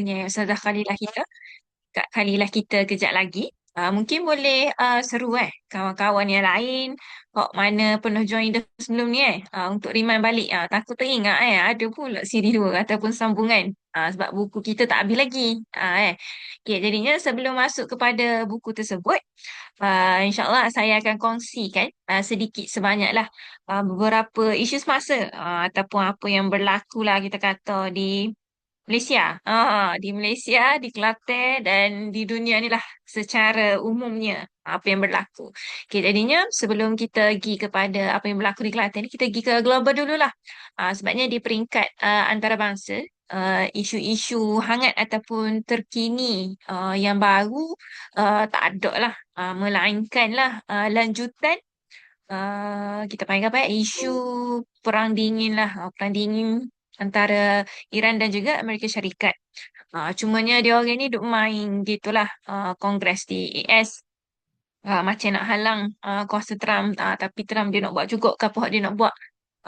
dengan Ustazah Khalilah kita. Kak Khalilah kita kejap lagi. Mungkin boleh seru kawan-kawan yang lain kok mana pernah join dah sebelum ni untuk remind balik takut teringat ada pula siri 2 ataupun sambungan sebab buku kita tak habis lagi Okay, jadinya sebelum masuk kepada buku tersebut InsyaAllah saya akan kongsikan sedikit sebanyaklah beberapa isu semasa ataupun apa yang berlaku lah kita kata di Malaysia. Di Malaysia, di Kelantan dan di dunia ni lah secara umumnya apa yang berlaku. Okay, jadinya sebelum kita pergi kepada apa yang berlaku di Kelantan ni, kita pergi ke global dululah. Sebabnya di peringkat antarabangsa, isu-isu hangat ataupun terkini yang baru tak ada lah. Melainkan lah lanjutan kita panggil apa isu perang dingin lah. Perang dingin antara Iran dan juga Amerika Syarikat. Cumanya dia orang ni duk main gitulah Kongres di AS macam nak halang kuasa Trump tapi Trump dia nak buat juga ke apa dia nak buat.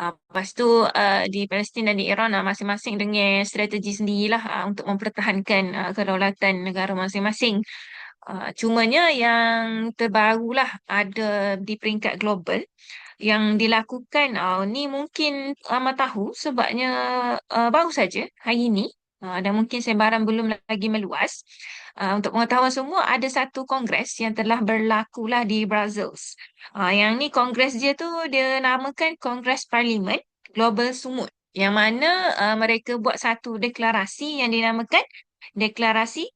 Lepas tu di Palestin dan di Iran masing-masing dengan strategi sendirilah untuk mempertahankan kedaulatan negara masing-masing. Cumanya yang terbarulah ada di peringkat global yang dilakukan ni mungkin amat tahu sebabnya baru saja hari ini dan mungkin sebaran belum lagi meluas. Untuk pengetahuan semua ada satu kongres yang telah berlakulah di Brussels. Yang ni kongres dia tu dia namakan Kongres Parlimen Global Sumut yang mana mereka buat satu deklarasi yang dinamakan Deklarasi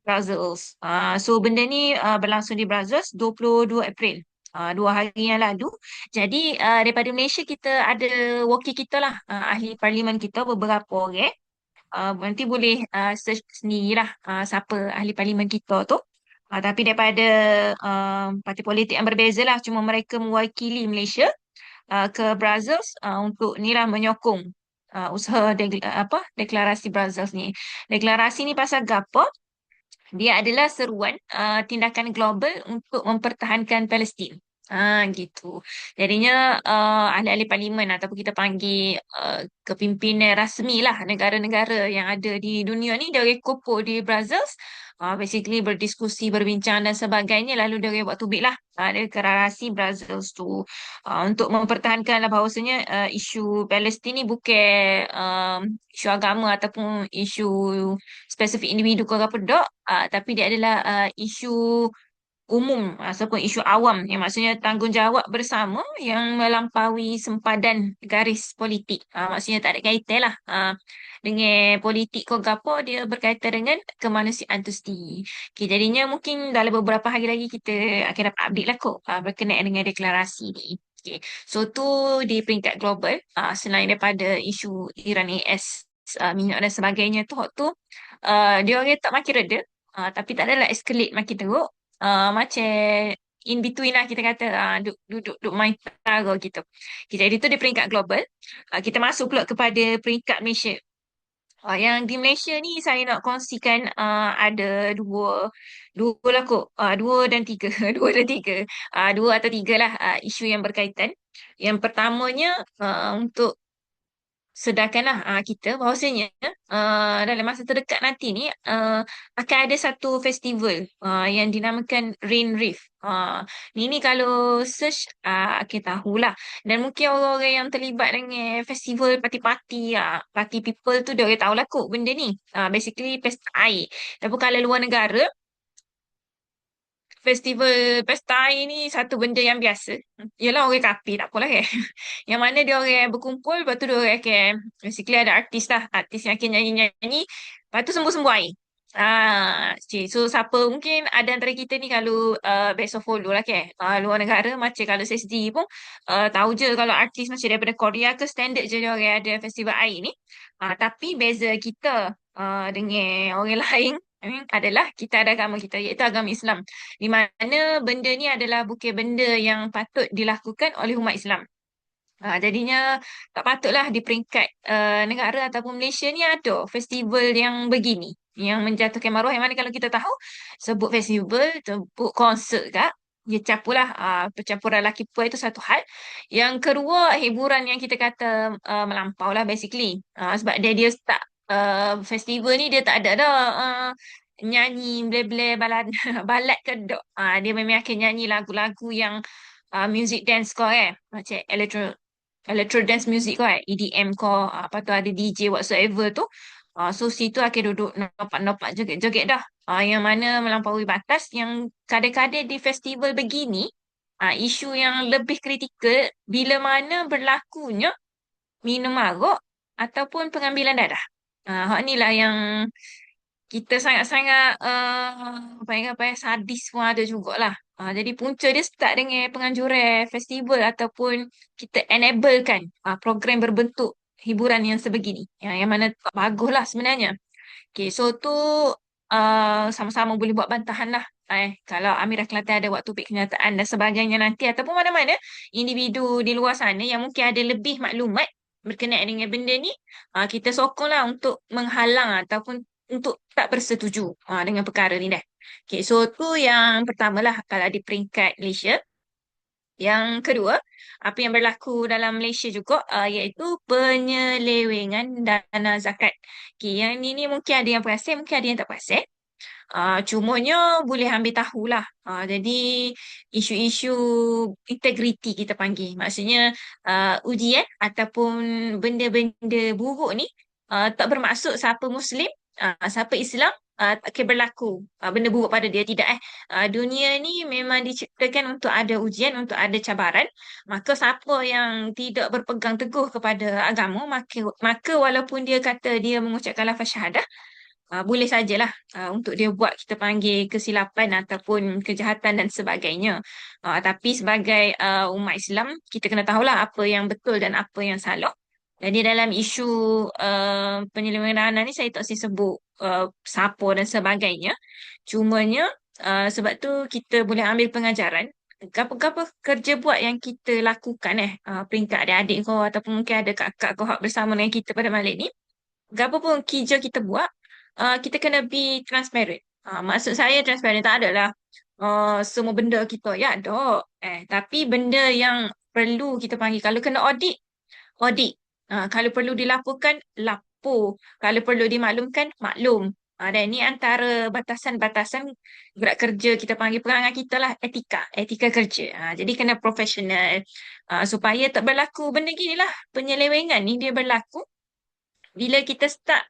Brussels. So benda ni berlangsung di Brussels 22 April. 2 hari yang lalu. Jadi daripada Malaysia kita ada wakil kita lah, ahli parlimen kita beberapa orang. Nanti boleh search sendirilah siapa ahli parlimen kita tu. Tapi daripada parti politik yang berbeza lah, cuma mereka mewakili Malaysia ke Brussels untuk ni lah menyokong usaha deklarasi Brussels ni. Deklarasi ni pasal gapo? Dia adalah seruan tindakan global untuk mempertahankan Palestin. Gitu. Jadinya ahli-ahli parlimen ataupun kita panggil kepimpinan rasmi lah negara-negara yang ada di dunia ni dia kumpul di Brussels. Basically berdiskusi, berbincang dan sebagainya. Lalu dia buat tubik lah deklarasi Brussels tu untuk mempertahankan lah bahawasanya isu Palestin ni bukan isu agama ataupun isu spesifik individu ke apa tak, tapi dia adalah isu umum ataupun isu awam yang maksudnya tanggungjawab bersama yang melampaui sempadan garis politik. Maksudnya tak ada kaitan lah dengan politik ke apa, dia berkaitan dengan kemanusiaan tu sendiri. Okay, jadinya mungkin dalam beberapa hari lagi kita akan dapat update lah kot berkenaan dengan deklarasi ni. Okay. So tu di peringkat global selain daripada isu Iran AS minyak dan sebagainya tu dia orang tak makin reda tapi tak adalah escalate makin teruk macam in between lah kita kata duduk main tara gitu. Okay, jadi tu di peringkat global. Kita masuk pula kepada peringkat Malaysia. Yang di Malaysia ni saya nak kongsikan ada dua lah kot, dua dan tiga, dua atau tiga lah isu yang berkaitan. Yang pertamanya untuk sedarkanlah kita bahawasanya dalam masa terdekat nanti ni akan ada satu festival yang dinamakan Rain Reef. Ni kalau search akan tahulah. Dan mungkin orang-orang yang terlibat dengan festival parti-parti, party people tu dia orang tahulah kot benda ni. Basically pesta air. Tapi kalau luar negara festival pesta air ni satu benda yang biasa. Yelah orang kapi tak apalah kan. Yang mana dia orang berkumpul, lepas tu dia orang akan, basically ada artis lah, artis yang akan nyanyi-nyanyi, lepas tu sembuh-sembuh air. So siapa mungkin ada antara kita ni kalau best of follow lah kan, luar negara macam kalau saya sendiri pun tahu je kalau artis macam daripada Korea ke standard je dia orang ada festival air ni. Tapi beza kita dengan orang lain adalah kita ada agama kita iaitu agama Islam, di mana benda ni adalah bukan benda yang patut dilakukan oleh umat Islam. Jadinya tak patutlah di peringkat negara ataupun Malaysia ni ada festival yang begini yang menjatuhkan maruah, yang mana kalau kita tahu sebut festival, sebut konsert kak, dia campulah percampuran lelaki perempuan itu satu hal. Yang kedua hiburan yang kita kata melampau lah basically, sebab dia start festival ni dia tak ada dah nyanyi bleh-bleh balad balad ke dok. Dia memang akan nyanyi lagu-lagu yang music dance kau macam electro dance music kau EDM kau apa tu ada DJ whatsoever tu. So situ akan duduk nampak-nampak joget-joget dah. Yang mana melampaui batas yang kadang-kadang di festival begini isu yang lebih kritikal bila mana berlakunya minum mabuk ataupun pengambilan darah. Hak ni lah yang kita sangat-sangat apa yang sadis pun ada jugalah. Jadi punca dia start dengan penganjuran festival ataupun kita enable kan program berbentuk hiburan yang sebegini. Yang mana tak bagus lah sebenarnya. Okay, so tu sama-sama boleh buat bantahan lah. Kalau Amirah Kelantan ada waktu topik kenyataan dan sebagainya nanti ataupun mana-mana individu di luar sana yang mungkin ada lebih maklumat berkenaan dengan benda ni, kita sokonglah untuk menghalang ataupun untuk tak bersetuju dengan perkara ni dah. Okay, so tu yang pertama lah kalau di peringkat Malaysia. Yang kedua, apa yang berlaku dalam Malaysia juga iaitu penyelewengan dana zakat. Okay, yang ini ni mungkin ada yang perasan, mungkin ada yang tak perasan. Cumanya boleh ambil tahulah. Jadi isu-isu integriti kita panggil. Maksudnya ujian ataupun benda-benda buruk ni tak bermaksud siapa Muslim, siapa Islam tak kira berlaku benda buruk pada dia. Tidak dunia ni memang diciptakan untuk ada ujian, untuk ada cabaran. Maka siapa yang tidak berpegang teguh kepada agama, maka walaupun dia kata dia mengucapkan lafaz syahadah, boleh sajalah untuk dia buat kita panggil kesilapan ataupun kejahatan dan sebagainya. Tapi sebagai umat Islam, kita kena tahulah apa yang betul dan apa yang salah. Jadi dalam isu penyelewengan ni saya tak sebut siapa dan sebagainya. Cumanya sebab tu kita boleh ambil pengajaran. Apa-apa kerja buat yang kita lakukan peringkat adik-adik kau ataupun mungkin ada kakak kau hak bersama dengan kita pada malam ni. Apa pun kerja kita buat, kita kena be transparent. Maksud saya transparent tak adalah semua benda kita ya dok. Tapi benda yang perlu kita panggil kalau kena audit, audit. Kalau perlu dilaporkan, lapor. Kalau perlu dimaklumkan, maklum. Dan ini antara batasan-batasan gerak kerja kita panggil perangai kita lah, etika kerja. Jadi kena profesional supaya tak berlaku benda gini lah. Penyelewengan ni dia berlaku bila kita start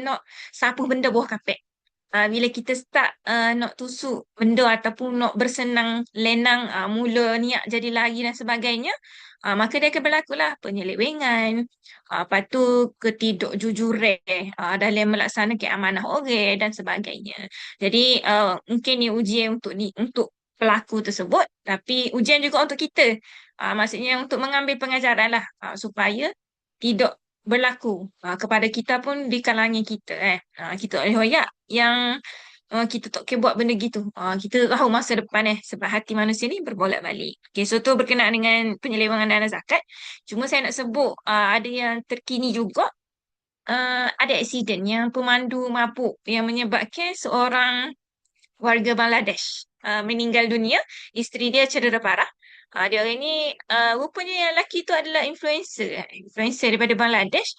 nak sapu benda bawah kapet. Bila kita start nak tusuk benda ataupun nak bersenang lenang mula niat jadi lari dan sebagainya, maka dia akan berlakulah penyelewengan, lepas tu ketidakjujuran dalam melaksanakan amanah orang dan sebagainya. Jadi mungkin ni ujian untuk pelaku tersebut, tapi ujian juga untuk kita. Maksudnya untuk mengambil pengajaran lah supaya tidak berlaku kepada kita pun di kalangan kita kita oleh royak yang kita tak boleh buat benda gitu. Kita tahu masa depan sebab hati manusia ni berbolak-balik. Okay, so tu berkenaan dengan penyelewengan dana zakat. Cuma saya nak sebut ada yang terkini juga. Ada aksiden yang pemandu mabuk yang menyebabkan seorang warga Bangladesh meninggal dunia, isteri dia cedera parah. Dia orang ni rupanya yang lelaki tu adalah influencer daripada Bangladesh.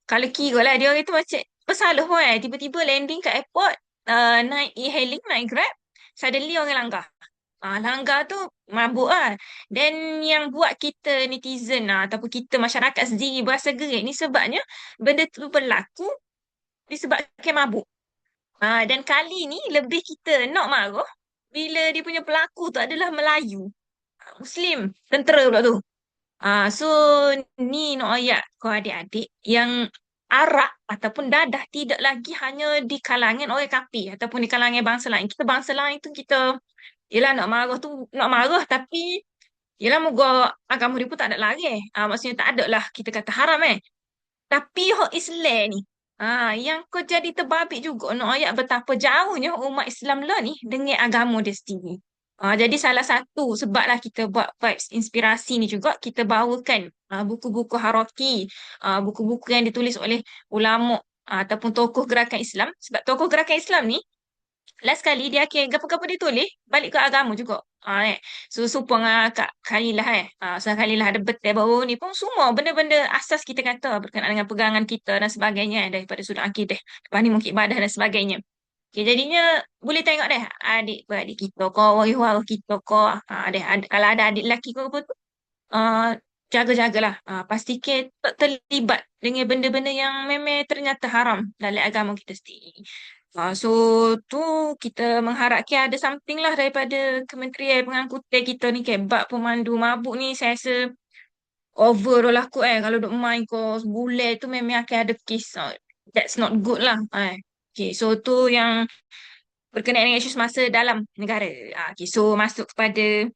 Kalau kira lah dia orang tu macam pesalah pun tiba-tiba landing kat airport, naik e-hailing, naik Grab, suddenly orang langgar. Langgar tu mabuk lah. Dan yang buat kita netizen ataupun kita masyarakat sendiri berasa gerik ni sebabnya benda tu berlaku disebabkan mabuk. Dan kali ni lebih kita nak marah bila dia punya pelaku tu adalah Melayu. Muslim, tentera pula tu. So ni nak ayat kau adik-adik yang arak ataupun dadah tidak lagi hanya di kalangan orang kafir ataupun di kalangan bangsa lain. Kita bangsa lain tu kita, yelah nak marah tu, nak marah tapi yelah moga agama dia pun tak ada lagi. Maksudnya tak ada lah kita kata haram tapi hak Islam ni, yang kau jadi terbabit juga nak ayat betapa jauhnya umat Islam lah ni dengan agama dia sendiri. Jadi salah satu sebablah kita buat vibes inspirasi ni juga kita bawakan buku-buku haraki, buku-buku yang ditulis oleh ulama ataupun tokoh gerakan Islam. Sebab tokoh gerakan Islam ni last kali dia akhir apa-apa dia tulis balik ke agama juga. So supang Kak Khalilah Ustaz Khalilah ada betul baru ni pun semua benda-benda asas kita kata berkenaan dengan pegangan kita dan sebagainya daripada sudut akidah. Lepas ni mungkin ibadah dan sebagainya. Okay, jadinya boleh tengok deh adik-beradik kita ko, waris-waris kita ko, kalau ada adik lelaki ko apa tu, uh, jaga-jagalah. Pastikan tak terlibat dengan benda-benda yang memang ternyata haram dalam agama kita sendiri. So tu kita mengharapkan ada something lah daripada Kementerian Pengangkutan kita ni ke bab pemandu mabuk ni saya rasa overall aku kalau duk main ko sebulan tu memang akan ada kes. That's not good lah. Okay, so tu yang berkenaan dengan isu semasa dalam negara. Okay, so masuk kepada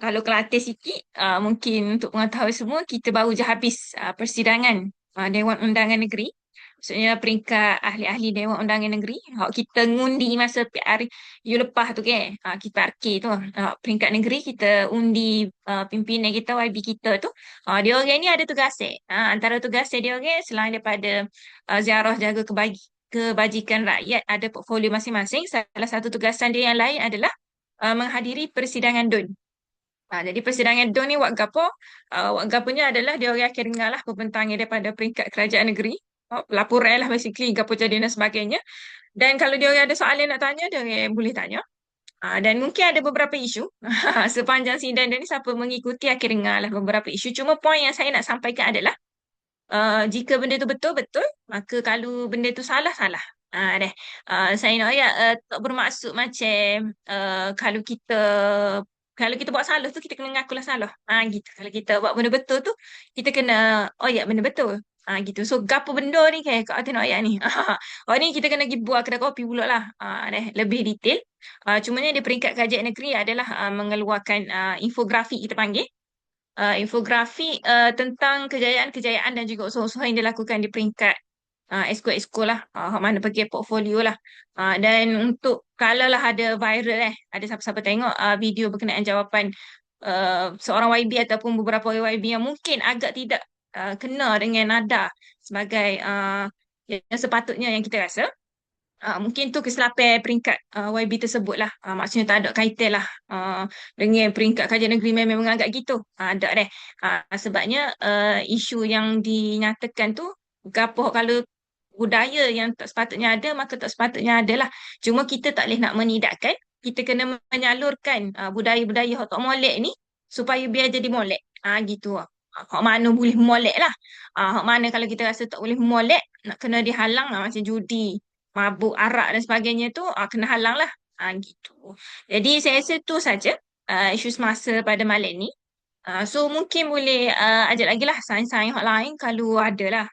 kalau Kelantan sikit, mungkin untuk pengetahuan semua, kita baru je habis persidangan Dewan Undangan Negeri. Maksudnya peringkat ahli-ahli Dewan Undangan Negeri. Kita ngundi masa PRU lepas tu ke, kita PRK tu. Peringkat negeri kita undi pimpinan kita, YB kita tu. Dia orang ni ada tugas. Antara tugas dia orang selain daripada ziarah jaga kebajikan rakyat, ada portfolio masing-masing. Salah satu tugasan dia yang lain adalah menghadiri persidangan DUN. Jadi persidangan DUN ni wak gapo? Wak gaponya adalah dia orang akan dengar lah pembentangan daripada peringkat kerajaan negeri. Laporan lah basically gapo jadi dan sebagainya. Dan kalau dia orang ada soalan nak tanya, dia orang boleh tanya. Dan mungkin ada beberapa isu sepanjang sidang dia ni siapa mengikuti akan dengar lah beberapa isu. Cuma poin yang saya nak sampaikan adalah jika benda tu betul-betul, maka kalau benda tu salah-salah. Deh. Saya nak tak bermaksud macam kalau kita buat salah tu kita kena ngakulah salah. Gitu. Kalau kita buat benda betul tu kita kena oh ya benda betul. Gitu. So gapo benda ni kayak kat tengok ayat ni. Ni kita kena pergi buat kedai kopi pula lah. Deh lebih detail. Cumanya di peringkat kajian negeri adalah mengeluarkan infografik kita panggil infografik tentang kejayaan-kejayaan dan juga usaha-usaha yang dilakukan di peringkat esko-esko lah, mana pergi portfolio lah. Dan untuk kalau lah ada viral ada siapa-siapa tengok video berkenaan jawapan seorang YB ataupun beberapa YB yang mungkin agak tidak kena dengan nada sebagai yang sepatutnya yang kita rasa. Mungkin tu kesilapan peringkat YB tersebut lah. Maksudnya tak ada kaitan lah dengan peringkat kajian negeri memang menganggap gitu. Ada deh. Sebabnya isu yang dinyatakan tu gapoh kalau budaya yang tak sepatutnya ada maka tak sepatutnya ada lah. Cuma kita tak boleh nak menidakkan. Kita kena menyalurkan budaya-budaya yang tak molek ni supaya biar jadi molek. Gitu lah. Hak mana boleh molek lah. Hak mana kalau kita rasa tak boleh molek nak kena dihalang lah macam judi mabuk arak dan sebagainya tu kena halang lah. Gitu. Jadi saya rasa tu saja isu semasa pada malam ni. So mungkin boleh ajak lagi lah sains-sains yang lain kalau ada lah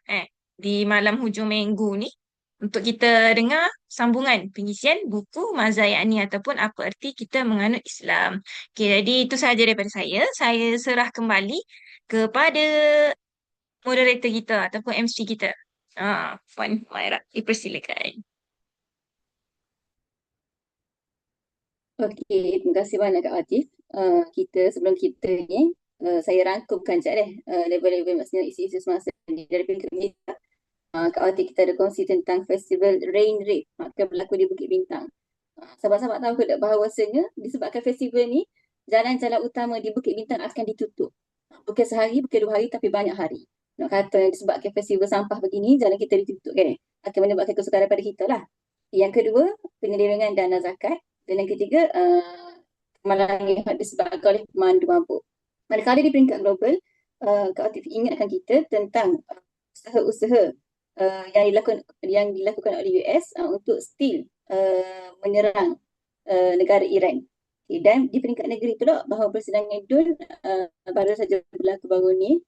di malam hujung minggu ni untuk kita dengar sambungan pengisian buku Mazayani ataupun apa erti kita menganut Islam. Okay, jadi itu sahaja daripada saya. Saya serah kembali kepada moderator kita ataupun MC kita. Puan Maira, dipersilakan. Okey, terima kasih banyak Kak Atif. Sebelum kita ni, saya rangkumkan sekejap level-level maksudnya isu-isu semasa ni dari peringkat kita. Kak Atif kita ada kongsi tentang festival Rain Rave akan berlaku di Bukit Bintang. Sahabat-sahabat tahu ke tak bahawasanya disebabkan festival ni, jalan-jalan utama di Bukit Bintang akan ditutup. Bukan sehari, bukan 2 hari tapi banyak hari. Nak kata disebabkan festival sampah begini, jalan kita ditutup kan. Akan menyebabkan kesukaran pada kita lah. Yang kedua, penyelewengan dana zakat. Dan yang ketiga, kemalangan yang disebabkan oleh pemandu mabuk. Manakala di peringkat global, Kak Atif ingatkan kita tentang usaha-usaha yang dilakukan oleh US untuk still menyerang negara Iran. Dan di peringkat negeri pula bahawa persidangan DUN baru saja berlaku baru ni.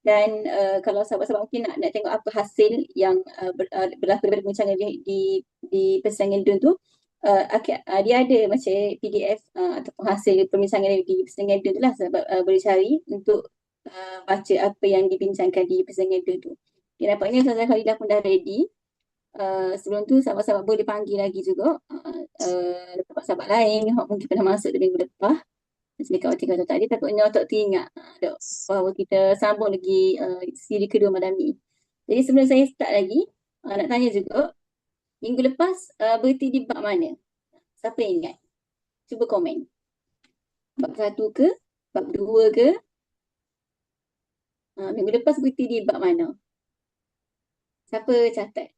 Dan kalau sahabat-sahabat mungkin nak tengok apa hasil yang berlaku daripada perbincangan di persidangan DUN tu, dia ada macam PDF ataupun hasil perbincangan di persidangan DUN tu lah, sahabat boleh cari untuk baca apa yang dibincangkan di persidangan DUN tu. Okay, nampaknya Ustazah Khalilah pun dah ready. Sebelum tu sahabat-sahabat boleh panggil lagi juga sahabat-sahabat lain yang mungkin pernah masuk di minggu lepas. Macam Kak Wati kata tadi, takutnya tak teringat bahawa kita sambung lagi siri kedua malam ni. Jadi sebelum saya start lagi, nak tanya juga, minggu lepas berhenti di bab mana? Siapa yang ingat? Cuba komen. Bab satu ke? Bab dua ke? Minggu lepas berhenti di bab mana? Siapa catat?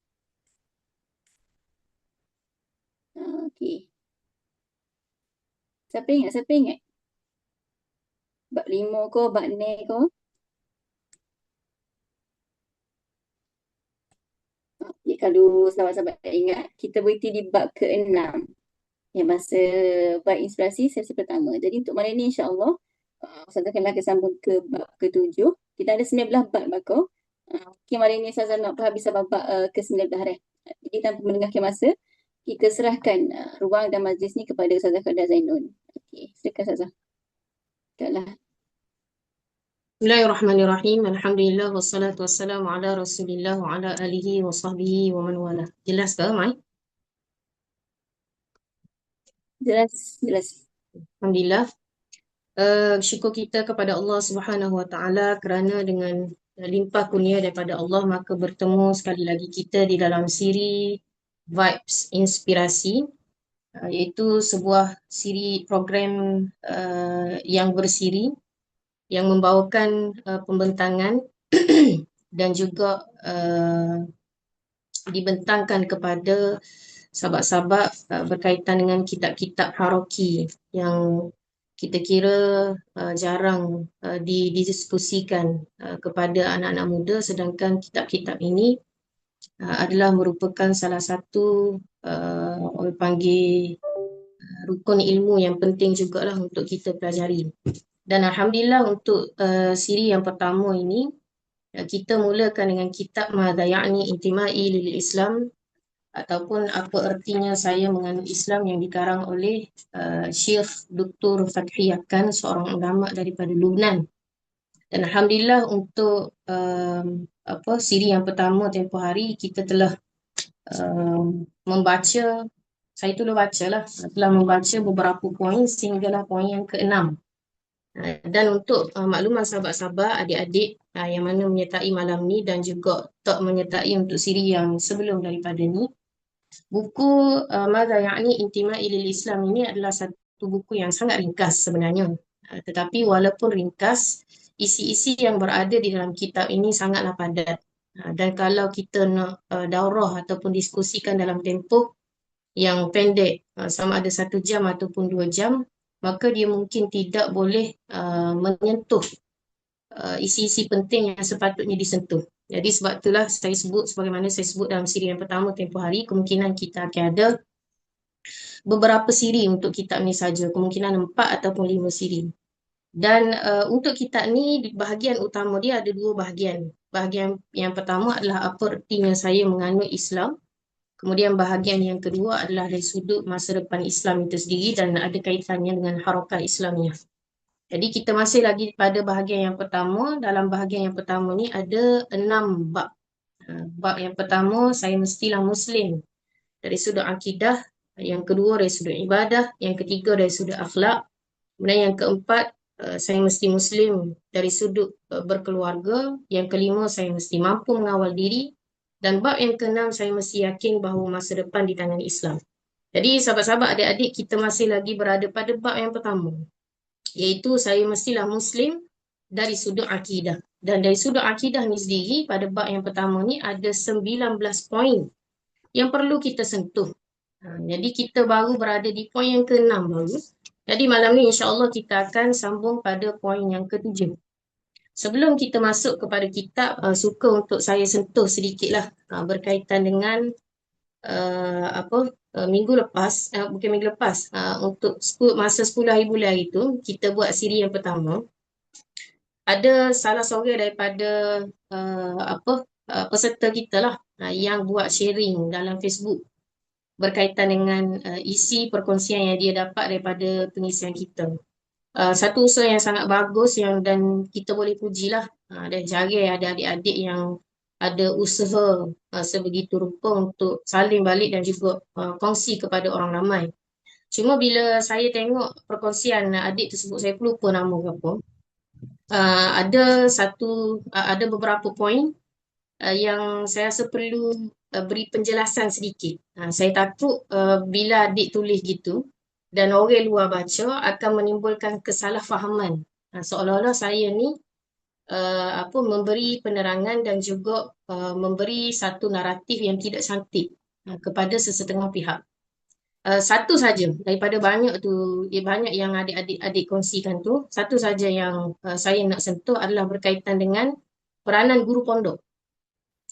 Okey. Siapa ingat? Siapa ingat? Bab lima ko, bab enam ko? Okay, kalau sahabat-sahabat ingat, kita berhenti di bab ke-6 yang masa bab inspirasi sesi pertama. Jadi untuk malam ni insya-Allah Ustazah akan sambung ke bab ke-7. Kita ada 19 bab bakal. Mungkin malam ni Ustazah nak habis bab ke-19 dah. Jadi tanpa melengahkan masa, kita serahkan ruang dan majlis ni kepada Ustazah Khairdah Zainun. Okey, silakan Ustazah. Taklah. Bismillahirrahmanirrahim. Alhamdulillah wassalatu wassalamu ala Rasulillah wa ala alihi wa sahbihi wa man wala. Jelas ke, Mai? Jelas, jelas. Alhamdulillah. Syukur kita kepada Allah Subhanahu wa taala kerana dengan limpah kurnia daripada Allah maka bertemu sekali lagi kita di dalam siri Vibes Inspirasi, iaitu sebuah siri program yang bersiri yang membawakan pembentangan dan juga dibentangkan kepada sahabat-sahabat berkaitan dengan kitab-kitab Haroki yang kita kira jarang didiskusikan kepada anak-anak muda, sedangkan kitab-kitab ini adalah merupakan salah satu orang panggil rukun ilmu yang penting jugalah untuk kita pelajari. Dan Alhamdulillah untuk siri yang pertama ini, kita mulakan dengan kitab Madza Ya'ni Intimai lil Islam, ataupun apa ertinya saya menganut Islam, yang dikarang oleh Syekh Dr. Fathi Akan, seorang ulama daripada Lubnan. Dan Alhamdulillah untuk siri yang pertama tempoh hari kita telah membaca, saya telah membaca beberapa poin sehinggalah poin yang ke-6. Dan untuk makluman sahabat-sahabat, adik-adik yang mana menyertai malam ni dan juga tak menyertai untuk siri yang sebelum daripada ni, buku Madza Ya'ni Intimai lil Islam ini adalah satu buku yang sangat ringkas sebenarnya. Tetapi walaupun ringkas, isi-isi yang berada di dalam kitab ini sangatlah padat. Dan kalau kita nak daurah ataupun diskusikan dalam tempoh yang pendek, sama ada 1 jam ataupun 2 jam, maka dia mungkin tidak boleh menyentuh isi-isi penting yang sepatutnya disentuh. Jadi sebab itulah saya sebut, sebagaimana saya sebut dalam siri yang pertama tempoh hari, kemungkinan kita akan ada beberapa siri untuk kitab ni saja, kemungkinan 4 ataupun 5 siri. Dan untuk kitab ni, bahagian utama dia ada 2 bahagian. Bahagian yang pertama adalah apa ertinya saya menganut Islam. Kemudian bahagian yang kedua adalah dari sudut masa depan Islam itu sendiri dan ada kaitannya dengan harakat Islamiyah. Jadi kita masih lagi pada bahagian yang pertama. Dalam bahagian yang pertama ni ada 6 bab. Bab yang pertama, saya mestilah Muslim dari sudut akidah. Yang kedua dari sudut ibadah. Yang ketiga dari sudut akhlak. Kemudian yang keempat, saya mesti Muslim dari sudut berkeluarga. Yang kelima, saya mesti mampu mengawal diri. Dan bab yang keenam, saya mesti yakin bahawa masa depan di tangan Islam. Jadi sahabat-sahabat, adik-adik, kita masih lagi berada pada bab yang pertama, iaitu saya mestilah Muslim dari sudut akidah. Dan dari sudut akidah ni sendiri, pada bab yang pertama ni ada 19 poin yang perlu kita sentuh. Jadi kita baru berada di poin yang keenam baru. Jadi malam ni insya-Allah kita akan sambung pada poin yang ke-7. Sebelum kita masuk kepada kitab, suka untuk saya sentuh sedikitlah berkaitan dengan minggu lepas, bukan minggu lepas, untuk masa 10 hari bulan itu, kita buat siri yang pertama. Ada salah seorang daripada peserta kita lah yang buat sharing dalam Facebook berkaitan dengan isi perkongsian yang dia dapat daripada pengisian kita. Satu usaha yang sangat bagus dan kita boleh pujilah, dan jarang ada adik-adik yang ada usaha sebegitu rupa untuk saling balik dan juga kongsi kepada orang ramai. Cuma bila saya tengok perkongsian adik tersebut, saya lupa nama berapa, ada beberapa poin yang saya rasa perlu beri penjelasan sedikit. Saya takut bila adik tulis gitu, dan orang luar baca akan menimbulkan kesalahfahaman. Seolah-olah saya ni memberi penerangan dan juga memberi satu naratif yang tidak cantik kepada sesetengah pihak. Satu saja daripada banyak tu, banyak yang adik-adik kongsikan tu, satu saja yang saya nak sentuh adalah berkaitan dengan peranan guru pondok.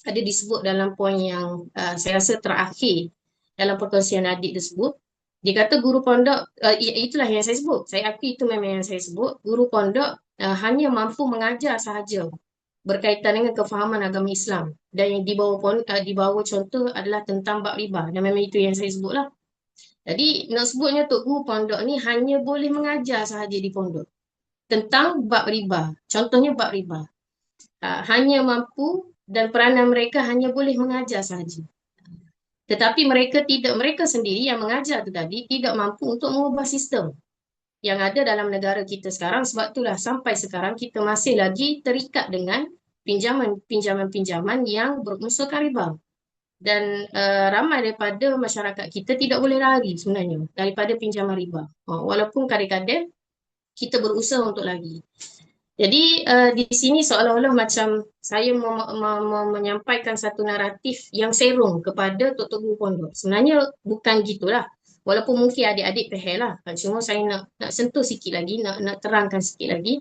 Ada disebut dalam poin yang saya rasa terakhir dalam perkongsian adik tersebut. Dia kata guru pondok, itulah yang saya sebut. Saya akui itu memang yang saya sebut. Guru pondok hanya mampu mengajar sahaja berkaitan dengan kefahaman agama Islam. Dan yang dibawa contoh adalah tentang bab riba. Dan memang itu yang saya sebutlah. Jadi nak sebutnya Tok Guru pondok ni hanya boleh mengajar sahaja di pondok tentang bab riba. Contohnya bab riba. Hanya mampu dan peranan mereka hanya boleh mengajar sahaja. Tetapi mereka sendiri yang mengajar tu tadi tidak mampu untuk mengubah sistem yang ada dalam negara kita sekarang. Sebab itulah sampai sekarang kita masih lagi terikat dengan pinjaman-pinjaman yang berunsurkan riba. Dan ramai daripada masyarakat kita tidak boleh lari sebenarnya daripada pinjaman riba. Walaupun kadang-kadang kita berusaha untuk lari. Jadi di sini seolah-olah macam saya menyampaikan satu naratif yang serong kepada Tok Guru Pondok. Sebenarnya bukan gitulah. Walaupun mungkin adik-adik faham lah. Cuma saya nak sentuh sikit lagi, nak terangkan sikit lagi.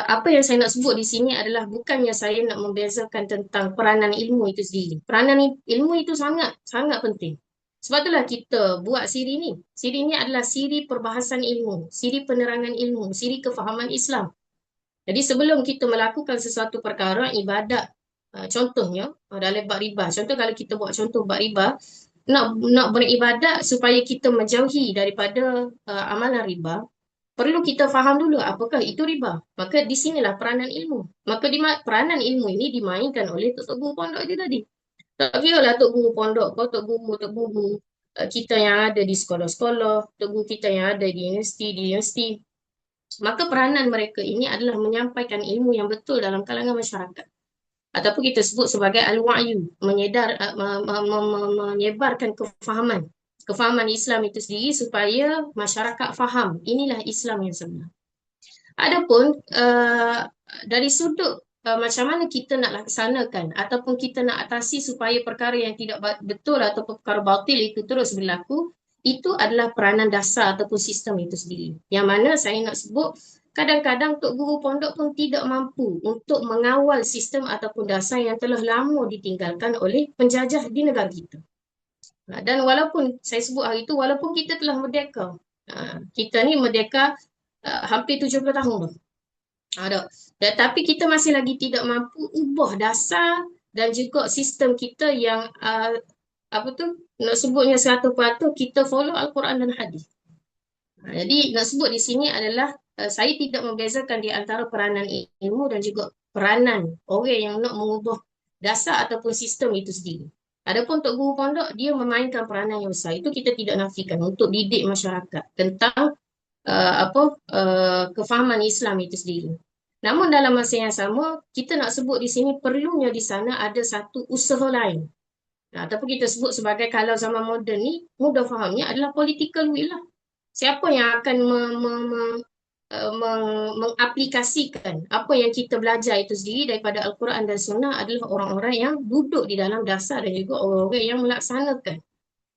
Apa yang saya nak sebut di sini adalah bukannya saya nak membezakan tentang peranan ilmu itu sendiri. Peranan ilmu itu sangat penting. Sebab itulah kita buat siri ni. Siri ni adalah siri perbahasan ilmu, siri penerangan ilmu, siri kefahaman Islam. Jadi sebelum kita melakukan sesuatu perkara ibadat, contohnya dalam bab riba. Contoh kalau kita buat contoh bab riba, nak beribadat supaya kita menjauhi daripada amalan riba, perlu kita faham dulu apakah itu riba. Maka di sinilah peranan ilmu. Maka peranan ilmu ini dimainkan oleh Tok Guru Pondok itu tadi. Tak kira lah Tok Guru Pondok, Tok Guru kita yang ada di sekolah-sekolah, Tok Guru kita yang ada di universiti. Maka peranan mereka ini adalah menyampaikan ilmu yang betul dalam kalangan masyarakat. Ataupun kita sebut sebagai al-wa'yu, menyebarkan kefahaman Islam itu sendiri supaya masyarakat faham inilah Islam yang sebenar. Adapun dari sudut macam mana kita nak laksanakan ataupun kita nak atasi supaya perkara yang tidak betul ataupun perkara batil itu terus berlaku, itu adalah peranan dasar ataupun sistem itu sendiri. Yang mana saya nak sebut kadang-kadang Tok Guru Pondok pun tidak mampu untuk mengawal sistem ataupun dasar yang telah lama ditinggalkan oleh penjajah di negara kita. Dan walaupun saya sebut hari itu, walaupun kita telah merdeka, kita ni merdeka hampir 70 tahun dah. Tetapi kita masih lagi tidak mampu ubah dasar dan juga sistem kita yang nak sebutnya 100% kita follow Al-Quran dan Hadis. Jadi nak sebut di sini adalah saya tidak membezakan di antara peranan ilmu dan juga peranan orang yang nak mengubah dasar ataupun sistem itu sendiri. Adapun Tok Guru Pondok, dia memainkan peranan yang besar. Itu kita tidak nafikan untuk didik masyarakat tentang kefahaman Islam itu sendiri. Namun dalam masa yang sama, kita nak sebut di sini perlunya di sana ada satu usaha lain. Ataupun kita sebut sebagai kalau zaman moden ni, mudah fahamnya adalah political will lah. Siapa yang akan mengaplikasikan apa yang kita belajar itu sendiri daripada Al-Quran dan Sunnah adalah orang-orang yang duduk di dalam dasar dan juga orang-orang yang melaksanakan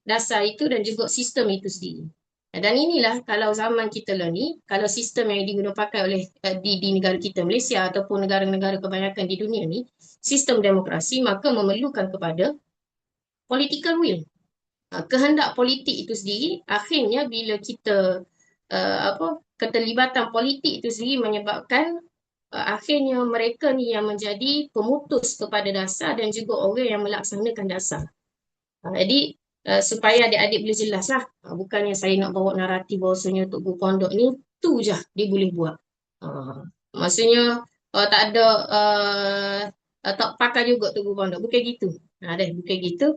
dasar itu dan juga sistem itu sendiri. Dan inilah kalau zaman kita lah ni, kalau sistem yang digunakan oleh di negara kita Malaysia ataupun negara-negara kebanyakan di dunia ni, sistem demokrasi, maka memerlukan kepada political will. Kehendak politik itu sendiri akhirnya bila kita keterlibatan politik itu sendiri menyebabkan akhirnya mereka ni yang menjadi pemutus kepada dasar dan juga orang yang melaksanakan dasar. Jadi supaya adik-adik boleh jelas lah, bukannya saya nak bawa naratif bahawasanya Tok Guru Pondok ni tu je dia boleh buat. Maksudnya tak ada tak pakai juga Tok Guru Pondok, bukan gitu. Bukan gitu.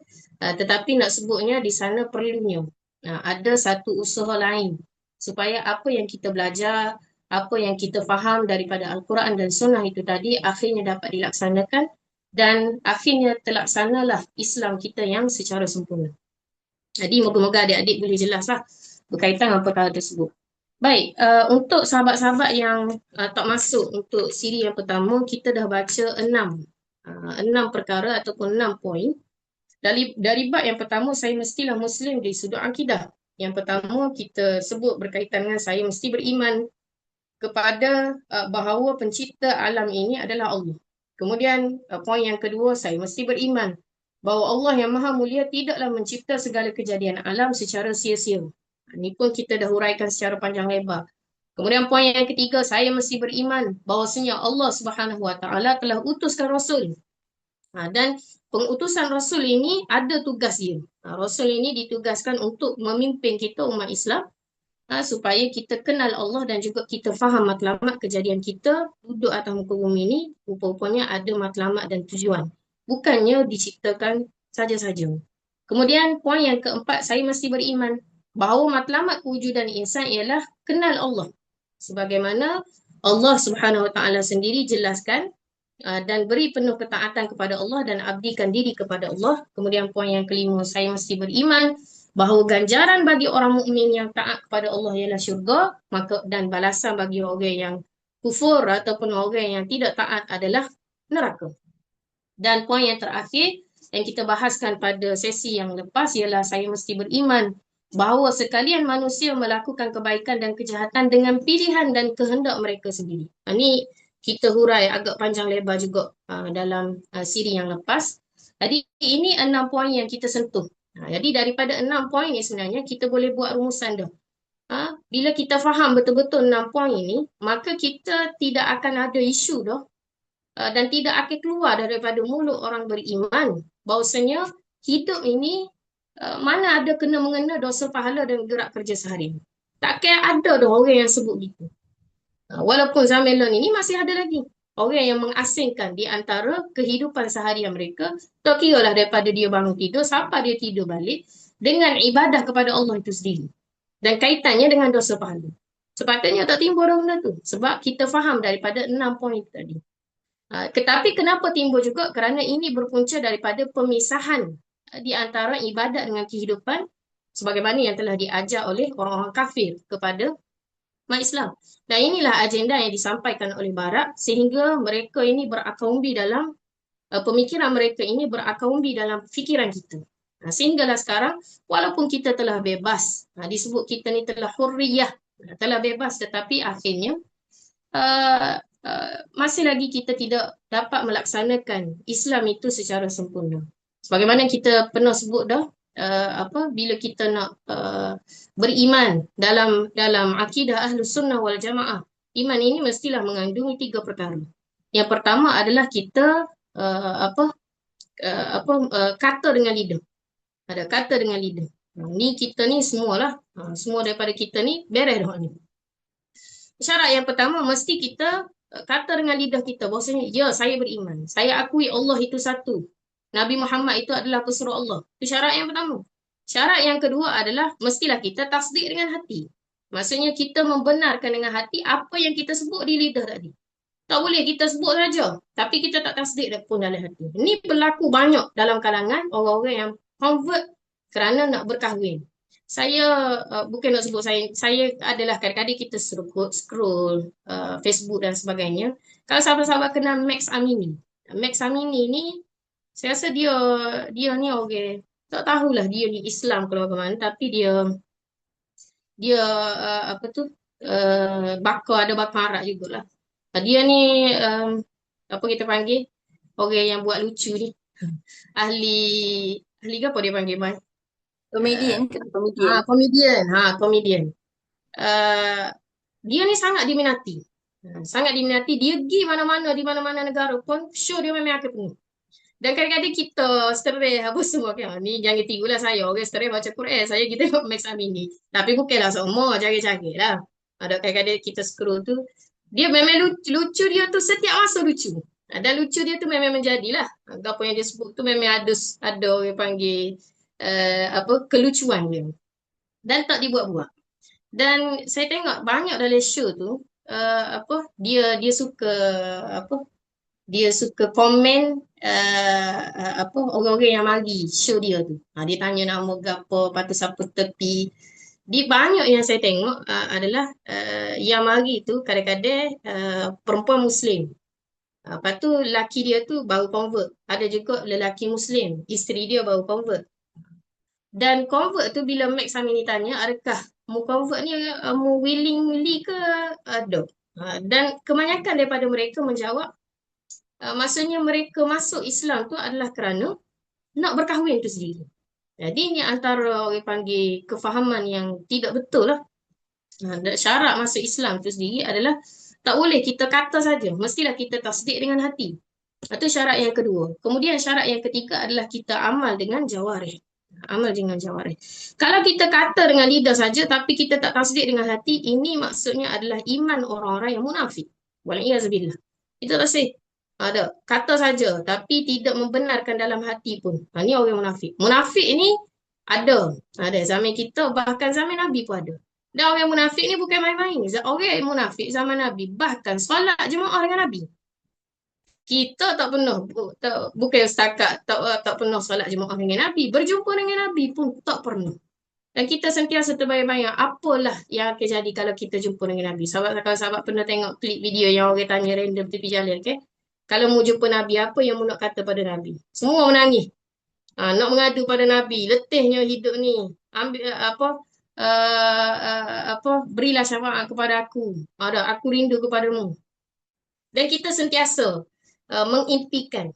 Tetapi nak sebutnya di sana perlunya ada satu usaha lain supaya apa yang kita belajar, apa yang kita faham daripada Al-Quran dan Sunnah itu tadi akhirnya dapat dilaksanakan dan akhirnya terlaksanalah Islam kita yang secara sempurna. Jadi moga-moga adik-adik boleh jelas lah berkaitan dengan perkara tersebut. Baik, untuk sahabat-sahabat yang tak masuk untuk siri yang pertama, kita dah baca 6 perkara ataupun 6 poin. Dari bab yang pertama, saya mestilah Muslim dari sudut akidah. Yang pertama, kita sebut berkaitan dengan saya mesti beriman kepada bahawa pencipta alam ini adalah Allah. Kemudian, poin yang kedua, saya mesti beriman bahawa Allah yang maha mulia tidaklah mencipta segala kejadian alam secara sia-sia. Ini pun kita dah huraikan secara panjang lebar. Kemudian poin yang ketiga, saya mesti beriman bahawasanya Allah Subhanahu Wa Taala telah utuskan Rasul. Dan pengutusan Rasul ini ada tugas dia. Rasul ini ditugaskan untuk memimpin kita umat Islam supaya kita kenal Allah dan juga kita faham matlamat kejadian kita duduk atas muka bumi ini. Rupa-rupanya ada matlamat dan tujuan. Bukannya diciptakan saja-saja. Kemudian poin yang keempat, saya mesti beriman bahawa matlamat kewujudan insan ialah kenal Allah. Sebagaimana Allah Subhanahu Wa Taala sendiri jelaskan dan beri penuh ketaatan kepada Allah dan abdikan diri kepada Allah. Kemudian poin yang kelima, saya mesti beriman bahawa ganjaran bagi orang mukmin yang taat kepada Allah ialah syurga, dan balasan bagi orang yang kufur ataupun orang yang tidak taat adalah neraka. Dan poin yang terakhir yang kita bahaskan pada sesi yang lepas ialah saya mesti beriman bahawa sekalian manusia melakukan kebaikan dan kejahatan dengan pilihan dan kehendak mereka sendiri. Ini kita hurai agak panjang lebar juga dalam siri yang lepas. Jadi ini 6 poin yang kita sentuh. Jadi daripada 6 poin ni sebenarnya kita boleh buat rumusan dah. Bila kita faham betul-betul 6 poin ini, maka kita tidak akan ada isu dah. Dan tidak akan keluar daripada mulut orang beriman bahawasanya hidup ini mana ada kena-mengena dosa pahala dan gerak kerja sehari. Takkan ada dah orang yang sebut gitu. Walaupun Zamanon ini masih ada lagi orang yang mengasingkan di antara kehidupan seharian mereka, tak kira lah daripada dia bangun tidur sampai dia tidur balik dengan ibadah kepada Allah itu sendiri. Dan kaitannya dengan dosa pahala. Sepatutnya tak timbul benda tu. Sebab kita faham daripada 6 poin tadi. Tetapi kenapa timbul juga? Kerana ini berpunca daripada pemisahan di antara ibadat dengan kehidupan sebagaimana yang telah diajar oleh orang-orang kafir kepada umat Islam. Dan inilah agenda yang disampaikan oleh Barat sehingga mereka ini berakar-umbi dalam pemikiran mereka ini berakar-umbi dalam fikiran kita. Sehinggalah sekarang walaupun kita telah bebas, disebut kita ni telah hurriyah, telah bebas, tetapi akhirnya masih lagi kita tidak dapat melaksanakan Islam itu secara sempurna. Sebagaimana kita pernah sebut dah, bila kita nak beriman dalam akidah Ahlus Sunnah wal Jamaah, iman ini mestilah mengandungi 3 perkara. Yang pertama adalah kita kata dengan lidah. Ada kata dengan lidah. Ni kita ni semualah, semua daripada kita ni beres dah ni. Syarat yang pertama, mesti kita kata dengan lidah kita bahawasanya ya, saya beriman, saya akui Allah itu satu, Nabi Muhammad itu adalah pesuruh Allah. Itu syarat yang pertama. Syarat yang kedua adalah mestilah kita tasdik dengan hati. Maksudnya kita membenarkan dengan hati apa yang kita sebut di lidah tadi. Tak boleh kita sebut saja, tapi kita tak tasdik pun dalam hati. Ini berlaku banyak dalam kalangan orang-orang yang convert kerana nak berkahwin. Saya bukan nak sebut saya adalah kadang-kadang kita scroll Facebook dan sebagainya. Kalau sahabat-sahabat kenal Max Amini. Max Amini ni saya rasa dia ni orang tak tahulah dia ni Islam kalau bagaimana, tapi dia ada bakar Arab jugalah. Dia ni apa kita panggil orang yang buat lucu ni. ahli apa dia panggil, Mai? Komedian. Komedian. Dia ni sangat diminati. Sangat diminati. Dia pergi mana-mana, di mana-mana negara pun show dia memang akan penuh. Dan kadang-kadang kita stress apa semua kan. Ni jangan tirulah saya. Orang stress baca Quran. Saya kita tengok Max Amini. Tapi bukanlah semua cari-cari lah. Ada kadang-kadang kita scroll tu. Dia memang lucu dia tu setiap masa lucu. Dan lucu dia tu memang menjadilah. Apa yang dia sebut tu memang ada orang panggil kelucuan dia. Dan tak dibuat-buat. Dan saya tengok banyak dalam show tu. Dia suka komen orang-orang yang mari show dia tu. Dia tanya nama gapo, patut siapa tepi. Di banyak yang saya tengok adalah yang mari tu kadang-kadang perempuan Muslim. Lepas tu lelaki dia tu baru convert. Ada juga lelaki Muslim, isteri dia baru convert. Dan convert tu bila Max Amin ni tanya, adakah mu convert ni mu willingly ke ada? Dan kebanyakan daripada mereka menjawab, maksudnya mereka masuk Islam tu adalah kerana nak berkahwin tu sendiri. Jadi ini antara orang panggil kefahaman yang tidak betul lah. Syarat masuk Islam tu sendiri adalah tak boleh kita kata saja, mestilah kita tasdik dengan hati. Itu syarat yang kedua. Kemudian syarat yang ketiga adalah kita amal dengan jawarih. Amal dengan jawarih. Kalau kita kata dengan lidah saja tapi kita tak tasdik dengan hati, ini maksudnya adalah iman orang-orang yang munafik. Wal'iyazubillah. Itu tak sih. Ada kata saja tapi tidak membenarkan dalam hati pun. Ini orang munafik. Munafik ini ada zaman kita, bahkan zaman Nabi pun ada. Dan orang munafik ni bukan main-main. Orang munafik zaman Nabi bahkan solat jemaah dengan Nabi. Kita tak pernah, bukan setakat tak pernah solat jemaah dengan Nabi, berjumpa dengan Nabi pun tak pernah. Dan kita sentiasa terbayang-bayang apalah yang akan jadi kalau kita jumpa dengan Nabi. Sahabat pernah tengok klip video yang orang tanya random tepi jalan, okay? Kalau mau jumpa Nabi, apa yang mau nak kata pada Nabi? Semua menangis. Nak mengadu pada Nabi, letihnya hidup ni. Ambil berilah syafaat kepada aku. Aku rindu kepadamu. Dan kita sentiasa mengimpikan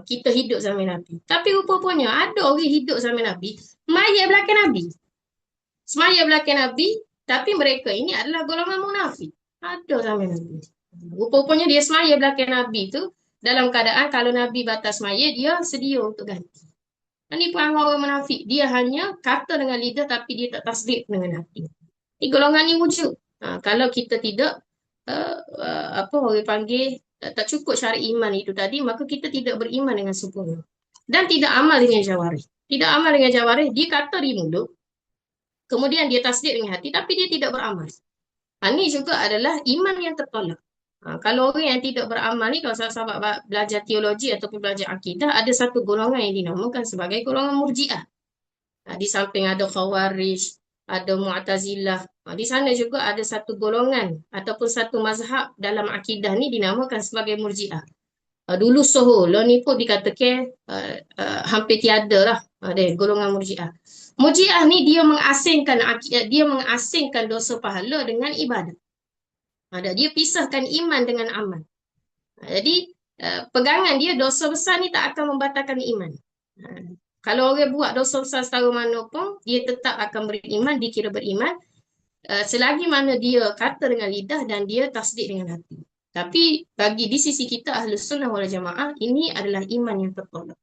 kita hidup zaman Nabi. Tapi rupanya ada orang hidup zaman Nabi, mayat belakang Nabi. Semaya belakang Nabi, tapi mereka ini adalah golongan munafik. Ada zaman Nabi. Rupanya dia semaya belakang Nabi tu dalam keadaan kalau Nabi batas semaya, dia sedia untuk ganti. Ini perangai orang munafik. Dia hanya kata dengan lidah tapi dia tak tasdik dengan hati. Ini golongan ni wujud. Kalau kita tidak orang panggil tak cukup syarat iman itu tadi, maka kita tidak beriman dengan sempurna. Dan tidak amal dengan jawarih. Tidak amal dengan jawarih, dia kata di mulut, kemudian dia tasdik dengan hati, tapi dia tidak beramal. Ini juga adalah iman yang tertolak. Kalau orang yang tidak beramal ni, kalau sahabat belajar teologi ataupun belajar akidah, ada satu golongan yang dinamakan sebagai golongan murjiah. Di samping ada khawarij, ada mu'tazilah. Di sana juga ada satu golongan ataupun satu mazhab dalam akidah ni dinamakan sebagai murjiah. Dulu Soho, lo ni pun dikatakan hampir tiada lah. Ada golongan murjiah. Murjiah ni dia mengasingkan akidah, dia mengasingkan dosa pahala dengan ibadat. Dia pisahkan iman dengan amal. Jadi pegangan dia dosa besar ni tak akan membatalkan iman. Kalau orang buat dosa besar setara mana pun, dia tetap akan beriman, dikira beriman. Selagi mana dia kata dengan lidah dan dia tasdik dengan hati. Tapi bagi di sisi kita Ahlus Sunnah wal Jamaah, ini adalah iman yang tertolak.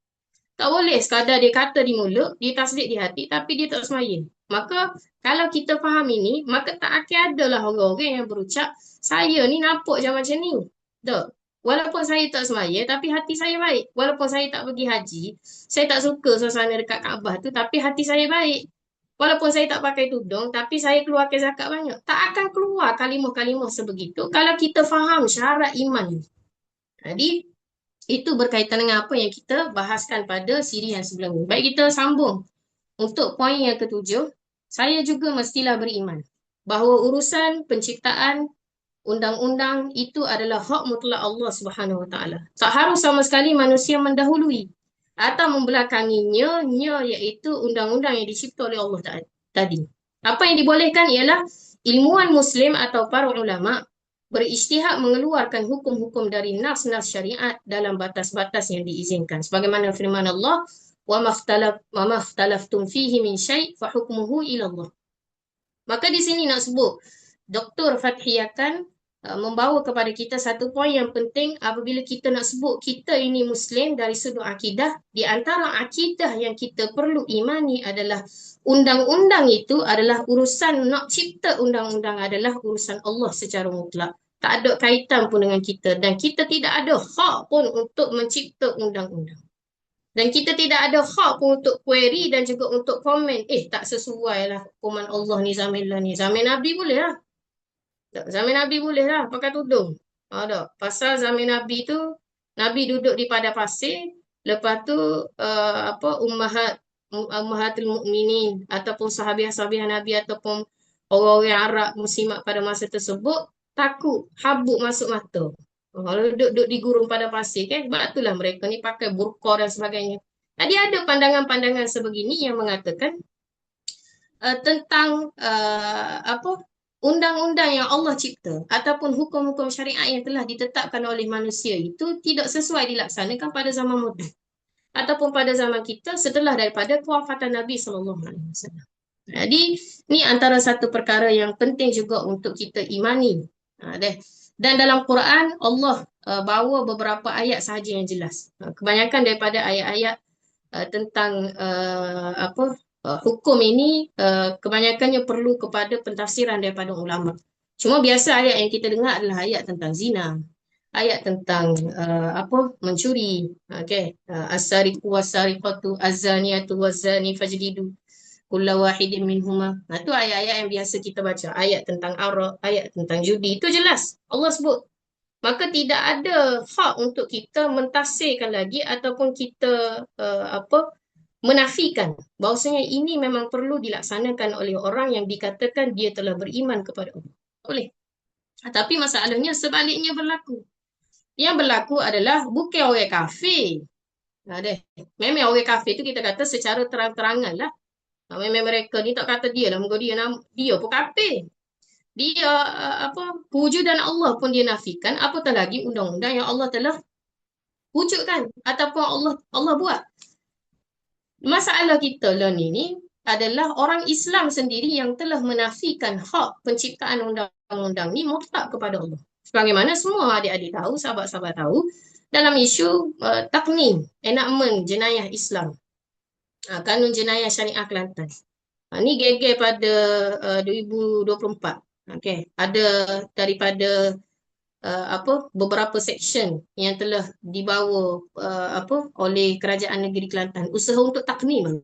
Tak boleh sekadar dia kata di mulut, dia tasdik di hati, tapi dia tak semaya. Maka kalau kita faham ini, maka tak akan adalah orang-orang yang berucap, saya ni nampak je macam ni. Tak. Walaupun saya tak semaya, tapi hati saya baik. Walaupun saya tak pergi haji, saya tak suka suasana dekat Kaabah tu, tapi hati saya baik. Walaupun saya tak pakai tudung, tapi saya keluarkan zakat banyak. Tak akan keluar kalimah-kalimah sebegitu kalau kita faham syarat iman. Jadi, itu berkaitan dengan apa yang kita bahaskan pada siri yang sebelum ini. Baik, kita sambung. Untuk poin yang ketujuh, saya juga mestilah beriman bahawa urusan penciptaan undang-undang itu adalah hak mutlak Allah Subhanahu Wa Taala. Tak harus sama sekali manusia mendahului atau membelakanginya, iaitu undang-undang yang dicipta oleh Allah tadi. Apa yang dibolehkan ialah ilmuwan Muslim atau para ulama berijtihad mengeluarkan hukum-hukum dari nas-nas syariat dalam batas-batas yang diizinkan. Sebagaimana firman Allah, wa makhtalaftum fihi min syai' fa hukmuhu ila Allah. Maka di sini nak sebut, Dr. Fathi akan membawa kepada kita satu poin yang penting apabila kita nak sebut kita ini Muslim dari sudut akidah. Di antara akidah yang kita perlu imani adalah undang-undang itu adalah urusan, nak cipta undang-undang adalah urusan Allah secara mutlak. Tak ada kaitan pun dengan kita dan kita tidak ada hak pun untuk mencipta undang-undang. Dan kita tidak ada hak pun untuk query dan juga untuk komen. Tak sesuai lah hukuman Allah ni zaman ni. Zaman Nabi boleh lah. Zaman Nabi boleh lah pakai tudung. Pasal zaman Nabi tu, Nabi duduk di padang pasir. Lepas tu ummahatul mukminin ataupun sahabiah-sahabiah Nabi ataupun orang-orang Arab muslimat pada masa tersebut takut habuk masuk mata. Kalau duduk di gurun padang pasir kan, sebab itulah mereka ni pakai burqa dan sebagainya. Jadi ada pandangan-pandangan sebegini yang mengatakan tentang apa undang-undang yang Allah cipta ataupun hukum-hukum syariat yang telah ditetapkan oleh manusia itu tidak sesuai dilaksanakan pada zaman moden ataupun pada zaman kita setelah daripada kewafatan Nabi SAW. Jadi ni antara satu perkara yang penting juga untuk kita imani. Dan dalam Quran Allah bawa beberapa ayat sahaja yang jelas. Kebanyakan daripada ayat-ayat tentang hukum ini kebanyakannya perlu kepada pentafsiran daripada ulama. Cuma biasa ayat yang kita dengar adalah ayat tentang zina, ayat tentang mencuri, as-sariqu was-sariqatu az-zaniyatu waz-zani fajlidu kulla wahidin minhuma. Nah, itu ayat-ayat yang biasa kita baca, ayat tentang arak, ayat tentang judi, itu jelas Allah sebut. Maka tidak ada hak untuk kita mentafsirkan lagi ataupun kita menafikan bahawasanya ini memang perlu dilaksanakan oleh orang yang dikatakan dia telah beriman kepada Allah. Boleh. Tapi masalahnya sebaliknya berlaku. Yang berlaku adalah bukan orang kafir. Memang orang kafir itu kita kata secara terang-terangan lah. Memang mereka ni tak kata dia lah, dia pun kafir. Dia wujud dan Allah pun dia nafikan, apatah lagi undang-undang yang Allah telah wujudkan ataupun Allah buat. Masalah kita lah ni adalah orang Islam sendiri yang telah menafikan hak penciptaan undang-undang ni mutlak kepada Allah. Sebagaimana semua adik-adik tahu, sahabat-sahabat tahu, dalam isu taknim, enakmen jenayah Islam, kanun jenayah syariah Kelantan. Ni geger pada 2024. Ada daripada beberapa section yang telah dibawa oleh Kerajaan Negeri Kelantan, usaha untuk taknim.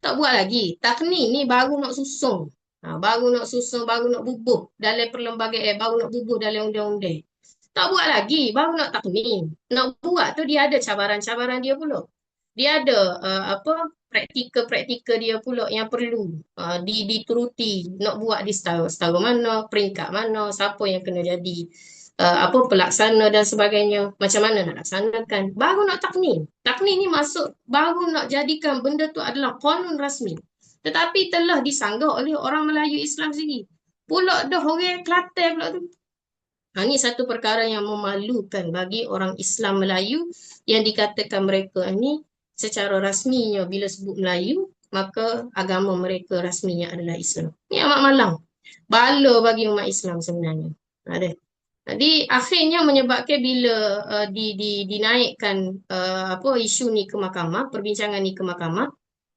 Tak buat lagi. Taknim ni baru nak susun. Baru nak bubuh dalam perlembagaan, baru nak bubuh dalam undang-undang. Tak buat lagi, baru nak taknim. Nak buat tu dia ada cabaran-cabaran dia pula. Dia ada praktikal-praktikal dia pula yang perlu dituruti. Nak buat di setara mana, peringkat mana, siapa yang kena jadi pelaksana dan sebagainya, macam mana nak laksanakan. Baru nak taknim. Taknim ni masuk baru nak jadikan benda tu adalah qanun rasmi. Tetapi telah disanggah oleh orang Melayu Islam sendiri. Pula dah orang Kelantan pula tu. Ini satu perkara yang memalukan bagi orang Islam Melayu yang dikatakan mereka ni secara rasminya bila sebut Melayu, maka agama mereka rasminya adalah Islam. Ini amat malang. Bala bagi umat Islam sebenarnya. Jadi akhirnya menyebabkan bila dinaikkan isu ni ke mahkamah, perbincangan ni ke mahkamah,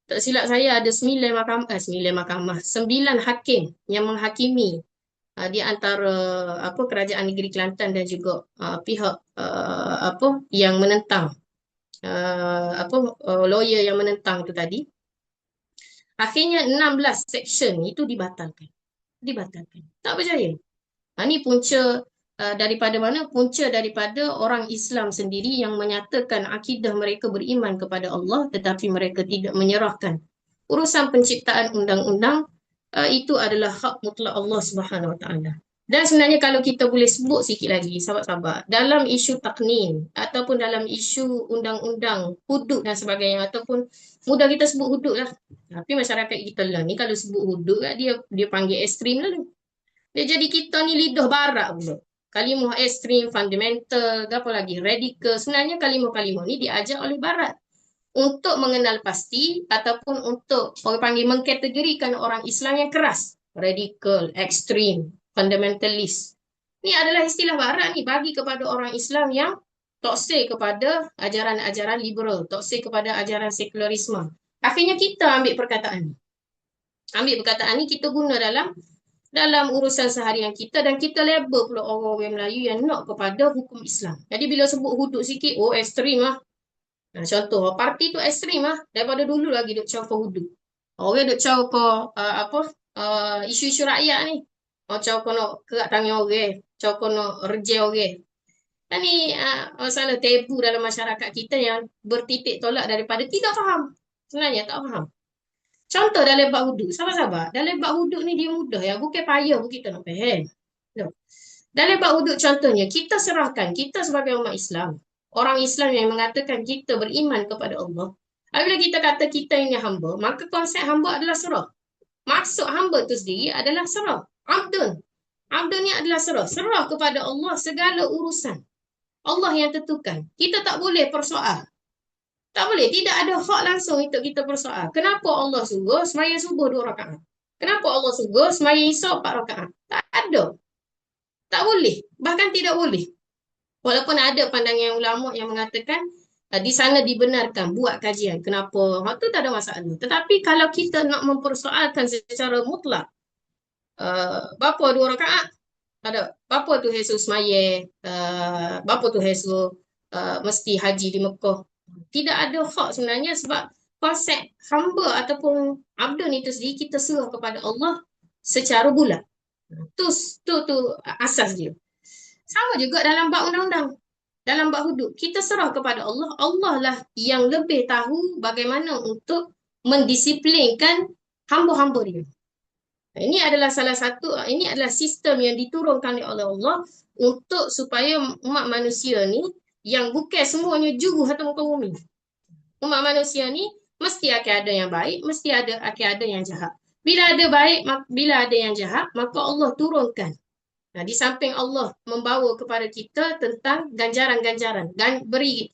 tak silap saya ada 9 hakim yang menghakimi di antara Kerajaan Negeri Kelantan dan juga pihak yang menentang lawyer yang menentang tu tadi. Akhirnya 16 section itu dibatalkan. Tak percaya. Ini punca daripada mana? Punca daripada orang Islam sendiri yang menyatakan akidah mereka beriman kepada Allah tetapi mereka tidak menyerahkan urusan penciptaan undang-undang itu adalah hak mutlak Allah Subhanahu Wa Taala. Dan sebenarnya kalau kita boleh sebut sikit lagi, sahabat-sahabat, dalam isu taknim ataupun dalam isu undang-undang hudud dan sebagainya, ataupun mudah kita sebut hudud lah. Tapi masyarakat kita lah ni kalau sebut hudud kan, dia panggil ekstrim lah. Dia jadi kita ni lidah barat pula. Kalimah ekstrim, fundamental, apa lagi, radikal. Sebenarnya kalimah-kalimah ni diajar oleh barat untuk mengenal pasti ataupun untuk orang panggil mengkategorikan orang Islam yang keras. Radikal, ekstrim, fundamentalist. Ini adalah istilah barat ni bagi kepada orang Islam yang toksik kepada ajaran-ajaran liberal, toksik kepada ajaran sekularisme. Akhirnya kita ambil perkataan ni. Kita guna dalam urusan seharian kita dan kita label pula orang-orang Melayu yang nak kepada hukum Islam. Jadi bila sebut hudud sikit, ekstrim lah. Contoh, parti tu ekstrim lah. Daripada dulu lagi duk caw ke hudud. Orang duk caw ke isu-isu rakyat ni. Caw ke nak kerak tangan orang. Caw ke nak reject orang. Dan ni masalah tabu dalam masyarakat kita yang bertitik tolak daripada tidak faham. Sebenarnya tak faham. Contoh dalam bab wuduk. Sabar-sabar. Dalam bab wuduk ni dia mudah ya. Bukan payah pun kita nak faham. No. Dalam bab wuduk contohnya, kita serahkan, kita sebagai umat Islam, orang Islam yang mengatakan kita beriman kepada Allah. Apabila kita kata kita ini hamba, maka konsep hamba adalah serah. Maksud hamba itu sendiri adalah serah. Abdun. Abdun ni adalah serah. Serah kepada Allah segala urusan. Allah yang tentukan. Kita tak boleh persoal. Tak boleh. Tidak ada hak langsung untuk kita persoal. Kenapa Allah suruh sembahyang subuh 2 rakaat? Kenapa Allah suruh sembahyang isyak 4 rakaat? Tak ada. Tak boleh. Bahkan tidak boleh. Walaupun ada pandangan ulama yang mengatakan di sana dibenarkan buat kajian. Kenapa? Itu tak ada masalah. Tetapi kalau kita nak mempersoalkan secara mutlak, berapa 2 rakaat? Ada. Berapa tu Jesus sembahyang? Berapa tu Jesus mesti haji di Mekah? Tidak ada hak sebenarnya sebab konsep hamba ataupun abdun itu sendiri kita serah kepada Allah secara bulat. Tu asas dia. Sama juga dalam bab undang-undang. Dalam bab hudud, kita serah kepada Allah. Allah lah yang lebih tahu bagaimana untuk mendisiplinkan hamba-hamba dia. Ini adalah salah satu, ini adalah sistem yang diturunkan oleh Allah untuk supaya umat manusia ni yang bukan semuanya juru atau muka bumi. Umat manusia ni mesti akan ada yang baik, mesti akan ada yang jahat. Bila ada baik, bila ada yang jahat, maka Allah turunkan. Nah, di samping Allah membawa kepada kita tentang ganjaran-ganjaran dan beri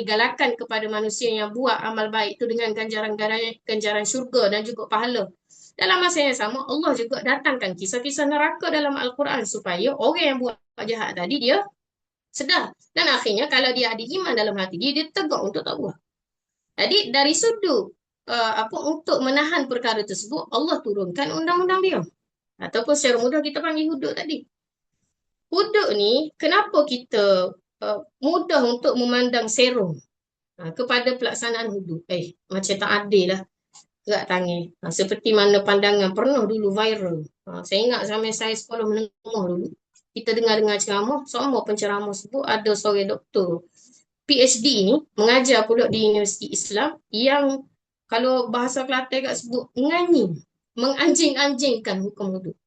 galakan kepada manusia yang buat amal baik itu dengan ganjaran syurga dan juga pahala. Dalam masa yang sama Allah juga datangkan kisah-kisah neraka dalam Al-Quran supaya orang yang buat jahat tadi dia sedar dan akhirnya kalau dia ada iman dalam hati dia tegak untuk tak buat. Jadi dari sudut untuk menahan perkara tersebut Allah turunkan undang-undang dia. Ataupun secara mudah kita panggil hudud tadi. Hudud ni, kenapa kita mudah untuk memandang serong kepada pelaksanaan hudud? Macam tak adil lah. Gerak tangan. Seperti mana pandangan pernah dulu viral. Saya ingat sampai saya sekolah menengah dulu. Kita dengar-dengar ceramah, semua penceramah sebut ada seorang doktor PhD ni, mengajar pula di Universiti Islam yang kalau bahasa Kelantan kat sebut, menganjing-anjingkan hukum wuduk.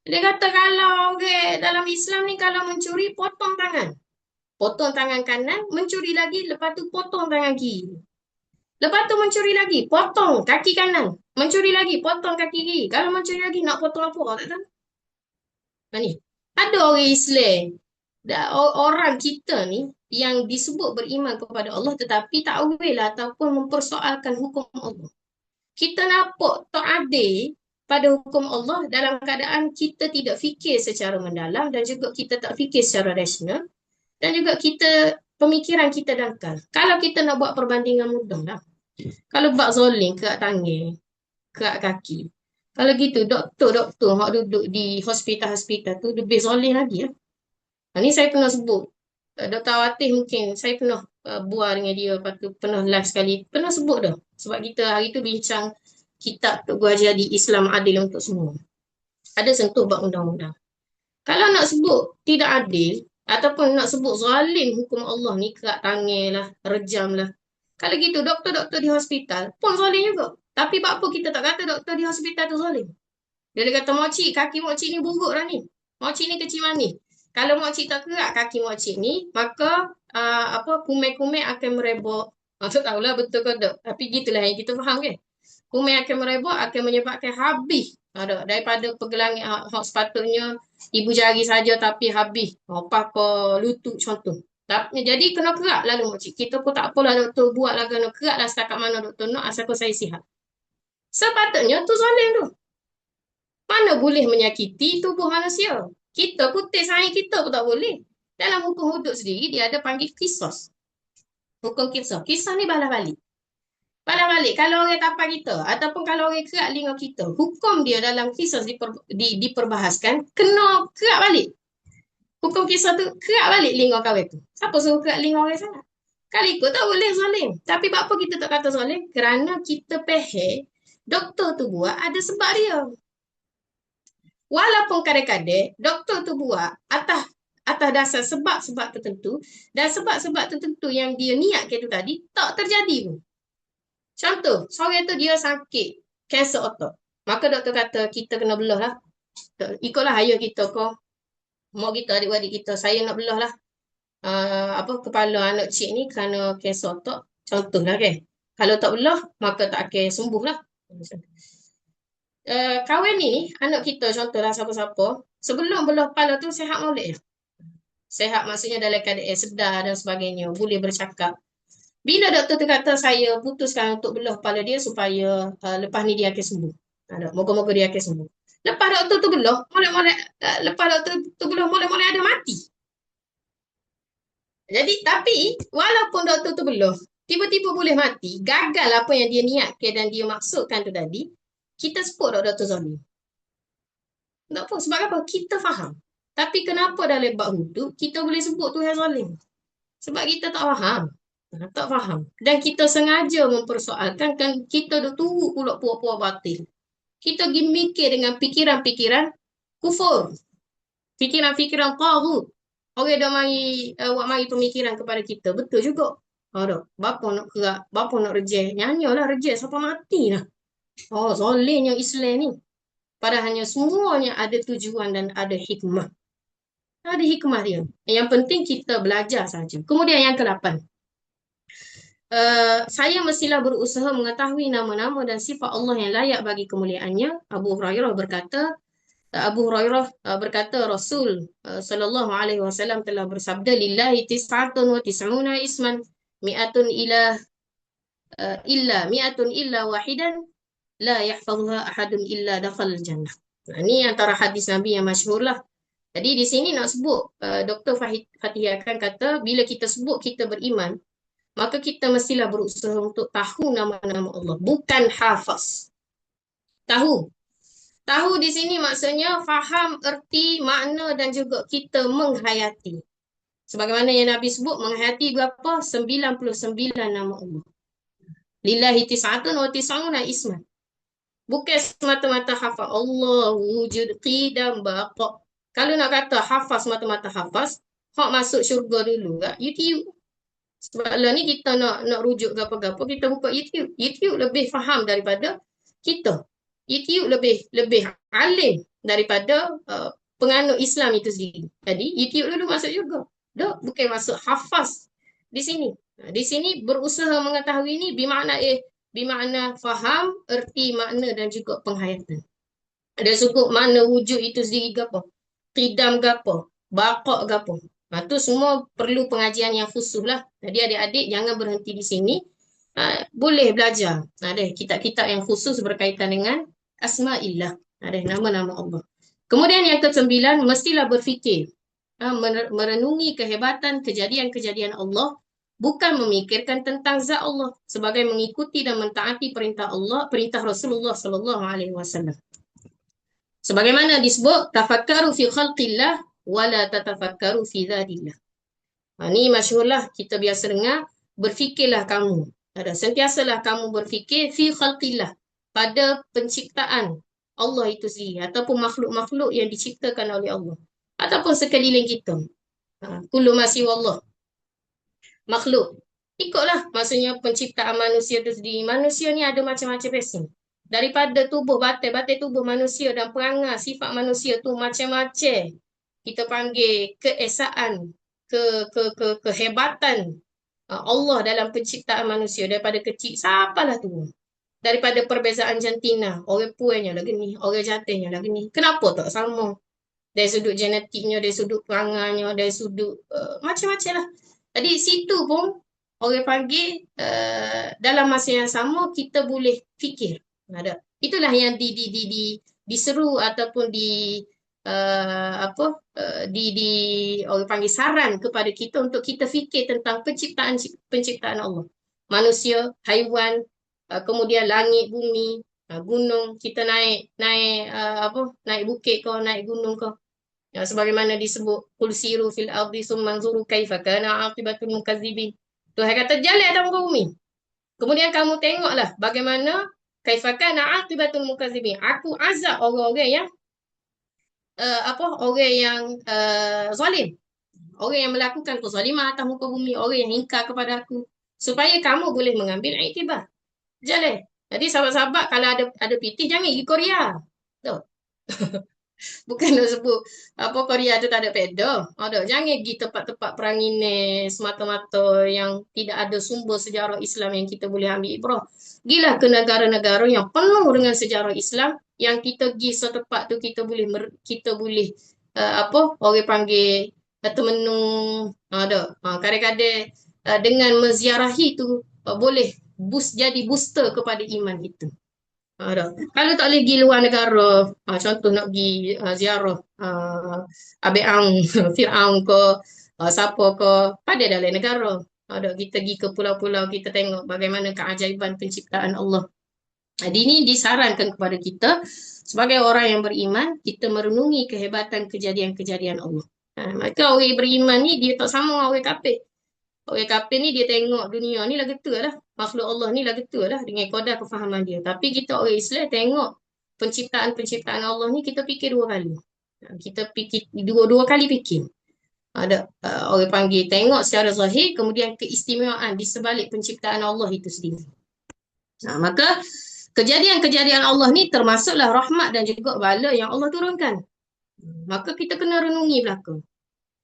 Dia kata kalau dalam Islam ni kalau mencuri, potong tangan. Potong tangan kanan, mencuri lagi, lepas tu potong tangan kiri. Lepas tu mencuri lagi, potong kaki kanan. Mencuri lagi, potong kaki kiri. Kalau mencuri lagi, nak potong apa? Tak tahu. Ni, ada orang Islam, orang kita ni yang disebut beriman kepada Allah tetapi tak awil ataupun mempersoalkan hukum Allah. Kita nampak tak adil pada hukum Allah dalam keadaan kita tidak fikir secara mendalam dan juga kita tak fikir secara rasional dan juga kita pemikiran kita dangkal. Kalau kita nak buat perbandingan mudah lah. Kalau buat zoling ke tangan, ke kaki. Kalau gitu doktor-doktor yang duduk di hospital-hospital tu lebih zoling lagi ya. Ni saya pernah sebut. Dr. Awatih mungkin saya pernah buat dengan dia, lepas tu pernah live sekali. Pernah sebut dah. Sebab kita hari tu bincang kitab Tok Guru Haji Islam Adil untuk semua. Ada sentuh bab undang-undang. Kalau nak sebut tidak adil, ataupun nak sebut zalim hukum Allah ni, kerak tangan lah, rejam lah. Kalau gitu, doktor-doktor di hospital pun zalim juga. Tapi apa kita tak kata doktor di hospital tu zalim? Dia kata, makcik, kaki makcik ni buruk dah ni. Makcik ni kecil manis. Kalau makcik tak kerak kaki makcik ni, maka kumai-kumai akan merebak. Tak tahulah betul ke tak. Tapi gitulah yang kita faham kan. Kumai akan merebak, akan menyebabkan habis. Daripada pergelangan hak sepatutnya ibu jari saja tapi habis. Pakai lutut contoh. Jadi kena kerak lalu makcik. Kita pun tak apalah doktor buat lah, kena kerak lah setakat mana doktor nak asalkan saya sihat. Sepatutnya tu zalim tu. Mana boleh menyakiti tubuh manusia. Kita putih sayang kita pun tak boleh. Dalam hukum hudud sendiri dia ada panggil kisos. Hukum kisos. Kisos ni balas balik. Balas balik. Kalau orang tapak kita ataupun kalau orang kerak linga kita, hukum dia dalam kisos diperbahaskan, kena kerak balik. Hukum kisos tu kerak balik linga kawan tu. Siapa suruh kerak linga orang sana? Kalau ikut tak boleh zalim. Tapi apa kita tak kata zalim? Kerana kita faham doktor tu buat ada sebab dia. Walaupun kadang-kadang doktor tu buat atas dasar sebab-sebab tertentu dan sebab-sebab tertentu yang dia niatkan itu tadi tak terjadi pun. Contoh, seorang tu dia sakit kanser otak. Maka doktor kata kita kena belah lah. Ikutlah ayah kita kau, mak kita, adik-adik kita, saya nak belah lah kepala anak cik ni kerana kanser otak. Contohlah kan. Kalau tak belah, maka tak akan sembuh lah. Kawan ni, anak kita contohlah siapa-siapa, sebelum belah kepala tu sihat molek ya. Sehat maksudnya dalam keadaan sedar dan sebagainya, boleh bercakap. Bila doktor tu kata saya putuskan untuk belah kepala dia supaya lepas ni dia akan sembuh. Moga-moga dia akan sembuh. Lepas doktor tu belah, lepas doktor tu belah, molek-molek ada mati. Jadi, tapi walaupun doktor tu belah, tiba-tiba boleh mati, gagal apa yang dia niatkan dan dia maksudkan tu tadi, kita support doktor zalim. Tak apa, sebab apa? Kita faham. Tapi kenapa dalam bab hudud, kita boleh sebut Tuhan zalim? Sebab kita tak faham. Tak faham. Dan kita sengaja mempersoalkan kan kita dah tunggu pula puak-puak batil. Kita pergi mikir dengan pikiran-pikiran kufur. Fikiran-fikiran taghut. Orang dah mari pemikiran kepada kita. Betul juga. Bapa nak kerak, bapa nak reject. Nyanyalah reject siapa mati lah. Zalim yang Islam ni. Padahalnya semuanya ada tujuan dan ada hikmah. Ada hikmah dia. Yang penting kita belajar saja. Kemudian yang ke-8. Saya mestilah berusaha mengetahui nama-nama dan sifat Allah yang layak bagi kemuliaannya. Abu Hurairah berkata Rasul sallallahu alaihi wasallam telah bersabda lillahi tis'atun wa tis'una isman mi'atun illa wahidan la yahfazuha ahadun illa dakhal jannah. Ini antara hadis Nabi yang masyhur lah. Jadi di sini nak sebut Dr. Fatihah akan kata bila kita sebut kita beriman, maka kita mestilah berusaha untuk tahu nama-nama Allah, bukan hafaz. Tahu di sini maksudnya faham erti, makna dan juga kita menghayati. Sebagaimana yang Nabi sebut, menghayati berapa? 99 nama Allah. Lillahi tis'atun wa tis'una isman. Bukan semata-mata hafaz Allah, wujud, qidam, baqa. Kalau nak kata hafaz semata-mata hafaz, hak masuk syurga dulu kat YouTube. Sebab lah ni kita nak rujuk ke apa-apa, kita buka YouTube. YouTube lebih faham daripada kita. YouTube lebih alim daripada penganut Islam itu sendiri. Jadi YouTube dulu masuk juga. Bukan masuk hafaz di sini. Di sini berusaha mengetahui ini bermakna faham, erti, makna dan juga penghayatan. Ada sebut makna wujud itu sendiri ke apa? Qidam ke apa? Baqa ke apa? Itu semua perlu pengajian yang khusus lah. Jadi adik-adik jangan berhenti di sini. Boleh belajar. Ada kitab-kitab yang khusus berkaitan dengan Asma'illah. Ada nama-nama Allah. Kemudian yang ke-9, mestilah berfikir. Merenungi kehebatan kejadian-kejadian Allah. Bukan memikirkan tentang zat Allah. Sebagai mengikuti dan mentaati perintah Allah, perintah Rasulullah SAW. Sebagaimana disebut, tafakkaru fi khalqillah wala tatafakkaru fi dhatillah. Ini masyhurlah kita biasa dengar, berfikirlah kamu. Sentiasalah kamu berfikir fi khalqillah, pada penciptaan Allah itu sendiri ataupun makhluk-makhluk yang diciptakan oleh Allah ataupun sekeliling kita. Kullu ma siwallah makhluk. Ikutlah maksudnya penciptaan manusia itu sendiri. Manusia ni ada macam-macam person. Daripada tubuh batin tubuh manusia dan perangai sifat manusia tu macam-macam. Kita panggil keesaan, kehebatan Allah dalam penciptaan manusia daripada kecil sampailah tua. Daripada perbezaan jantina, orang puannya lagi ni, orang jantinnya lagi ni. Kenapa tak sama? Dari sudut genetiknya, dari sudut perangainya, dari sudut macam-macam lah. Jadi situ pun orang panggil dalam masa yang sama kita boleh fikir. Itulah yang diseru ataupun orang panggil saran kepada kita untuk kita fikir tentang penciptaan Allah. Manusia, haiwan, kemudian langit, bumi, gunung, kita naik bukit ke, naik gunung ke. Sebagaimana disebut qul siru fil ardi tsumma anzuru kaifa kana aqibatul mukazzibin. Tuhan kata jalan atas muka bumi. Kemudian kamu tengoklah bagaimana kaifa kana aqibatul mukazzibin. Aku azab orang-orang yang zalim. Orang yang melakukan kezaliman atas muka bumi, orang yang ingkar kepada aku, supaya kamu boleh mengambil iktibar. Jangan. Jadi sahabat-sahabat kalau ada PT jangan pergi Korea. Tuh. Bukan nak sebut apa Korea tu tak ada pedo. Ada. Jangan pergi tempat-tempat perang ini semata-mata yang tidak ada sumber sejarah Islam yang kita boleh ambil ibrah. Gilah ke negara-negara yang penuh dengan sejarah Islam yang kita pergi setempat tu kita boleh apa orang panggil termenung ada. Kadang-kadang dengan menziarahi tu boleh jadi booster kepada iman kita. Dah. Kalau tak boleh pergi luar negara, contoh nak pergi ziarah Abi Ang, Fir'aun ke, siapa ke, pada dalam negara. Kita pergi ke pulau-pulau, kita tengok bagaimana keajaiban penciptaan Allah. Jadi ini disarankan kepada kita, sebagai orang yang beriman, kita merenungi kehebatan kejadian-kejadian Allah. Maka orang beriman ni, dia tak sama dengan orang kafir. Orang kafir ni dia tengok dunia ni lah gitu lah. Makhluk Allah ni lah gitu lah dengan kadar kefahaman dia. Tapi kita orang Islam tengok penciptaan-penciptaan Allah ni kita fikir dua kali. Kita fikir dua kali fikir. Ada orang panggil tengok secara zahir kemudian keistimewaan di sebalik penciptaan Allah itu sendiri. Maka kejadian-kejadian Allah ni termasuklah rahmat dan juga bala yang Allah turunkan. Maka kita kena renungi belakang.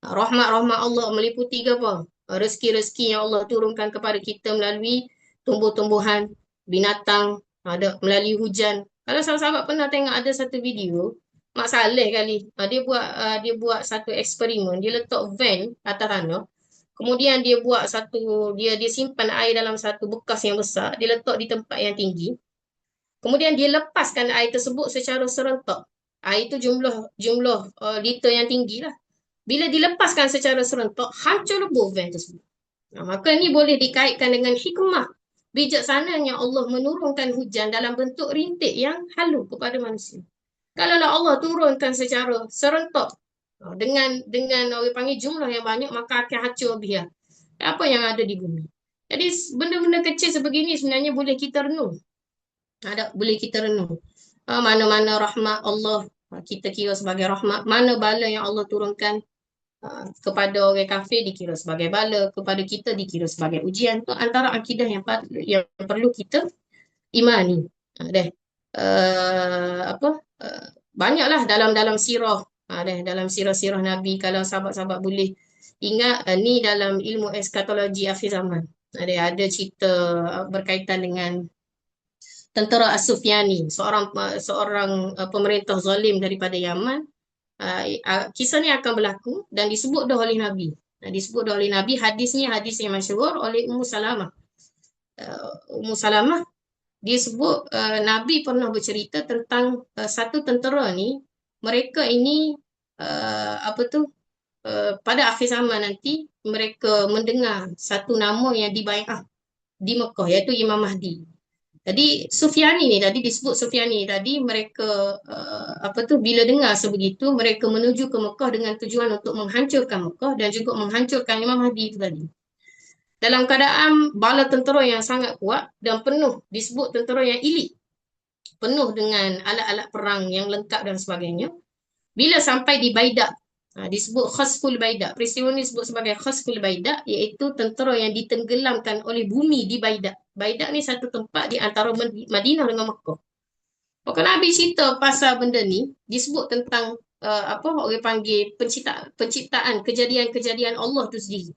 Rahmat-rahmat Allah meliputi apa? Rezeki-rezeki yang Allah turunkan kepada kita melalui tumbuh-tumbuhan, binatang, melalui hujan. Kalau sahabat-sahabat pernah tengok ada satu video, Mak Saleh kali, dia buat satu eksperimen, dia letak van atas tanah, kemudian dia simpan air dalam satu bekas yang besar, dia letak di tempat yang tinggi, kemudian dia lepaskan air tersebut secara serentak. Air itu jumlah liter yang tinggi lah. Bila dilepaskan secara serentak, hancur lebur van tersebut. Maka ini boleh dikaitkan dengan hikmah bijaksananya Allah menurunkan hujan dalam bentuk rintik yang halu kepada manusia. Kalaulah Allah turunkan secara serentak dengan orang panggil jumlah yang banyak, maka akan hancur habis apa yang ada di bumi. Jadi benda-benda kecil sebegini sebenarnya boleh kita renung. Boleh kita renung. Mana-mana rahmat Allah kita kira sebagai rahmat, mana bala yang Allah turunkan kepada orang kafir dikira sebagai bala, kepada kita dikira sebagai ujian. Tu antara akidah yang perlu kita imani. Banyaklah dalam sirah, dalam sirah-sirah Nabi, kalau sahabat-sahabat boleh ingat, ni dalam ilmu eskatologi akhir zaman. Ada cerita berkaitan dengan tentera As-Sufyani, seorang pemerintah zalim daripada Yaman. Kisah ni akan berlaku dan disebut dah oleh Nabi. Hadis ni hadis yang masyhur oleh Ummu Salamah. Ummu Salamah dia sebut Nabi pernah bercerita tentang satu tentera ni, mereka ini pada akhir zaman nanti mereka mendengar satu nama yang dibai'ah di Mekah, iaitu Imam Mahdi. Jadi Sufyani ni tadi disebut Sufyani tadi, mereka bila dengar sebegitu mereka menuju ke Mekah dengan tujuan untuk menghancurkan Mekah dan juga menghancurkan Imam Mahdi itu tadi. Dalam keadaan bala tentera yang sangat kuat dan penuh, disebut tentera yang elit, penuh dengan alat-alat perang yang lengkap dan sebagainya. Bila sampai di Baidak, disebut Khasful Baidak. Peristiwa ini disebut sebagai Khasful Baidak, iaitu tentera yang ditenggelamkan oleh bumi di Baidak. Baidak ni satu tempat di antara Madinah dengan Mekah. Maka Nabi cerita pasal benda ni, disebut tentang orang panggil penciptaan kejadian-kejadian Allah tu sendiri.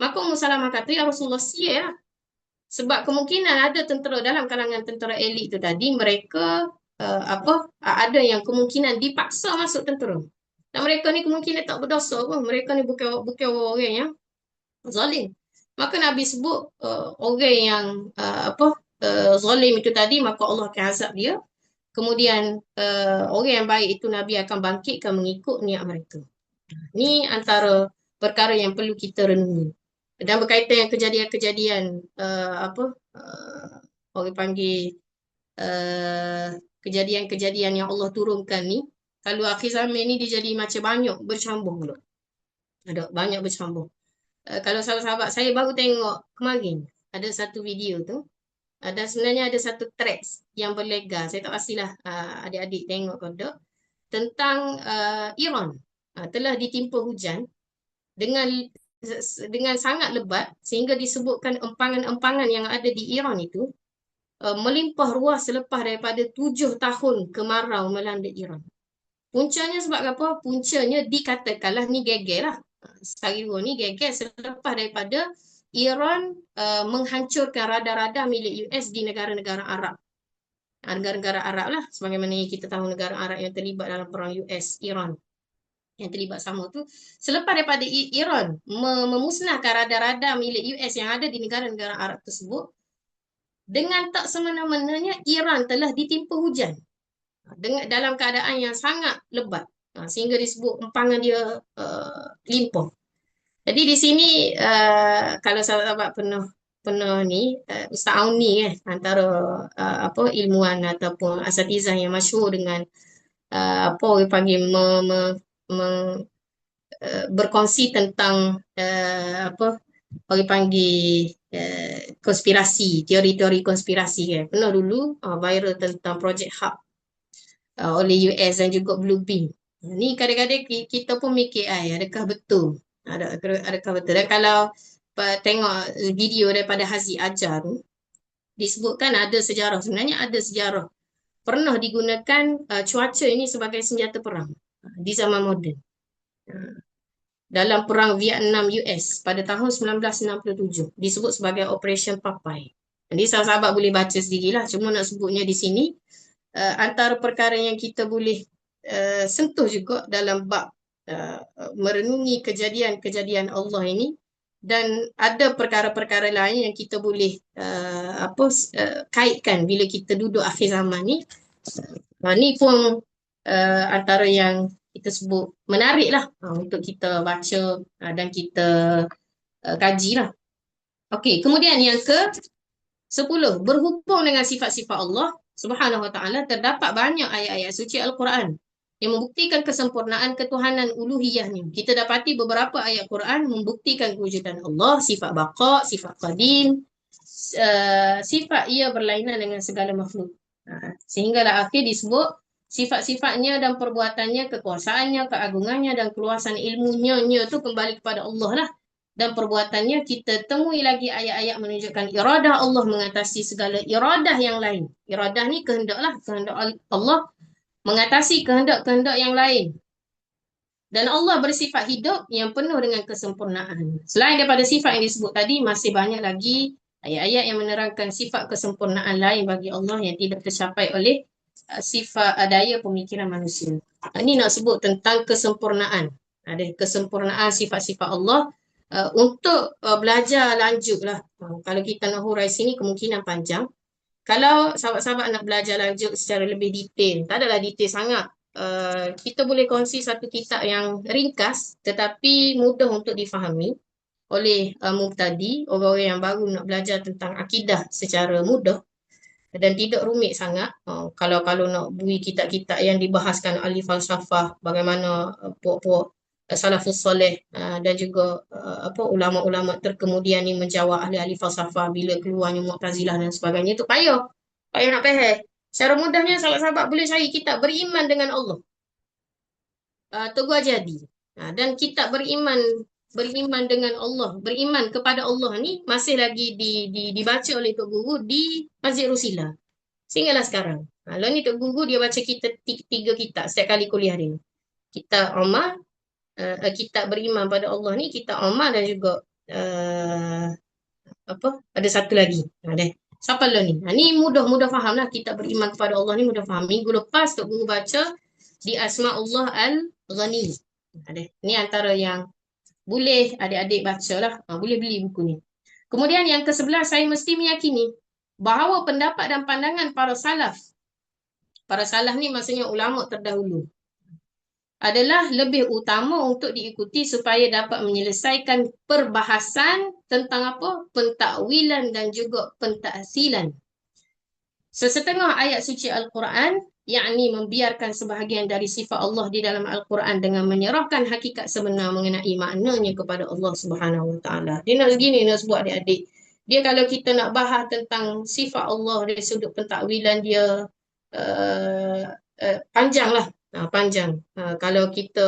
Maka Ummu Salamah kata, ya Rasulullah, siap lah. Sebab kemungkinan ada tentera dalam kalangan tentera elit tu tadi, mereka ada yang kemungkinan dipaksa masuk tentera. Dan mereka ni kemungkinan tak berdosa pun. Mereka ni bukan orang yang zalim. Maka Nabi sebut orang yang zalim itu tadi, maka Allah akan azab dia. Kemudian orang yang baik itu Nabi akan bangkitkan mengikut niat mereka. Ini antara perkara yang perlu kita renungi. Dan berkaitan dengan kejadian-kejadian orang panggil kejadian-kejadian yang Allah turunkan ni, kalau akhir zaman ni dia jadi macam banyak bercambung. Ada banyak bercambung. Kalau sahabat-sahabat saya baru tengok kemarin ada satu video tu, sebenarnya ada satu threads yang berlegar, saya tak pastilah adik-adik tengok ke tak, tentang Iran telah ditimpa hujan dengan sangat lebat sehingga disebutkan empangan-empangan yang ada di Iran itu melimpah ruah selepas daripada 7 tahun kemarau melanda Iran. Puncanya sebab apa? Puncanya dikatakanlah ni geger lah. Sehari dua ni geger selepas daripada Iran menghancurkan radar-radar milik US di negara-negara Arab. Negara-negara Arab lah, sebagaimana kita tahu negara Arab yang terlibat dalam perang US-Iran yang terlibat sama tu. Selepas daripada Iran memusnahkan radar-radar milik US yang ada di negara-negara Arab tersebut, dengan tak semena-menanya Iran telah ditimpa hujan dalam keadaan yang sangat lebat, sehingga disebut empangan dia limpah. Jadi di sini kalau sahabat-sahabat pernah ni Ustaz Auni antara ilmuwan ataupun asatizah yang masyhur dengan apa orang panggil berkongsi tentang orang panggil konspirasi, teori-teori konspirasi kan. Pernah dulu viral tentang Project Hub oleh US dan juga Blue Beam. Ni kadang-kadang kita pun mikir adakah betul? Adakah betul? Dan kalau tengok video daripada Haziq Ajar tu, disebutkan ada sejarah. Sebenarnya ada sejarah. Pernah digunakan cuaca ini sebagai senjata perang di zaman moden. Dalam perang Vietnam US pada tahun 1967. Disebut sebagai Operation Popeye. Jadi sahabat-sahabat boleh baca sendirilah. Cuma nak sebutnya di sini, antara perkara yang kita boleh sentuh juga dalam bab merenungi kejadian-kejadian Allah ini, dan ada perkara-perkara lain yang kita boleh kaitkan bila kita duduk akhir zaman ni. Ni pun antara yang kita sebut menarik lah untuk kita baca dan kita kaji lah. Okey, kemudian yang ke-10, berhubung dengan sifat-sifat Allah Subhanahu Wa Taala, terdapat banyak ayat-ayat suci Al-Quran yang membuktikan kesempurnaan ketuhanan uluhiyahnya. Kita dapati beberapa ayat Quran membuktikan kewujudan Allah, sifat baqa, sifat qadim, sifat ia berlainan dengan segala makhluk. Sehinggalah akhir disebut sifat-sifatnya dan perbuatannya, kekuasaannya, keagungannya dan keluasan ilmunya itu kembali kepada Allah lah. Dan perbuatannya kita temui lagi ayat-ayat menunjukkan iradah Allah mengatasi segala iradah yang lain. Iradah ni kehendak Allah mengatasi kehendak-kehendak yang lain. Dan Allah bersifat hidup yang penuh dengan kesempurnaan. Selain daripada sifat yang disebut tadi, masih banyak lagi ayat-ayat yang menerangkan sifat kesempurnaan lain bagi Allah yang tidak tercapai oleh sifat daya pemikiran manusia. Ini nak sebut tentang kesempurnaan. Ada kesempurnaan sifat-sifat Allah. Untuk belajar lanjutlah. Kalau kita nak hurai sini kemungkinan panjang. Kalau sahabat-sahabat nak belajar lanjut secara lebih detail, tak adalah detail sangat. Kita boleh kongsi satu kitab yang ringkas tetapi mudah untuk difahami oleh mubtadi, orang-orang yang baru nak belajar tentang akidah secara mudah dan tidak rumit sangat. Kalau nak bui kitab-kitab yang dibahaskan ahli falsafah, bagaimana puak-puak salafus soleh dan juga ulama-ulama terkemudian ni menjawab ahli-ahli falsafah bila keluarnya Mu'tazilah dan sebagainya, itu payah nak faham. Secara mudahnya sahabat-sahabat boleh cari kitab Beriman dengan Allah, Teguh Jadi. Dan kitab beriman dengan Allah, beriman kepada Allah ni masih lagi dibaca oleh Tok Guru di Masjid Rusila sehinggalah sekarang. Lalu ni Tok Guru dia baca kita 3 kitab setiap kali kuliah dia. Kitab Amal, kitab beriman pada Allah ni, kitab Amal, dan juga ada satu lagi. Siapa lah ni? Ni mudah faham lah, kitab beriman kepada Allah ni mudah faham. Minggu lepas Tok Guru baca di Asma'ullah Al-Ghani. Ni antara yang boleh adik-adik baca lah. Boleh beli buku ni. Kemudian yang ke-11, saya mesti meyakini bahawa pendapat dan pandangan para salaf ni maksudnya ulama terdahulu adalah lebih utama untuk diikuti supaya dapat menyelesaikan perbahasan tentang pentakwilan dan juga pentaksilan. Sesetengah ayat suci Al-Quran, yakni membiarkan sebahagian dari sifat Allah di dalam Al-Quran dengan menyerahkan hakikat sebenar mengenai maknanya kepada Allah Subhanahu Wa Taala. Dia nak sebut adik-adik. Dia kalau kita nak bahas tentang sifat Allah dari sudut pentakwilan dia panjang lah. Panjang. Kalau kita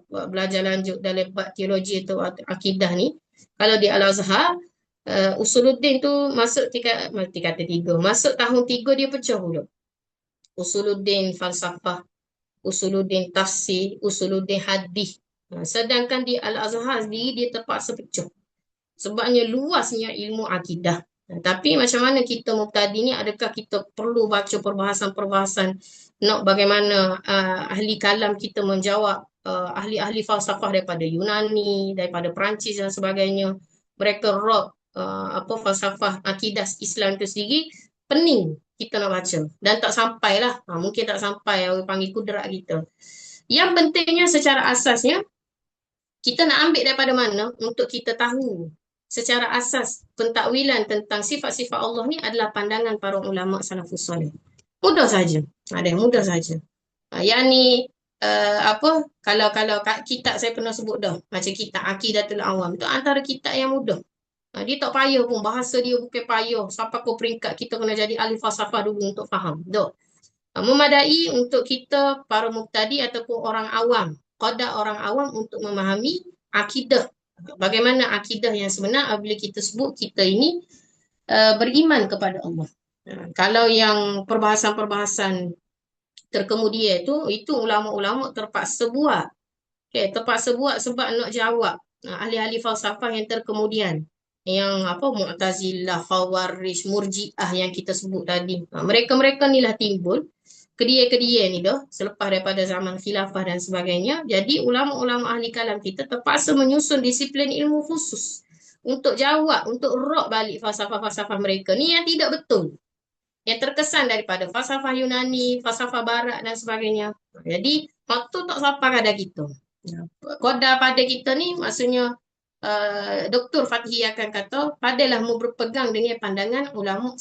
belajar lanjut dalam bab teologi atau akidah ni, kalau di Al-Azhar, Usuluddin tu masuk tingkatan 3. Masuk tahun 3 dia pecah pula. Usuluddin falsafah, usuluddin tafsir, usuluddin hadis. Sedangkan di Al-Azhar sendiri dia terpaksa pecah. Sebabnya luasnya ilmu akidah. Tapi macam mana kita mubtadi ni, adakah kita perlu baca perbahasan-perbahasan nak bagaimana ahli kalam kita menjawab ahli-ahli falsafah daripada Yunani, daripada Perancis dan sebagainya. Mereka rob falsafah akidah Islam itu sendiri, pening kita nak baca dan tak sampailah. Mungkin tak sampai, orang panggil kudrat kita. Yang pentingnya secara asasnya kita nak ambil daripada mana untuk kita tahu secara asas pentakwilan tentang sifat-sifat Allah ni adalah pandangan para ulama salafus soleh. Mudah saja. Ada yang mudah saja. Yang ni kalau kitab saya pernah sebut dah, macam kitab Aqidatul Awam tu antara kitab yang mudah. Dia tak payah pun, bahasa dia bukan payah sampai ke peringkat kita kena jadi ahli falsafah dulu untuk faham. Memadai untuk kita para mubtadi ataupun orang awam, qadar orang awam untuk memahami akidah. Bagaimana akidah yang sebenar apabila kita sebut kita ini beriman kepada Allah. Kalau yang perbahasan-perbahasan terkemudian itu ulama-ulama terpaksa buat. Terpaksa buat sebab nak jawab ahli-ahli falsafah yang terkemudian. Yang Mu'tazilah, Khawarij, Murji'ah yang kita sebut tadi. Mereka-mereka ni lah timbul kedia-kedia ni dah selepas daripada zaman khilafah dan sebagainya. Jadi ulama-ulama ahli kalam kita terpaksa menyusun disiplin ilmu khusus untuk jawab, untuk rob balik falsafah-falsafah mereka ni yang tidak betul, yang terkesan daripada falsafah Yunani, falsafah Barat dan sebagainya. Jadi waktu tak sampai pada kita. Koda pada kita ni maksudnya Dr. Fathi akan kata padalah berpegang dengan pandangan ulama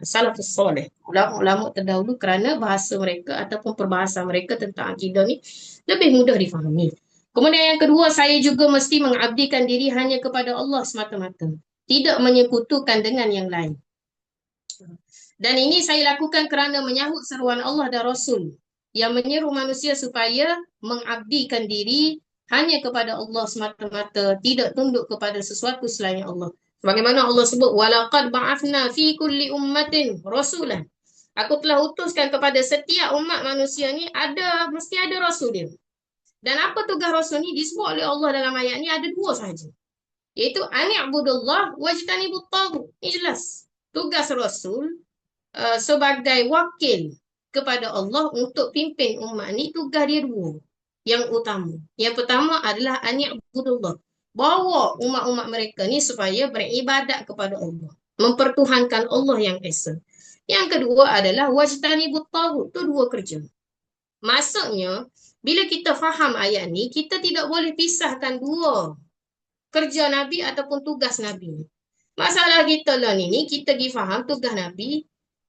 salafus soleh, ulama-ulama terdahulu, kerana bahasa mereka ataupun perbahasan mereka tentang akidah ni lebih mudah difahami. Kemudian yang kedua, saya juga mesti mengabdikan diri hanya kepada Allah semata-mata, tidak menyekutukan dengan yang lain. Dan ini saya lakukan kerana menyahut seruan Allah dan Rasul yang menyeru manusia supaya mengabdikan diri hanya kepada Allah semata-mata, tidak tunduk kepada sesuatu selain Allah. Bagaimana Allah sebut, walaqad ba'athna fi kulli ummatin rasulan. Aku telah utuskan kepada setiap umat manusia ni mesti ada rasul dia. Dan apa tugas rasul ni disebut oleh Allah dalam ayat ni ada dua sahaja. Iaitu ani'budullah wajtanibut taghut. Ini jelas. Tugas rasul sebagai wakil kepada Allah untuk pimpin umat ni, tugas dia dua yang utama. Yang pertama adalah ani'budullah, bawa umat-umat mereka ni supaya beribadat kepada Allah, mempertuhankan Allah yang esa. Yang kedua adalah wajtanibut taghut. Itu dua kerja. Maksudnya bila kita faham ayat ni, kita tidak boleh pisahkan dua kerja Nabi ataupun tugas Nabi. Masalah kita lah ni kita pergi faham tugas Nabi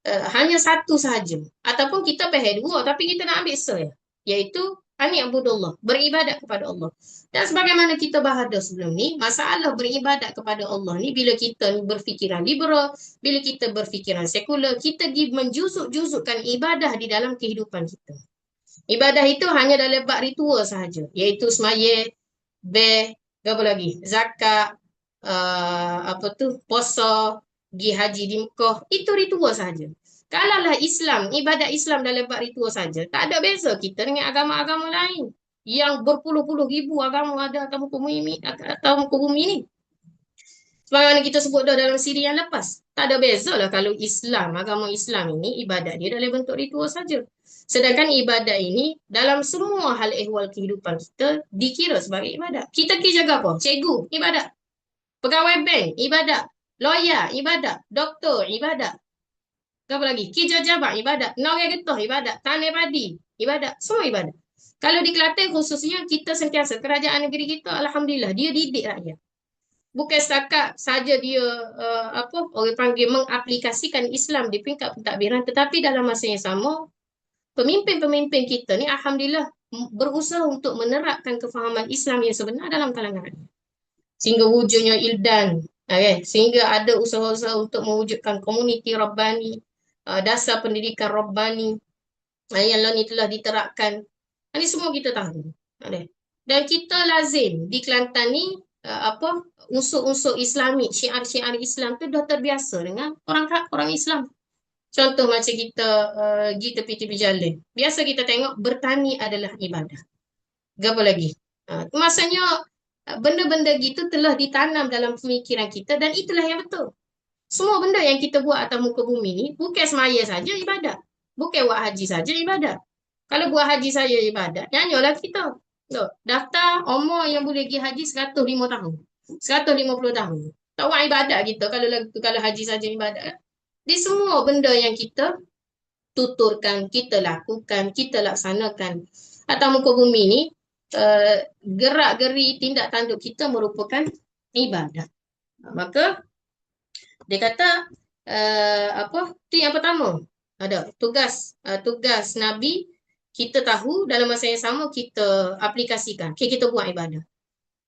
hanya satu sahaja, ataupun kita faham dua tapi kita nak ambil iaitu ani'budullah, beribadat kepada Allah. Dan sebagaimana kita bahas sebelum ni, masalah beribadat kepada Allah ni, bila kita berfikiran liberal, bila kita berfikiran sekular, kita menjuzuk-juzukkan ibadah di dalam kehidupan kita. Ibadah itu hanya dalam bab ritual sahaja, iaitu semaya, apa lagi, zakat, puasa, pergi haji di Mekah, itu ritual sahaja. Kalaulah Islam, ibadat Islam dalam bab ritual saja, tak ada beza kita dengan agama-agama lain yang berpuluh-puluh ribu agama ada atas muka bumi ni. Sebagaimana kita sebut dah dalam siri yang lepas, tak ada beza lah kalau Islam, agama Islam ini ibadat dia dalam bentuk ritual saja. Sedangkan ibadat ini dalam semua hal ehwal kehidupan kita dikira sebagai ibadat. Kita pergi jaga apa? Cikgu, ibadat. Pegawai bank, ibadat. Lawyer, ibadat. Doktor, ibadat. Apa lagi? Kerja jabat, ibadat. Orang getah, ibadat. Tanah padi, ibadat. Semua ibadat. Kalau di Kelantan khususnya, kita sentiasa, kerajaan negeri kita, alhamdulillah, dia didik rakyat. Bukan setakat saja dia orang panggil mengaplikasikan Islam di peringkat pentadbiran, tetapi dalam masa yang sama, pemimpin-pemimpin kita ni alhamdulillah berusaha untuk menerapkan kefahaman Islam yang sebenar dalam kalangan rakyat. Sehingga wujudnya ILDAN, sehingga ada usaha-usaha untuk mewujudkan komuniti Rabbani, dasar pendidikan Rabbani yang ni telah diterapkan. Ini semua kita tahu. Dan kita lazim di Kelantan ni apa unsur-unsur Islami, syiar-syiar Islam tu dah terbiasa dengan orang Islam. Contoh macam kita pergi tepi-tepi jalan. Biasa kita tengok bertani adalah ibadah. Apa lagi? Maksudnya benda-benda gitu telah ditanam dalam pemikiran kita dan itulah yang betul. Semua benda yang kita buat atas muka bumi ni bukan semaya saja ibadat. Bukan buat haji saja ibadat. Kalau buat haji saja ibadat, nyanyolah kita. Tuh, daftar umur yang boleh pergi haji 105 tahun. 150 tahun. Tak buat ibadat kita kalau haji saja ibadat. Di semua benda yang kita tuturkan, kita lakukan, kita laksanakan atas muka bumi ni, gerak-geri tindak tanduk kita merupakan ibadat. Maka dia kata apa? Tu yang pertama. Ada tugas Nabi kita tahu, dalam masa yang sama kita aplikasikan. Kita buat ibadah.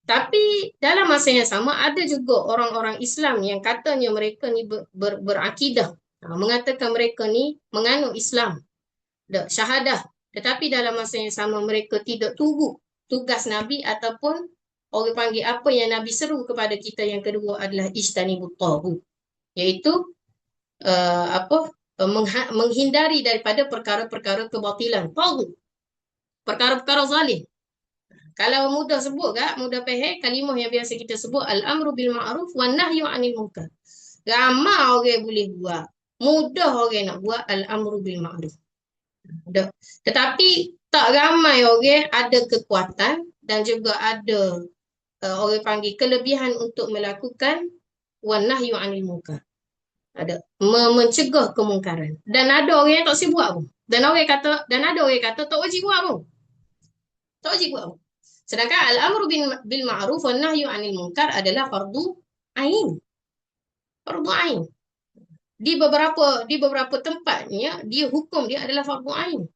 Tapi dalam masa yang sama ada juga orang-orang Islam yang katanya mereka ni berakidah, mengatakan mereka ni menganut Islam, syahadah. Tetapi dalam masa yang sama mereka tidak tunggu tugas Nabi ataupun orang panggil apa yang Nabi seru kepada kita yang kedua adalah ijtanibut taghut, iaitu menghindari daripada perkara-perkara kebatilan, taghut, perkara-perkara zalim. Kalau mudah sebut mudah faham kalimah yang biasa kita sebut al-amru bil ma'ruf wan nahyu 'anil munkar. Ramai orang boleh buat, mudah orang nak buat al-amru bil ma'ruf. Tetapi tak ramai orang ada kekuatan dan juga ada orang panggil kelebihan untuk melakukan wan nahyu 'anil munkar. Ada mencegah kemungkaran. Dan ada orang yang tak sibuk buat pun. Dan ada orang kata tak wajib buat pun. Tak wajib buat pun. Sedangkan al-amru bil ma'ruf wan nahyu 'anil munkar adalah fardu ain. Fardu ain. Di beberapa tempatnya hukum dia adalah fardu ain.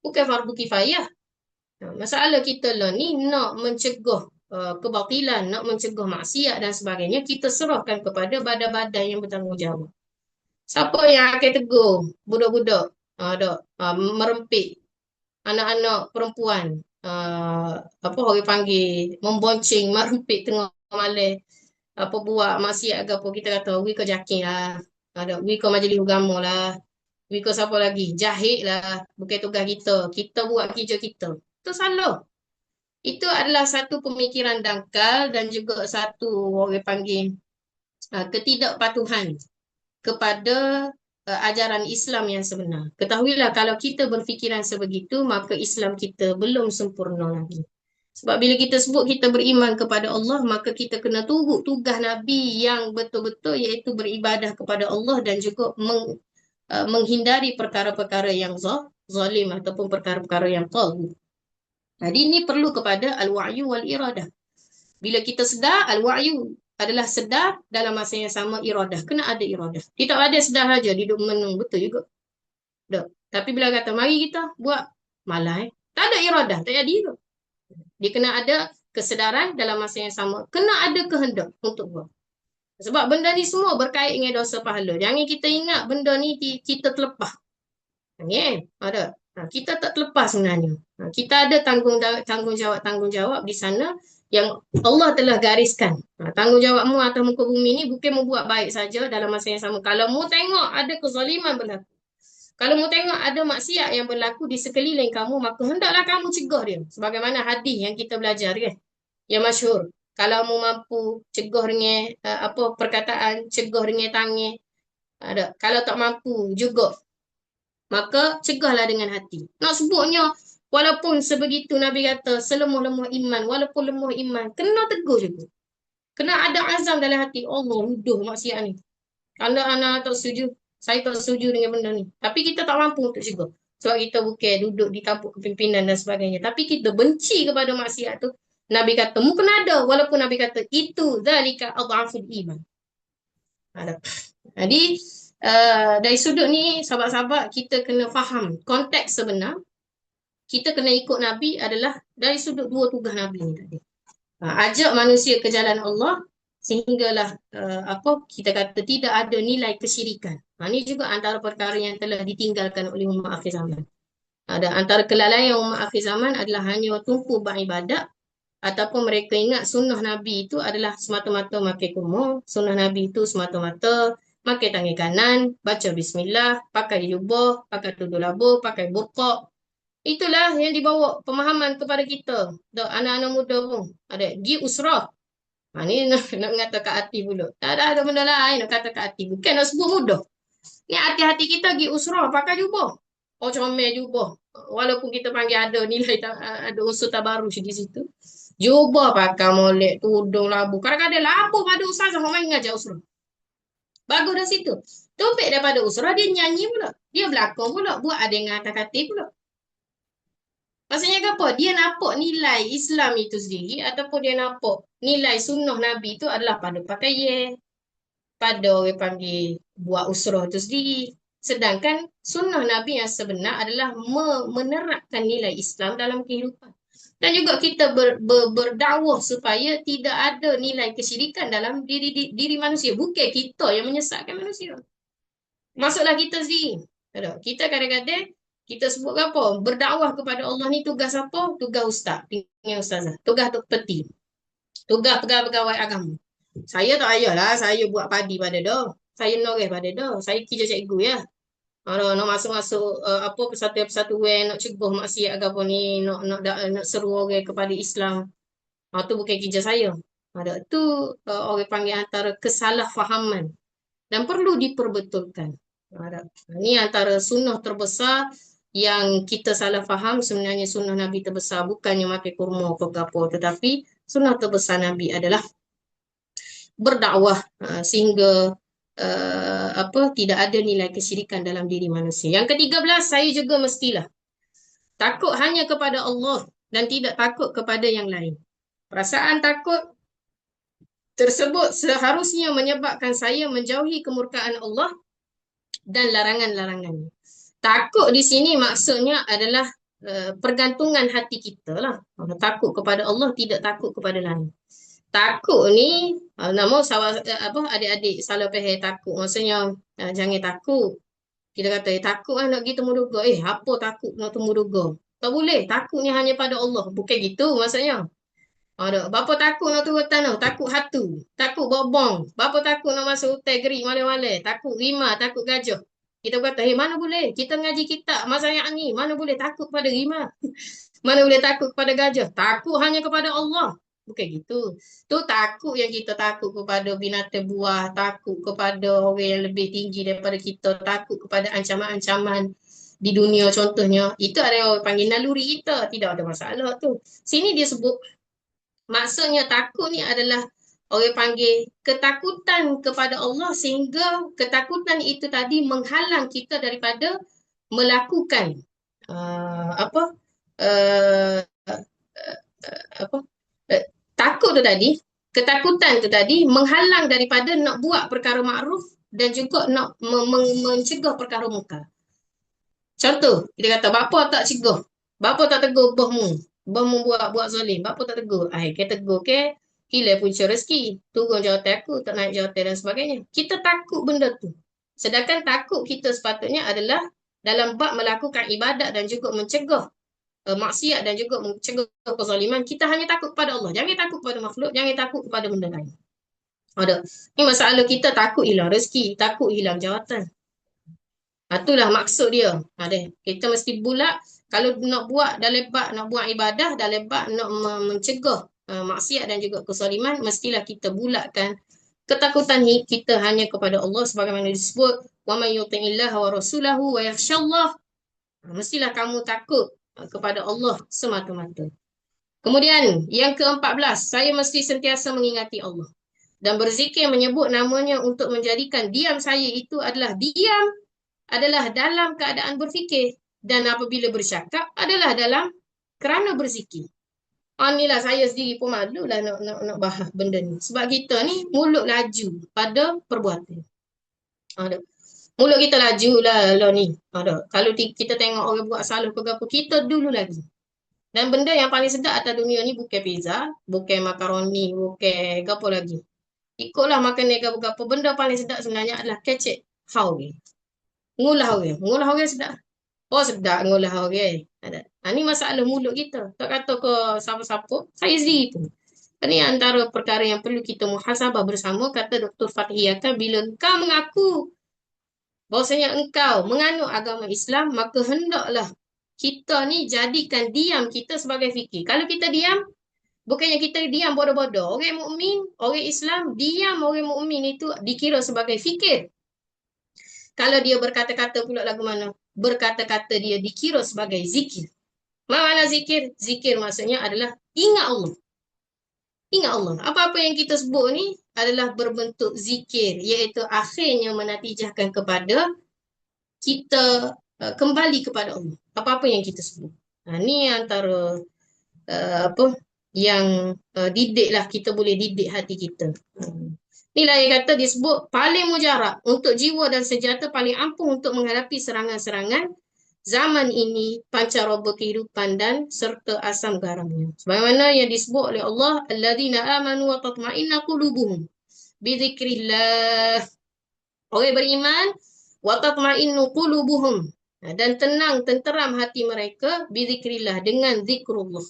Bukan fardu kifayah. Masalah kita lah ni nak mencegah kebatilan, nak mencegah maksiat dan sebagainya, kita serahkan kepada badan-badan yang bertanggungjawab. Siapa yang akan tegur budak-budak merempit anak-anak perempuan, apa orang panggil membonceng, merempit tengah malam, apa buat maksiat ke apa, kita kata we ke jakin lah, we ke majlis agama lah, we ke siapa lagi, jahit lah, bukan tugas kita buat kerja kita. Itu salah. Itu adalah satu pemikiran dangkal dan juga satu orang panggil ketidakpatuhan kepada ajaran Islam yang sebenar. Ketahuilah kalau kita berfikiran sebegitu, maka Islam kita belum sempurna lagi. Sebab bila kita sebut kita beriman kepada Allah, maka kita kena tunggu tugas Nabi yang betul-betul, iaitu beribadah kepada Allah dan juga menghindari perkara-perkara yang zalim ataupun perkara-perkara yang taghut. Jadi ini perlu kepada al-wa'yu wal iradah. Bila kita sedar, al-wa'yu adalah sedar, dalam masa yang sama iradah. Kena ada iradah. Dia tak ada sedar saja, duduk menung, betul juga. Tapi bila kata, mari kita buat, malah tak ada iradah, tak jadi juga. Dia kena ada kesedaran dalam masa yang sama. Kena ada kehendak untuk buat. Sebab benda ni semua berkait dengan dosa pahala. Jangan kita ingat benda ni kita terlepas. Ada. Kita tak terlepas sebenarnya. Kita ada tanggungjawab di sana yang Allah telah gariskan. Tanggungjawabmu atas muka bumi ni bukan membuat baik saja dalam masa yang sama. Kalau mu tengok ada kezaliman berlaku, kalau mu tengok ada maksiat yang berlaku di sekeliling kamu, maka hendaklah kamu cegah dia. Sebagaimana hadis yang kita belajar kan, yang masyhur. Kalau mu mampu cegah dengan perkataan, cegah dengan tangan. Kalau tak mampu juga, maka cegahlah dengan hati. Nak sebutnya, walaupun sebegitu Nabi kata selemah-lemah iman, walaupun lemah iman, kena tegur juga. Kena ada azam dalam hati. Allah, mudah maksiat ni. Kalau anak tak setuju, saya tak setuju dengan benda ni. Tapi kita tak mampu untuk cegah. Sebab kita bukan duduk di tampuk kepimpinan dan sebagainya. Tapi kita benci kepada maksiat tu. Nabi kata, mu kena ada. Walaupun Nabi kata, itu dzalika adhaful iman. Jadi, dari sudut ni, sahabat-sahabat, kita kena faham konteks sebenar. Kita kena ikut Nabi adalah dari sudut dua tugas Nabi ni tadi. Ajak manusia ke jalan Allah sehinggalah kita kata tidak ada nilai kesyirikan. Ini juga antara perkara yang telah ditinggalkan oleh umat akhir zaman. Ada antara kelalaian umat akhir zaman adalah hanya tumpu beribadat ataupun mereka ingat sunnah Nabi itu adalah semata-mata pakai kurma, sunnah Nabi itu semata-mata pakai tangan kanan, baca bismillah, pakai jubah, pakai tudung labu, pakai burqa. Itulah yang dibawa pemahaman kepada kita. Anak-anak muda pun ada gi usrah. Ni nak kata kat hati pula. Tak ada benda lain nak kata kat hati. Bukan nak sebut mudah. Ni hati-hati kita gi usrah pakai jubah. Oh comel jubah. Walaupun kita panggil ada nilai ada unsur tabarus di situ. Jubah pakai molek, tudung labu. Kadang-kadang labu pada ustazah orang ngajar usrah. Bagus dah situ. Topik daripada usrah dia nyanyi pula. Dia berlakon pula. Buat ada yang kata-kata pula. Maksudnya apa? Dia nampak nilai Islam itu sendiri ataupun dia nampak nilai sunnah Nabi itu adalah pada pakaian, pada orang panggil buat usrah itu sendiri. Sedangkan sunnah Nabi yang sebenar adalah menerapkan nilai Islam dalam kehidupan. Dan juga kita berdakwah supaya tidak ada nilai kesyirikan dalam diri manusia. Bukan kita yang menyesatkan manusia. Maksudlah kita sendiri. Kita kadang-kadang kita sebut apa? Berdakwah kepada Allah ni tugas apa? Tugas ustaz dengan ustazah. Tugas tu peti. Tugas pegawai agama. Saya tak payahlah saya buat padi pada dah. Saya noreh pada dah. Saya kerja cikgu ya. Nak masuk-masuk apa persatuan nak cegah maksiat agama ni, nak seru orang kepada Islam. Tu bukan kerja saya. Tu orang panggil antara kesalahfahaman dan perlu diperbetulkan. Ini antara sunnah terbesar yang kita salah faham. Sebenarnya sunnah Nabi terbesar bukannya makan kurma apa-apa, tetapi sunnah terbesar Nabi adalah berdakwah sehingga tidak ada nilai kesyirikan dalam diri manusia. Yang ke-13, saya juga mestilah takut hanya kepada Allah dan tidak takut kepada yang lain. Perasaan takut tersebut seharusnya menyebabkan saya menjauhi kemurkaan Allah dan larangan-larangannya. Takut di sini maksudnya adalah pergantungan hati kita lah. Takut kepada Allah, tidak takut kepada lain. Takut ni, nama adik-adik salah faham takut. Maksudnya jangan takut. Kita kata takut nak pergi temu duga. Apa takut nak temu duga? Tak boleh. Takutnya hanya pada Allah. Bukan gitu maksudnya. Bapa takut nak turun tanah, takut hatu, takut bobong. Bapa takut nak masuk hutan gerik malam-malam, takut rimah, takut gajah. Kita kata, mana boleh? Kita ngaji kitab masa yang ni, mana boleh takut pada rimah? Mana boleh takut kepada gajah? Takut hanya kepada Allah. Bukan gitu. Tu takut yang kita takut kepada binatang buah, takut kepada orang yang lebih tinggi daripada kita, takut kepada ancaman-ancaman di dunia contohnya. Itu ada orang panggil naluri kita. Tidak ada masalah tu. Sini dia sebut, maksudnya takut ni adalah orang panggil ketakutan kepada Allah sehingga ketakutan itu tadi menghalang kita daripada melakukan takut tu tadi, ketakutan tu tadi menghalang daripada nak buat perkara makruf dan juga nak mencegah perkara munkar. Contoh, kita kata bapa tak cegah, bapa tak tegur bahmu buat zalim, bapa tak tegur. Kita tegur ke hilang punca rezeki, turun jawatan aku, tak naik jawatan dan sebagainya. Kita takut benda tu. Sedangkan takut kita sepatutnya adalah dalam bab melakukan ibadat dan juga mencegah maksiat dan juga mencegah kezaliman. Kita hanya takut kepada Allah. Jangan takut kepada makhluk, jangan takut kepada benda lain. Ini masalah kita takut hilang rezeki, takut hilang jawatan. Itulah maksud dia. Kita mesti bulat kalau nak buat dalam bab nak buat ibadah, dalam bab nak mencegah maksiat dan juga kezaliman, mestilah kita bulatkan ketakutan kita hanya kepada Allah sebagaimana disebut wa may yuti'illaha wa rasulahu wa yakhshallah. Mestilah kamu takut kepada Allah semata-mata. Kemudian yang ke-14, saya mesti sentiasa mengingati Allah dan berzikir menyebut namanya untuk menjadikan diam saya itu adalah dalam keadaan berfikir dan apabila bercakap adalah dalam kerana berzikir. Inilah saya sendiri pun malu lah nak bahas benda ni. Sebab kita ni mulut laju pada perbuatan. Mulut kita laju lah ni. Kalau kita tengok orang buat salah apa kita dulu lagi. Dan benda yang paling sedap atas dunia ni bukan pizza, bukan makaroni, bukan apa lagi. Ikutlah makan apa benda paling sedap sebenarnya adalah kecek hau. Ngulah orang sedap. Oh sedap ngulah orang. Ni masalah mulut kita. Tak kata ke siapa-siapa, saya sendiri pun. Ini antara perkara yang perlu kita muhasabah bersama, kata Dr. Fathiyah, bila engkau mengaku bahwasanya engkau menganut agama Islam, maka hendaklah kita ni jadikan diam kita sebagai fikir. Kalau kita diam, bukannya kita diam bodoh-bodoh. Orang mukmin, orang Islam, diam orang mukmin itu dikira sebagai fikir. Kalau dia berkata-kata pula lagu mana? Berkata-kata dia dikira sebagai zikir. Mana zikir? Zikir maksudnya adalah ingat Allah. Ingat Allah. Apa-apa yang kita sebut ni adalah berbentuk zikir, iaitu akhirnya menatijahkan kepada kita kembali kepada Allah. Apa-apa yang kita sebut. Ni antara apa yang didiklah, kita boleh didik hati kita. Inilah yang kata disebut paling mujarab untuk jiwa dan senjata paling ampuh untuk menghadapi serangan-serangan zaman ini, pancaroba kehidupan dan serta asam garamnya. Sebagaimana yang disebut oleh Allah, alladzina amanu wa tatma'inna qulubuhum bi dzikrillah. Orang beriman, wa tatma'innu qulubuhum, dan tenang tenteram hati mereka bi dzikrillah, dengan zikrullah,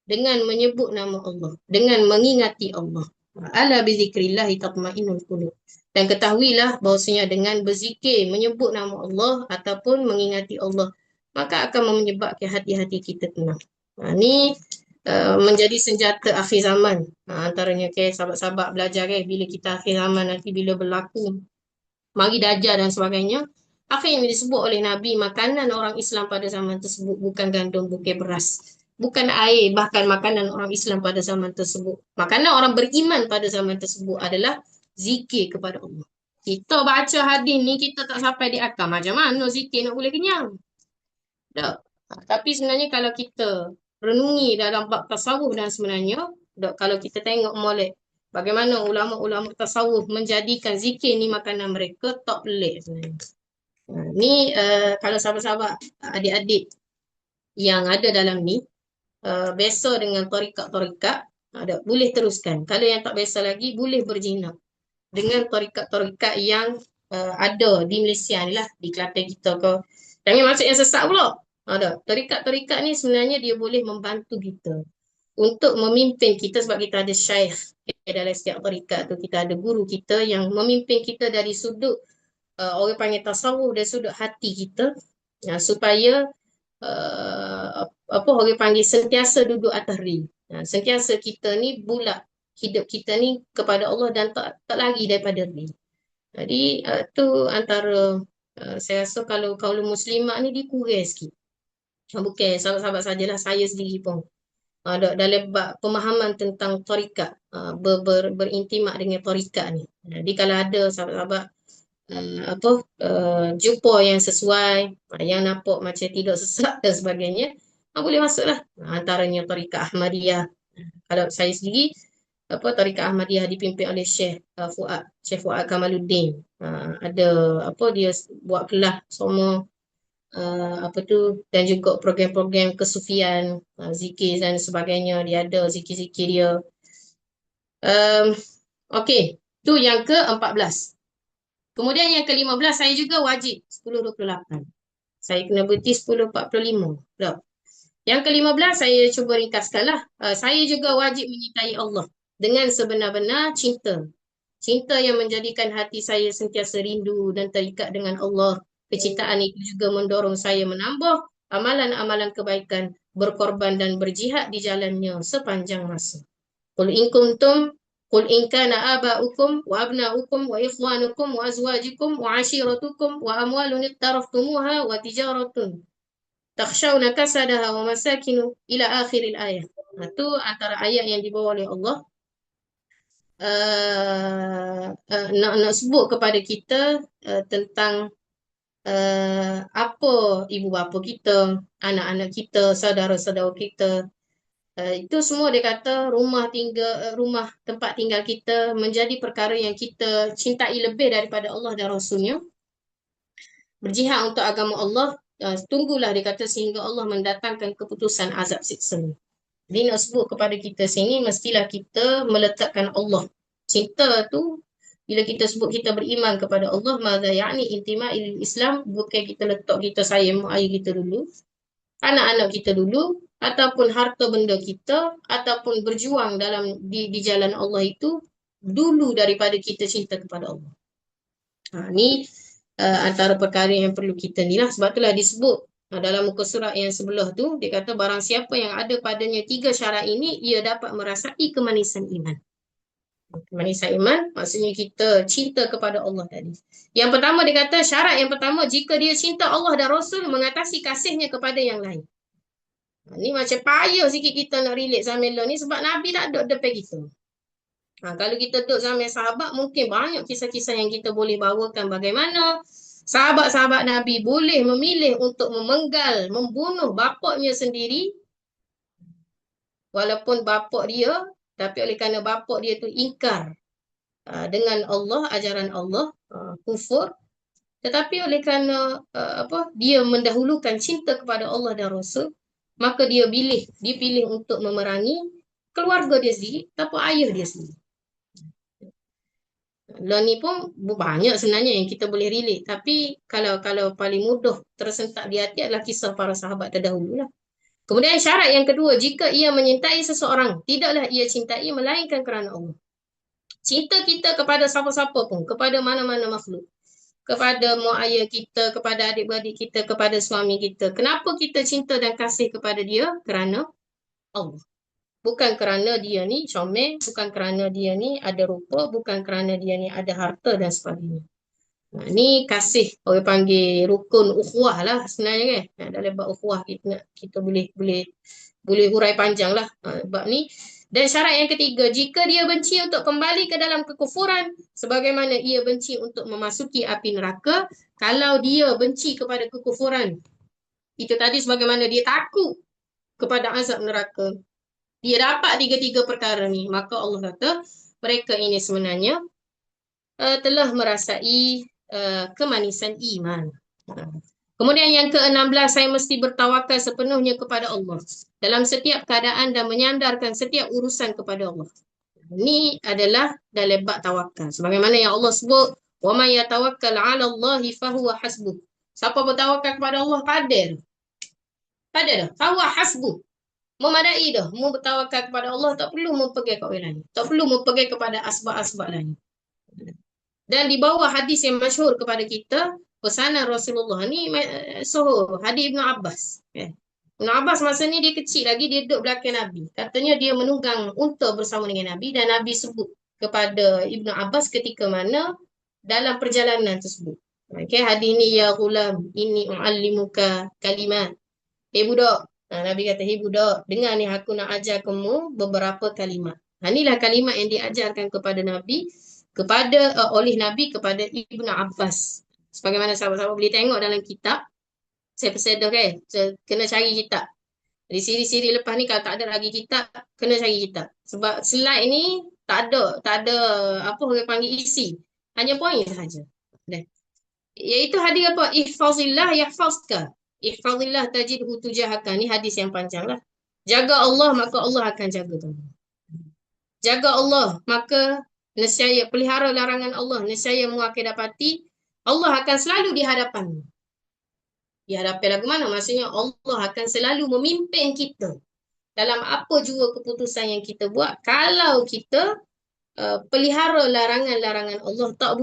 dengan menyebut nama Allah, dengan mengingati Allah. Ala bi dzikrillah tatma'innul qulub. Dan ketahuilah bahawasanya dengan berzikir, menyebut nama Allah ataupun mengingati Allah, maka akan menyebabkan hati-hati kita tenang. Ini menjadi senjata akhir zaman. Antaranya sahabat-sahabat belajar bila kita akhir zaman nanti, bila berlaku mari Dajjal dan sebagainya, akhirnya disebut oleh Nabi, makanan orang Islam pada zaman tersebut bukan gandum, bukan beras, bukan air, bahkan makanan orang Islam pada zaman tersebut, makanan orang beriman pada zaman tersebut adalah zikir kepada Allah. Kita baca hadis ni, kita tak sampai di akal. Macam mana zikir nak boleh kenyang? Tak. Tapi sebenarnya kalau kita renungi dalam bab tasawuf dan sebenarnya, kalau kita tengok molek bagaimana ulama-ulama tasawuf menjadikan zikir ni makanan mereka, tak pelik sebenarnya. Ni kalau sahabat-sahabat, adik-adik yang ada dalam ni, biasa dengan tarikat-tarikat, boleh teruskan. Kalau yang tak biasa lagi, boleh berjinak dengan tarikat-tarikat yang ada di Malaysia ni lah, di Kelantan kita ke. Jangan maksud yang sesat pula. Tarikat-tarikat ni sebenarnya dia boleh membantu kita untuk memimpin kita, sebab kita ada syaikh dalam setiap tarikat tu, kita ada guru kita yang memimpin kita dari sudut orang panggil tasawuf, dari sudut hati kita, supaya orang panggil sentiasa duduk atas ring. Sentiasa kita ni bulat, hidup kita ni kepada Allah dan tak lari daripada ring. Jadi tu antara saya rasa kalau kaum muslimat ni dikurang sikit. Bukan sahabat-sahabat sajalah, saya sendiri pun dalam bab pemahaman tentang tarikat, berintimak dengan tarikat ni. Jadi kalau ada sahabat-sahabat jumpa yang sesuai, yang nampak macam tidak sesat dan sebagainya, boleh masuklah. Antaranya tarikat Ahmadiyah. Kalau saya sendiri, tarikat Ahmadiyah dipimpin oleh Syekh Fuad Kamaluddin. Ada dia buat kelas semua dan juga program-program kesufian, zikir dan sebagainya. Dia ada zikir-zikir dia. Okey, tu yang ke-14. Kemudian yang ke-15, saya juga wajib 10.28. Saya kena berhenti 10.45. Yang ke-15 saya cuba ringkaskanlah. Saya juga wajib menyintai Allah dengan sebenar-benar cinta. Cinta yang menjadikan hati saya sentiasa rindu dan terikat dengan Allah. Kecintaan itu juga mendorong saya menambah amalan-amalan kebaikan, berkorban dan berjihad di jalannya sepanjang masa. Qul in kuntum Qul in kana aba'ukum wa abna'ukum wa ikhwanukum wa azwajukum wa ashiratukum wa amwalun iktaraftumuha wa tijaratun takhshawna kasadaha wa masakinu ila akhiril ayat. Itu antara ayat yang dibawa oleh Allah nak sebut kepada kita tentang apa ibu bapa kita, anak-anak kita, saudara-saudara kita. Itu semua dia kata rumah tempat tinggal kita menjadi perkara yang kita cintai lebih daripada Allah dan Rasulnya. Berjihad untuk agama Allah, tunggulah dia kata sehingga Allah mendatangkan keputusan azab siksa. Dia nak sebut kepada kita sini, mestilah kita meletakkan Allah. Cinta tu, bila kita sebut kita beriman kepada Allah, madza ya'ni intima'i lil Islam, bukan kita letak kita sayang mak ayah kita dulu. anak-anak kita dulu, ataupun harta benda kita, ataupun berjuang di jalan Allah itu dulu daripada kita cinta kepada Allah. Ni antara perkara yang perlu kita ni lah. Sebab itulah disebut dalam muka surat yang sebelah tu, dia kata barang siapa yang ada padanya 3 syarat ini, ia dapat merasai kemanisan iman. Kemanisan iman maksudnya kita cinta kepada Allah tadi. Yang pertama dia kata syarat yang pertama, jika dia cinta Allah dan Rasul mengatasi kasihnya kepada yang lain. Ni macam payah sikit kita nak relate sama Melo ni sebab Nabi tak ada depan kita. Kalau kita duduk sama sahabat, mungkin banyak kisah-kisah yang kita boleh bawakan bagaimana sahabat-sahabat Nabi boleh memilih untuk memenggal, membunuh bapaknya sendiri walaupun bapak dia, tapi oleh kerana bapak dia tu ingkar dengan Allah, ajaran Allah, kufur. Tetapi oleh kerana dia mendahulukan cinta kepada Allah dan Rasul, maka dia pilih untuk memerangi keluarga dia sendiri ataupun ayah dia sendiri. Law ni pun banyak sebenarnya yang kita boleh relate. Tapi kalau paling mudah tersentak di hati adalah kisah para sahabat terdahulu lah. Kemudian syarat yang kedua, jika ia menyintai seseorang, tidaklah ia cintai melainkan kerana Allah. Cinta kita kepada siapa-siapa pun, kepada mana-mana makhluk, kepada mak ayah kita, kepada adik-beradik kita, kepada suami kita. Kenapa kita cinta dan kasih kepada dia? Kerana Allah. Bukan kerana dia ni comel, bukan kerana dia ni ada rupa, bukan kerana dia ni ada harta dan sebagainya. Ni kasih, orang panggil rukun ukhuwah lah sebenarnya kan. Dalam bab ukhuwah kita boleh hurai panjang lah bab ni. Dan syarat yang ketiga, jika dia benci untuk kembali ke dalam kekufuran, sebagaimana ia benci untuk memasuki api neraka, kalau dia benci kepada kekufuran, itu tadi sebagaimana dia takut kepada azab neraka, dia dapat 3 perkara ni, maka Allah kata mereka ini sebenarnya telah merasai kemanisan iman. Kemudian yang ke-16, saya mesti bertawakal sepenuhnya kepada Allah dalam setiap keadaan dan menyandarkan setiap urusan kepada Allah. Ini adalah dalam bab tawakal. Sebagaimana yang Allah sebut, wa may yatawakkal 'ala Allahi fahuwa hasbuh. Siapa bertawakal kepada Allah, padan dah. Fahuwa hasbuh. Memadai dah. Mu bertawakal kepada Allah, tak perlu mempergi ke orang lain. Tak perlu mempergi kepada asbab-asbab lain. Dan di bawah hadis yang masyhur kepada kita, pesanan Rasulullah ni sohor, hadis Ibn Abbas. Ibn Abbas masa ni dia kecil lagi, dia duduk belakang Nabi. Katanya dia menunggang unta bersama dengan Nabi dan Nabi sebut kepada Ibn Abbas ketika mana dalam perjalanan tersebut. Hadis ni, ya ghulam, inni u'allimuka kalimat. Budak. Nabi kata, budak, dengar ni aku nak ajar kamu beberapa kalimat. Inilah kalimat yang diajarkan kepada Nabi, oleh Nabi kepada Ibn Abbas. Sebagaimana sahabat-sahabat boleh tengok dalam kitab, saya persedah kena cari kitab. Di siri-siri lepas ni kalau tak ada lagi kitab, kena cari kitab. Sebab slide ni tak ada apa orang panggil isi. Hanya poin sahaja. Iaitu hadis apa? Ihfazillah yahfazka. Ihfazillah tajidhu tujahaka. Ni hadis yang panjang lah. Jaga Allah, maka Allah akan jaga kamu. Jaga Allah, maka nescaya pelihara larangan Allah, nescaya mu akan dapati Allah akan selalu di hadapanmu. Di hadapan lagu mana? Maksudnya Allah akan selalu memimpin kita dalam apa jua keputusan yang kita buat. Kalau kita pelihara larangan-larangan Allah, tak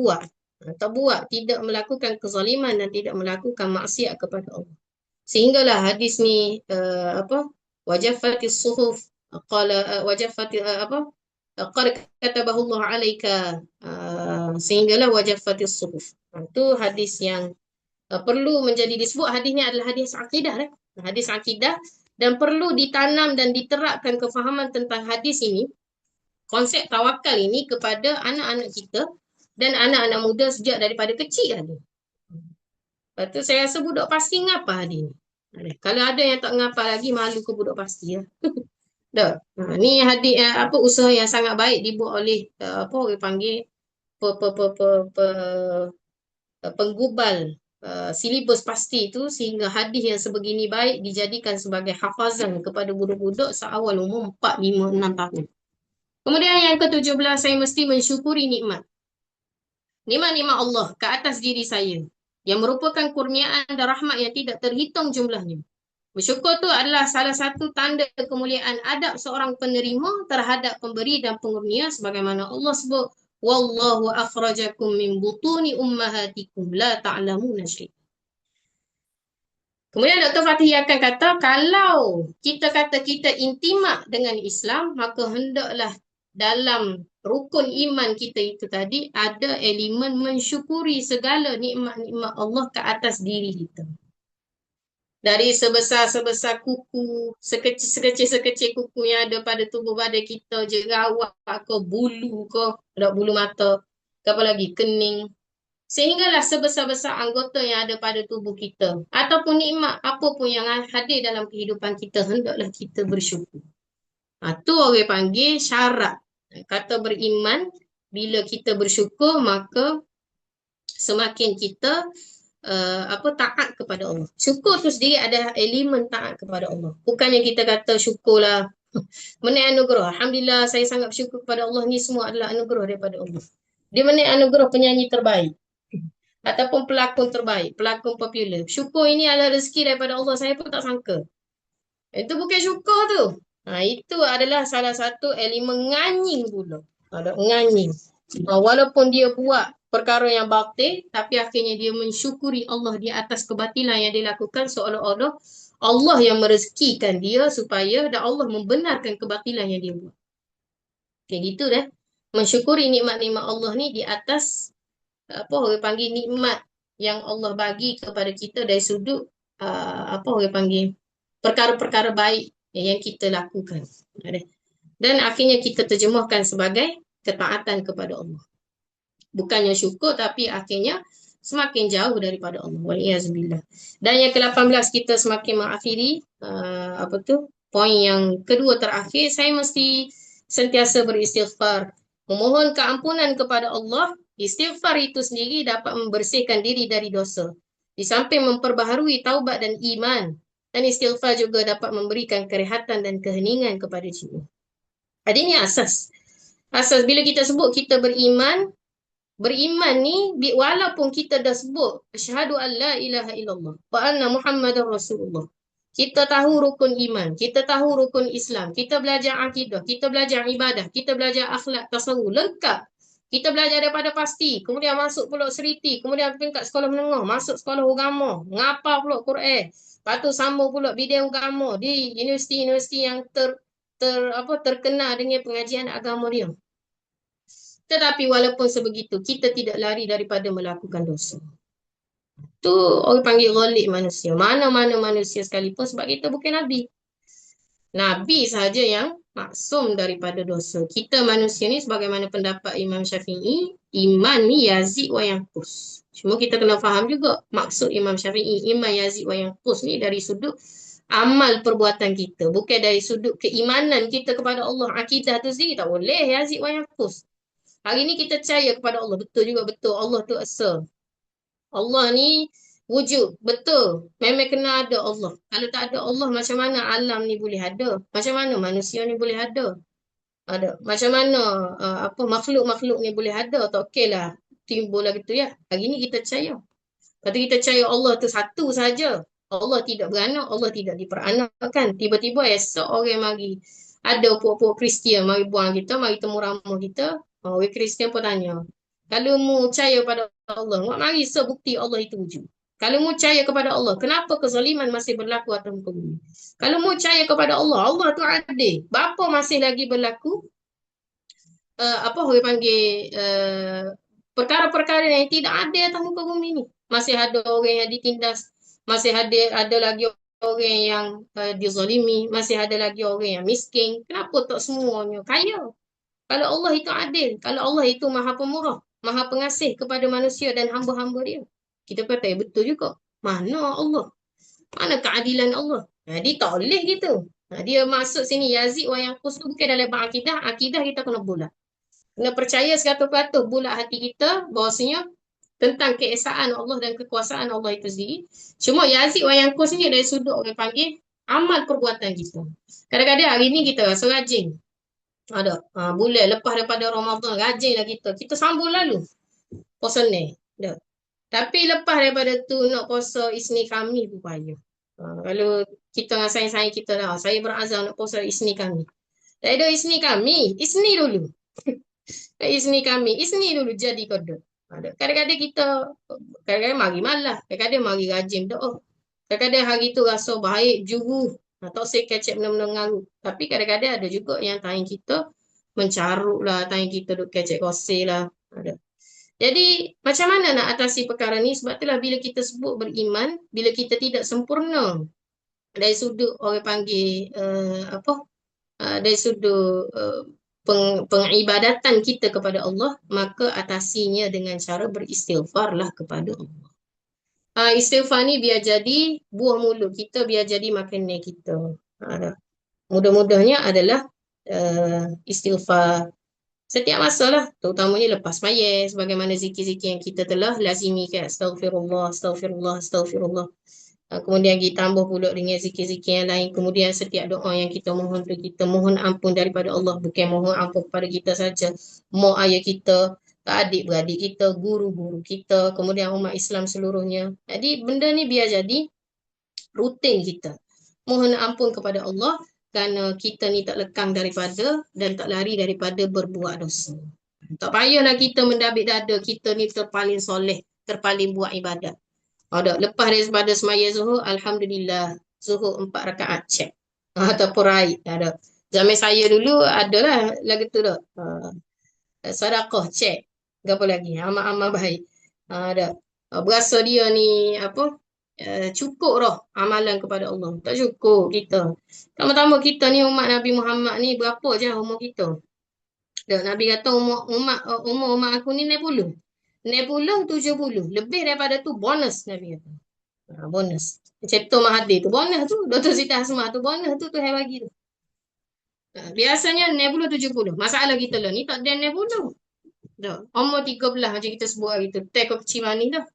buat, tidak melakukan kezaliman dan tidak melakukan maksiat kepada Allah. Sehinggalah hadis ni wajafatis suhuf, qala wajafati qad katabahu Allah alaika, sehinggalah wajafatis suhuf. Itu hadis yang perlu menjadi disebut. Hadis ni adalah hadis akidah hadis akidah, dan perlu ditanam dan diterapkan kefahaman tentang hadis ini, konsep tawakal ini kepada anak-anak kita dan anak-anak muda sejak daripada kecil tadi. Lepas tu saya rasa budak pasti ngapa hadis ni. Kalau ada yang tak ngapa lagi, malu ke budak pasti lah. Dah. Ni hadis usaha yang sangat baik dibuat oleh orang panggil penggubal silibus pasti itu, sehingga hadis yang sebegini baik dijadikan sebagai hafazan kepada budak-budak seawal umur 4, 5, 6 tahun. Kemudian yang ke-17, saya mesti mensyukuri nikmat Allah ke atas diri saya, yang merupakan kurniaan dan rahmat yang tidak terhitung jumlahnya. Bersyukur tu adalah salah satu tanda kemuliaan adab seorang penerima terhadap pemberi dan pengunia sebagaimana Allah sebut, wallahu akhrajakum min butuni ummahatikum la ta'lamuna syai'an. Kemudian Dr. Fatih akan kata, kalau kita kata kita intimat dengan Islam, maka hendaklah dalam rukun iman kita itu tadi ada elemen mensyukuri segala nikmat-nikmat Allah ke atas diri kita. Dari sebesar-sebesar kuku, sekecil kuku yang ada pada tubuh badan kita, jerawat ke, bulu ke, ada bulu mata, ke apa lagi, kening. Sehinggalah sebesar-besar anggota yang ada pada tubuh kita. Ataupun nikmat apa pun yang hadir dalam kehidupan kita, hendaklah kita bersyukur. Itu orang panggil syarat. Kata beriman, bila kita bersyukur, maka semakin kita taat kepada Allah. Syukur tu sendiri ada elemen taat kepada Allah. Bukannya kita kata syukurlah menaik anugerah. Alhamdulillah saya sangat bersyukur kepada Allah, ni semua adalah anugerah daripada Allah. Dia menaik anugerah penyanyi terbaik ataupun pelakon terbaik, pelakon popular. Syukur ini adalah rezeki daripada Allah, saya pun tak sangka. Itu bukan syukur tu. Itu adalah salah satu elemen nganying pula. Ada nganying. Walaupun dia buat perkara yang batil, tapi akhirnya dia mensyukuri Allah di atas kebatilan yang dia lakukan, seolah-olah Allah yang merezekikan dia supaya dan Allah membenarkan kebatilan yang dia buat. Kayak gitu dah. Mensyukuri nikmat-nikmat Allah ni di atas orang panggil nikmat yang Allah bagi kepada kita dari sudut orang panggil perkara-perkara baik yang kita lakukan. Dan akhirnya kita terjemahkan sebagai ketaatan kepada Allah. Bukannya syukur, tapi akhirnya semakin jauh daripada Allah. Waliyahzubillah. Dan yang ke-18 kita semakin mengakhiri poin yang kedua terakhir, saya mesti sentiasa beristighfar, memohon keampunan kepada Allah. Istighfar itu sendiri dapat membersihkan diri dari dosa. Di samping memperbaharui taubat dan iman, dan istighfar juga dapat memberikan kerehatan dan keheningan kepada jiwa. Jadi ini asas. Asas bila kita sebut kita beriman ni walaupun kita dah sebut asyhadu an la ilaha illallah wa anna muhammadar rasulullah. Kita tahu rukun iman, kita tahu rukun Islam, kita belajar akidah, kita belajar ibadah, kita belajar akhlak, tasawuf, lengkap. Kita belajar daripada pasti, kemudian masuk pula seriti, kemudian tingkat sekolah menengah, masuk sekolah agama, ngapal pula Quran. Lepas tu sambung pula bidang agama di universiti-universiti yang terkenal dengan pengajian agama dia. Tetapi walaupun sebegitu, kita tidak lari daripada melakukan dosa. Itu orang panggil ghalib manusia. Mana-mana manusia sekalipun, sebab kita bukan Nabi. Nabi sahaja yang maksum daripada dosa. Kita manusia ni sebagaimana pendapat Imam Syafi'i, iman ni yazid wa yanqus. Cuma kita kena faham juga maksud Imam Syafi'i, iman yazid wa yanqus ni dari sudut amal perbuatan kita. Bukan dari sudut keimanan kita kepada Allah. Akidah tu sendiri tak boleh yazid wa yanqus. Hari ni kita percaya kepada Allah. Betul juga, betul. Allah tu asa. Allah ni wujud. Betul. Memang kena ada Allah. Kalau tak ada Allah, macam mana alam ni boleh ada? Macam mana manusia ni boleh ada? Macam mana makhluk-makhluk ni boleh ada? Tak okey lah. Timbul lah gitu ya. Hari ni kita percaya. Lepas tu kita percaya Allah tu satu saja. Allah tidak beranak. Allah tidak diperanakkan. Tiba-tiba esok orang mari. Ada puak-puak Kristian mari buang kita, mari temu ramah kita. Orang Kristian pun tanya, kalau mu percaya pada Allah, mari sebukti Allah itu wujud. Kalau mu percaya kepada Allah, kenapa kezaliman masih berlaku atas muka bumi? Kalau mu percaya kepada Allah, Allah tu adil. Bapa masih lagi berlaku orang panggil perkara-perkara yang tidak adil atas muka bumi ni. Masih ada orang yang ditindas, masih ada lagi orang yang dizalimi, masih ada lagi orang yang miskin. Kenapa tak semuanya kaya? Kalau Allah itu adil, kalau Allah itu maha pemurah, maha pengasih kepada manusia dan hamba-hamba dia. Kita kata, betul juga. Mana Allah? Mana keadilan Allah? Dia tak boleh gitu. Dia masuk sini, yazid wa yanqus tu bukan dalam akidah. Akidah kita kena bulat. Kena percaya 100% bulat hati kita, bahawasanya tentang keesaan Allah dan kekuasaan Allah itu sendiri. Cuma yazid wa yanqus ni dari sudut orang panggil amal perbuatan kita. Kadang-kadang hari ni kita rasa rajin. Bulan lepas daripada Ramadan, rajinlah kita. Kita sambung lalu puasa ni. Tapi lepas daripada tu nak puasa Isnin Khamis pun payah. Kalau Kita dengan sayang-sayang kita lah. Saya berazam nak puasa isni kami. Tak ada isni kami. Isni dulu. Isni kami. Isni dulu jadi kodok. Kadang-kadang kita, kadang-kadang mari malah. Kadang-kadang mari rajin doa. Kadang-kadang hari tu rasa baik, juru. Tak say kecek benda-benda ngaruh. Tapi kadang-kadang ada juga yang tayin kita mencaruk lah. Tayin kita duk kecek koseh lah. Ada. Jadi macam mana nak atasi perkara ni? Sebab itulah bila kita sebut beriman, bila kita tidak sempurna dari sudut orang panggil dari sudut pengibadatan kita kepada Allah, maka atasinya dengan cara beristighfarlah kepada Allah. Istighfar ni biar jadi buah mulut kita, biar jadi makanan kita. Mudah-mudahnya adalah istighfar setiap masa lah, terutamanya lepas mayat, sebagaimana zikir-zikir yang kita telah lazimi kan, astaghfirullah, astaghfirullah, astaghfirullah. Kemudian kita tambah pula dengan zikir-zikir yang lain. Kemudian setiap doa yang kita mohon tu, kita mohon ampun daripada Allah, bukan mohon ampun kepada kita saja, mak ayah kita, adik-beradik kita, guru-guru kita, kemudian umat Islam seluruhnya. Jadi benda ni biar jadi rutin kita. Mohon ampun kepada Allah kerana kita ni tak lekang daripada dan tak lari daripada berbuat dosa. Tak payahlah kita mendabik dada kita ni terpaling soleh, terpaling buat ibadat. Lepas daripada semaya zuhur, alhamdulillah, zuhur 4 rakaat cek. Ataupun raih. Zaman saya dulu adalah lagu tu dah. Sedekah cek. Apa lagi? Amal-amal baik. Berasa dia ni cukup dah amalan kepada Allah. Tak cukup kita. Pertama-tama kita ni umat Nabi Muhammad ni berapa je umur kita? Nabi kata umur umat aku ni 60. 60, 70. Lebih daripada tu bonus Nabi kata. Bonus. Cipta Mahathir tu bonus tu. Dr. Siti Hasmah tu bonus tu Tuhan bagi tu. Biasanya 60, 70. Masalah kita lah ni tak ada 60. Umur 13 macam kita sebut hari tu. Tek kecil manis dah.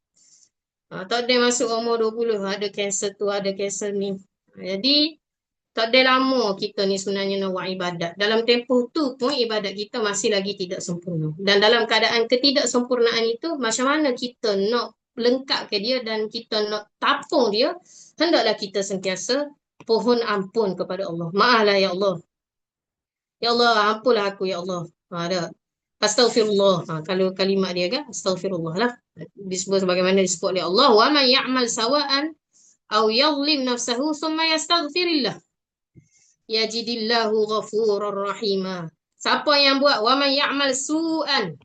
Tak ada masuk umur 20, ada kanser tu, ada kanser ni. Jadi, tak ada lama kita ni sebenarnya nak buat ibadat. Dalam tempoh tu pun ibadat kita masih lagi tidak sempurna. Dan dalam keadaan ketidaksempurnaan itu, macam mana kita nak lengkapkan dia dan kita nak tapung dia, hendaklah kita sentiasa pohon ampun kepada Allah. Maaflah ya Allah. Ya Allah, ampunlah aku ya Allah. Astaghfirullah. Kalau kalimat dia kan, astaghfirullah lah. Disebut sebagaimana disebut oleh Allah. Wa man ya'mal sawa'an aw yadhlim nafsahu thumma yastaghfirillah yajidillahu ghafurur rahima. Siapa yang buat wa man ya'mal su'an,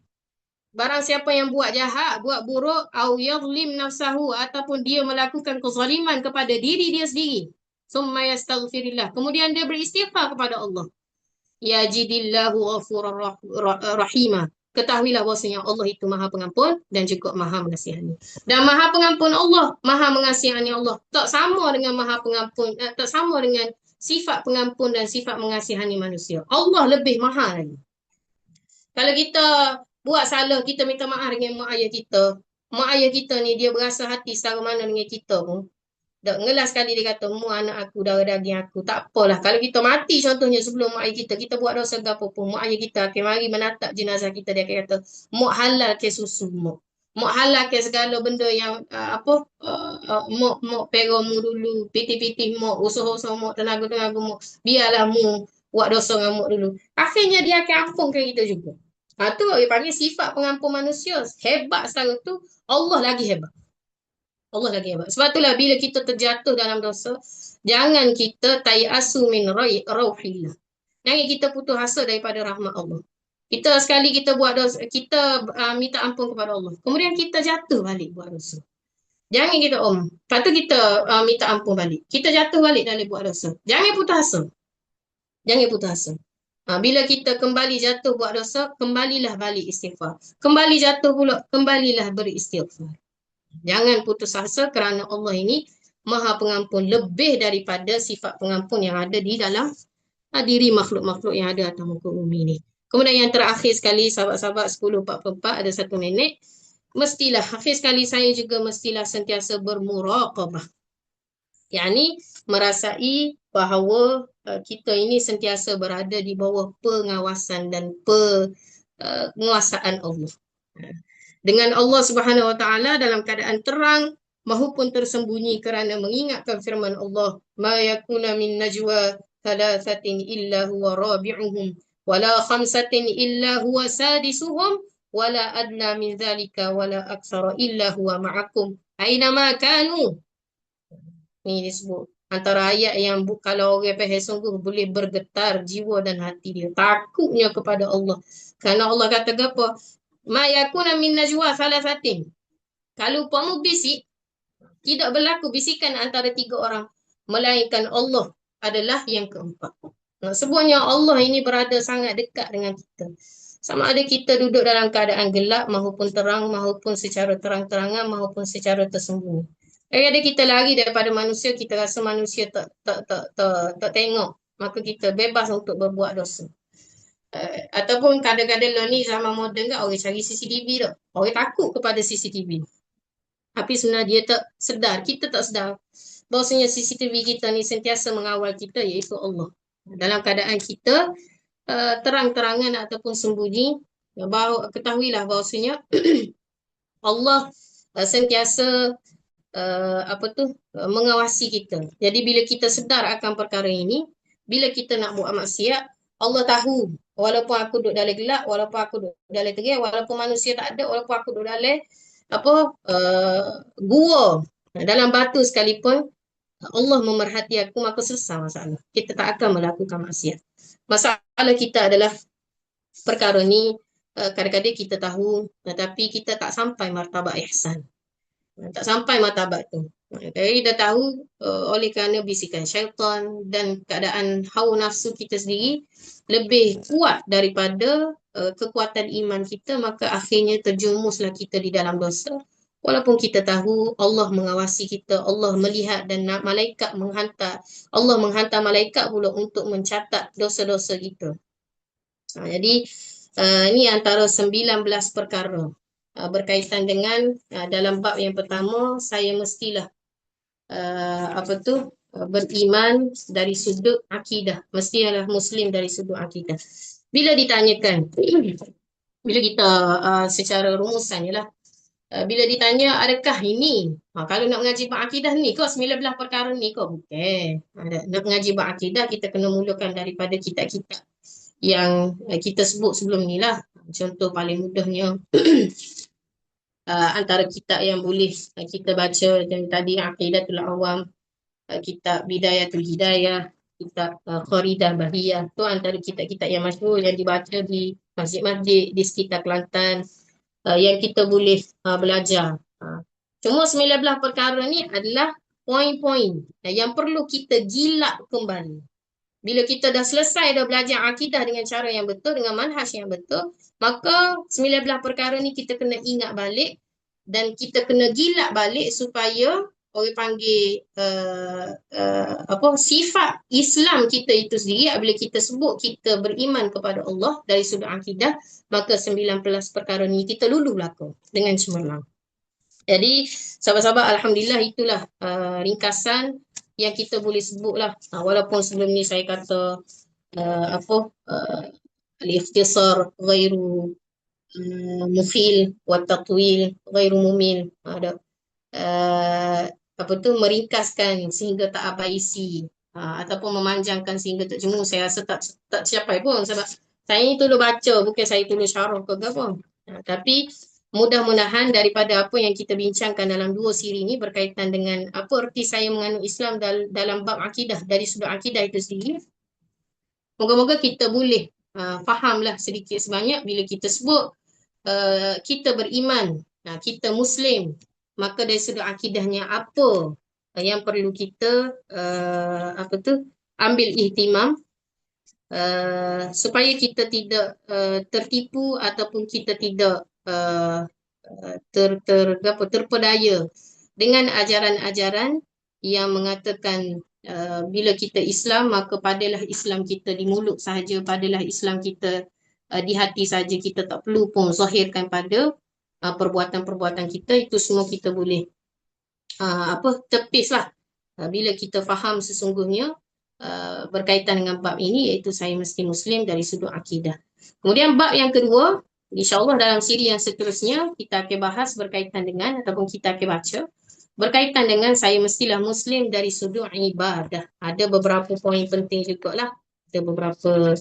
barang siapa yang buat jahat, buat buruk, aw yadhlim nafsahu, ataupun dia melakukan kezaliman kepada diri dia sendiri, thumma yastaghfirillah, kemudian dia beristighfar kepada Allah, yajidillahu ghafurur rahima. Ketahuilah bahwasanya Allah itu Maha Pengampun dan juga Maha Mengasihani. Dan Maha Pengampun Allah, Maha Mengasihani Allah tak sama dengan Maha Pengampun, tak sama dengan sifat pengampun dan sifat mengasihani manusia. Allah lebih maha lagi. Kalau kita buat salah, kita minta maaf dengan mak ayah kita. Mak ayah kita ni dia berasa hati setara mana dengan kita pun. Tak ngelas sekali dia kata, mu anak aku, darah daging aku. Tak apalah. Kalau kita mati contohnya sebelum mak ayah kita buat dosa apa pun, mak ayah kita akan mari menatap jenazah kita. Dia akan kata, mu halal ke susu mu. Mu halal ke segala benda yang mu pera mu dulu. Piti-piti mu, usaha-usaha mu, tenaga-tenaga mu. Biarlah mu buat dosa dengan mu dulu. Akhirnya dia akan ampunkan kita juga. Tu dia panggil sifat pengampun manusia. Hebat secara tu, Allah lagi hebat. Allah lagi hebat. Sebab itulah bila kita terjatuh dalam dosa, jangan kita tayasu min rauhillah. Jangan kita putus asa daripada rahmat Allah. Kita sekali kita buat dosa, kita minta ampun kepada Allah. Kemudian kita jatuh balik buat dosa. Jangan kita lepas tu kita minta ampun balik. Kita jatuh balik dalam buat dosa. Jangan putus asa. Jangan putus asa. Bila kita kembali jatuh buat dosa, kembalilah balik istighfar. Kembali jatuh pula, kembalilah beristighfar. Jangan putus asa kerana Allah ini Maha Pengampun, lebih daripada sifat pengampun yang ada di dalam diri makhluk-makhluk yang ada atas muka bumi ini. Kemudian yang terakhir sekali, sahabat-sahabat 10:44, ada satu nenek. Mestilah, akhir sekali saya juga mestilah sentiasa bermuraqabah. yakni merasai bahawa kita ini sentiasa berada di bawah pengawasan dan penguasaan Allah. Dengan Allah Subhanahu Wa Taala dalam keadaan terang, mahupun tersembunyi kerana mengingatkan firman Allah, ma yakuna min najwa thalathatin illa huwa rabi'uhum wala khamsatin illa huwa sadisuhum wala adna min dhalika wala aktsara illa huwa ma'akum aina ma kanu. Ni disebut antara ayat yang kalau orang faham sungguh boleh bergetar jiwa dan hati dia, takutnya kepada Allah. Kerana Allah kata apa? Ma yakuna min najwa thalathatin. Kalau kamu bisik, tidak berlaku bisikan antara 3 orang, melainkan Allah adalah yang keempat. Nah, sebenarnya Allah ini berada sangat dekat dengan kita. Sama ada kita duduk dalam keadaan gelap maupun terang, maupun secara terang-terangan, maupun secara tersembunyi. Ada kita lari daripada manusia, kita rasa manusia tak tengok, maka kita bebas untuk berbuat dosa. Ataupun kadang-kadang lo ni zaman moden kan, orang cari CCTV tak. Orang takut kepada CCTV. Tapi sebenarnya dia tak sedar, kita tak sedar bahawasanya CCTV kita ni sentiasa mengawal kita, iaitu Allah. Dalam keadaan kita terang-terangan ataupun sembunyi, ketahuilah bahawasanya Allah sentiasa mengawasi kita. Jadi bila kita sedar akan perkara ini, bila kita nak buat maksiat, Allah tahu. Walaupun aku duduk dalam gelap, walaupun aku duduk dalam terang, walaupun manusia tak ada, walaupun aku duduk dalam gua, dalam batu sekalipun, Allah memerhati aku, maka selesai masalah. Kita tak akan melakukan maksiat. Masalah kita adalah perkara ni kadang-kadang kita tahu, tetapi kita tak sampai martabat ihsan. Tak sampai martabat tu. Jadi dah tahu oleh kerana bisikan syaitan dan keadaan hawa nafsu kita sendiri lebih kuat daripada kekuatan iman kita, maka akhirnya terjumuslah kita di dalam dosa. Walaupun kita tahu Allah mengawasi kita, Allah melihat dan malaikat menghantar. Allah menghantar malaikat pula untuk mencatat dosa-dosa kita. Jadi ini antara 19 perkara berkaitan dengan dalam bab yang pertama, saya mestilah beriman dari sudut akidah, mestilah muslim dari sudut akidah. Bila ditanyakan, bila kita secara rumusan lah, bila ditanya adakah ini, kalau nak mengaji bab akidah ni kau 19 perkara ni kau bukan. Nak mengaji bab akidah kita kena mulakan daripada kitab-kitab yang kita sebut sebelum ni lah. Contoh paling mudahnya antara kitab yang boleh kita baca dari tadi, Aqidatul Awam, kitab Bidayatul Hidayah, kitab Kharidah Bahiyah. Tu antara kitab-kitab yang masyhur yang dibaca di masjid-masjid di sekitar Kelantan, yang kita boleh belajar. Cuma 19 perkara ni adalah poin-poin yang perlu kita gilak kembali. Bila kita dah selesai dah belajar akidah dengan cara yang betul, dengan manhaj yang betul, maka 19 perkara ni kita kena ingat balik dan kita kena gilak balik supaya orang panggil sifat Islam kita itu sendiri. Bila kita sebut kita beriman kepada Allah dari sudut akidah, maka 19 perkara ni kita lulu belaka dengan cemerlang. Jadi sahabat-sahabat, alhamdulillah itulah ringkasan yang kita boleh sebutlah. Walaupun sebelum ni saya kata al-ikhtisar ghairu mufil wa tatwil ghairu mumil. Ada meringkaskan sehingga tak apa isi, ataupun memanjangkan sehingga tak jemu. Saya rasa tak capai pun, sebab saya ni tolong baca, bukan saya tolong syarah ke apa. Tapi mudah-mudahan daripada apa yang kita bincangkan dalam 2 siri ini berkaitan dengan apa erti saya menganut Islam dalam bab akidah, dari sudut akidah itu sendiri, moga-moga kita boleh fahamlah sedikit sebanyak bila kita sebut kita beriman, kita Muslim, maka dari sudut akidahnya apa yang perlu kita ambil ihtimam, supaya kita tidak tertipu ataupun kita tidak terpedaya dengan ajaran-ajaran yang mengatakan bila kita Islam maka padalah Islam kita di mulut sahaja, padalah Islam kita di hati saja, kita tak perlu pun zahirkan pada perbuatan-perbuatan kita. Itu semua kita boleh tepislah bila kita faham sesungguhnya berkaitan dengan bab ini, iaitu saya mesti Muslim dari sudut akidah. Kemudian bab yang kedua, InsyaAllah dalam siri yang seterusnya kita akan bahas berkaitan dengan, ataupun kita akan baca berkaitan dengan saya mestilah Muslim dari sudut ibadah. Ada beberapa poin penting juga lah. Ada beberapa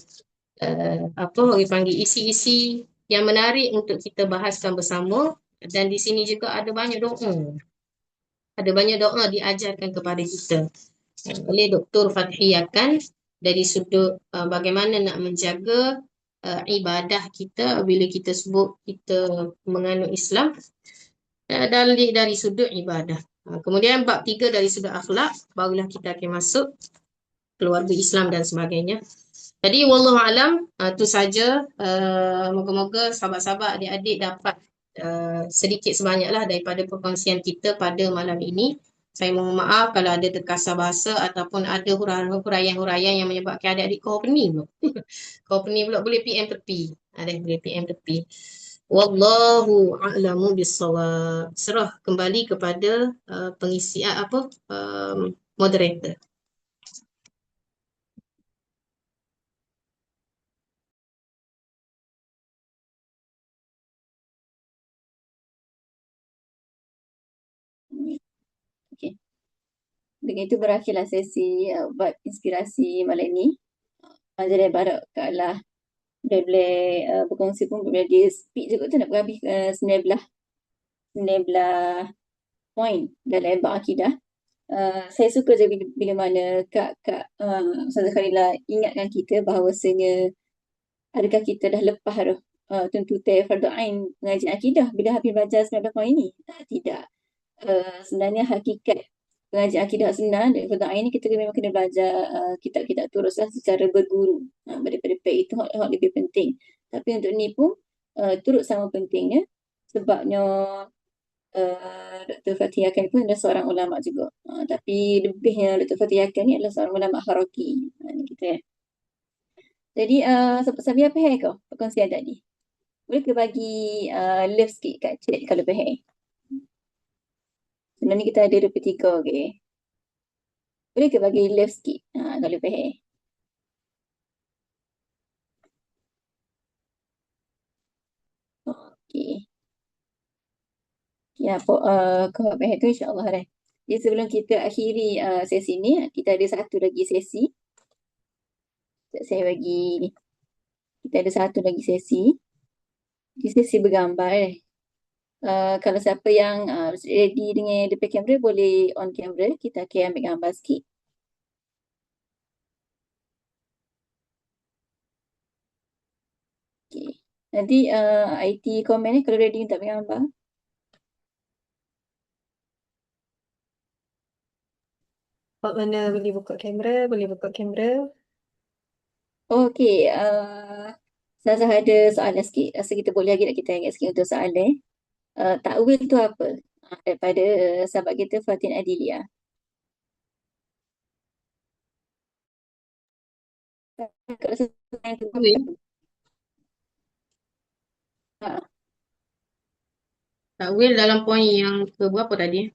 apa orang panggil isi-isi yang menarik untuk kita bahaskan bersama. Dan di sini juga ada banyak doa. Ada banyak doa diajarkan kepada kita oleh Dr. Fathia kan dari sudut bagaimana nak menjaga ibadah kita bila kita sebut kita menganut Islam dari sudut ibadah. Kemudian bab 3 dari sudut akhlak, barulah kita akan masuk keluarga Islam dan sebagainya. Jadi wallahu alam, itu saja. Moga-moga sahabat-sahabat adik-adik dapat sedikit sebanyaklah daripada perkongsian kita pada malam ini. Saya mohon maaf kalau ada terkasar bahasa ataupun ada huraian-huraian yang menyebabkan adik-adik kau pening. Kau pening pula boleh PM tepi. Ada boleh PM tepi. Wallahu a'lamu bissawab. Serah kembali kepada pengisi moderator. Okey. Dengan itu berakhirlah sesi bab inspirasi malam ini. Jadi barak kalah boleh berkongsi pun boleh dia speak juga tu nak berhabis 19 poin dalam bab akidah. Saya suka je bila mana Kak Ustazah Khalila ingatkan kita bahawasanya adakah kita dah lepas dah tuntutan fardu ain mengaji akidah bila habis belajar 19 poin ini? Tidak. Sebenarnya hakikat pengajian akidah sebenar dan fardu ain ni kita memang kena belajar kitab-kitab teruslah secara berguru daripada itu hak lebih penting. Tapi untuk ni pun turut sama pentingnya sebabnya Dr. Fatih Akan pun adalah seorang ulama juga. Tapi lebihnya Dr. Fatih Akan ni adalah seorang ulama haraki. Ni kita ya. Jadi sampai apa kau perkongsian tadi? Boleh ke bagi love sikit kat chat kalau faham? Sebenarnya kita ada 23, okey. Boleh ke bagi love sikit kalau faham? Okey. Ya, kau faham tu insyaAllah dah. Jadi sebelum kita akhiri sesi ni, kita ada satu lagi sesi. Saya bagi, kita ada satu lagi sesi. Di sesi bergambar kalau siapa yang ready dengan depan kamera boleh on kamera, kita akan ambil gambar sikit. Okay. Nanti IT komen ni kalau ready untuk ambil gambar. Pak mana boleh buka kamera, boleh buka kamera. Okey, saya ada soalan sikit. Rasa kita boleh lagi nak kita ingat sikit untuk soalan. Takwil tu apa? Daripada sahabat kita Fatin Adilia. Takwil. Takwil dalam poin yang ke berapa tadi?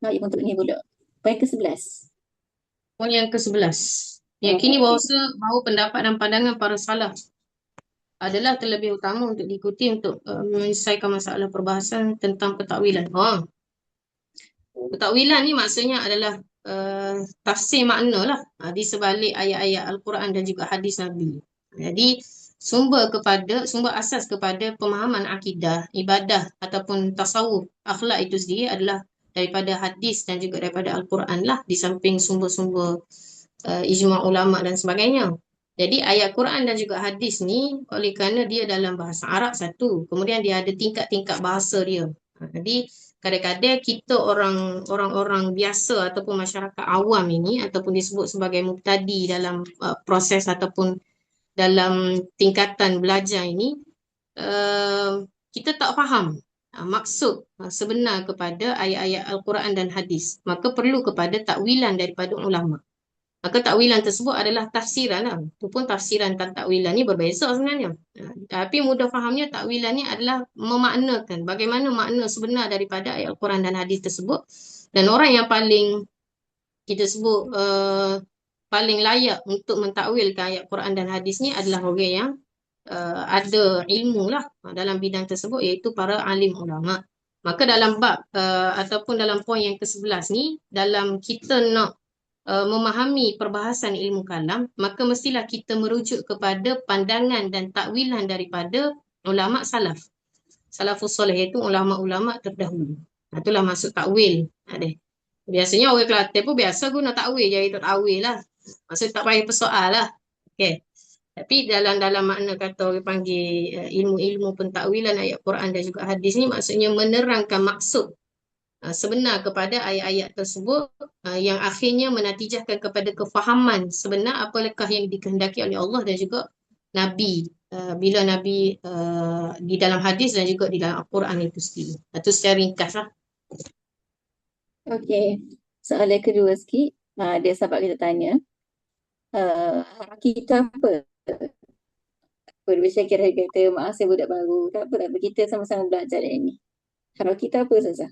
Untuk ni pula. Poin ke-11. Poin yang ke-11. Yakini bahawa pendapat dan pandangan para salaf adalah terlebih utama untuk diikuti untuk menyelesaikan masalah perbahasan tentang pentakwilan. Pentakwilan ni maksudnya adalah tafsir makna lah di sebalik ayat-ayat Al-Quran dan juga hadis Nabi. Jadi sumber asas kepada pemahaman akidah, ibadah ataupun tasawuf, akhlak itu sendiri adalah daripada hadis dan juga daripada Al-Quran lah, di samping sumber-sumber ijma' ulama' dan sebagainya. Jadi ayat Quran dan juga hadis ni oleh kerana dia dalam bahasa Arab satu, kemudian dia ada tingkat-tingkat bahasa dia. Jadi kadang-kadang kita orang-orang biasa ataupun masyarakat awam ini ataupun disebut sebagai mubtadi dalam proses ataupun dalam tingkatan belajar ini, kita tak faham maksud sebenar kepada ayat-ayat Al-Quran dan hadis. Maka perlu kepada takwilan daripada ulama'. Maka takwilan tersebut adalah tafsiran lah. Itu pun tafsiran dan takwilan ni berbeza sebenarnya. Tapi mudah fahamnya takwilan ni adalah memaknakan bagaimana makna sebenar daripada ayat Al-Quran dan hadis tersebut. Dan orang yang paling kita sebut paling layak untuk mentakwilkan ayat Quran dan hadis ni adalah orang yang ada ilmu lah dalam bidang tersebut, iaitu para alim ulama. Maka dalam bab ataupun dalam poin yang ke-11 ni, dalam kita nak memahami perbahasan ilmu kalam, maka mestilah kita merujuk kepada pandangan dan takwilan daripada ulama salaf. Salafus soleh, iaitu ulama-ulama terdahulu. Itulah maksud takwil. Biasanya orang Kelantan pun biasa guna takwil, jadi tak takwil lah. Maksud tak payah persoal lah. Okay. Tapi dalam makna kata orang panggil ilmu-ilmu pentakwilan ayat Quran dan juga hadis ni, maksudnya menerangkan maksud sebenar kepada ayat-ayat tersebut, yang akhirnya menatijahkan kepada kefahaman sebenar apakah yang dikehendaki oleh Allah dan juga Nabi, bila Nabi di dalam hadis dan juga di dalam Al-Quran itu sendiri. Itu secara ringkas lah. Okey, soalan kedua sikit. Ada sahabat kita tanya, kita apa? Berbisa kira kata, maaf saya budak baru. Tak apa, kita sama-sama belajar ini. Kalau kita apa saja?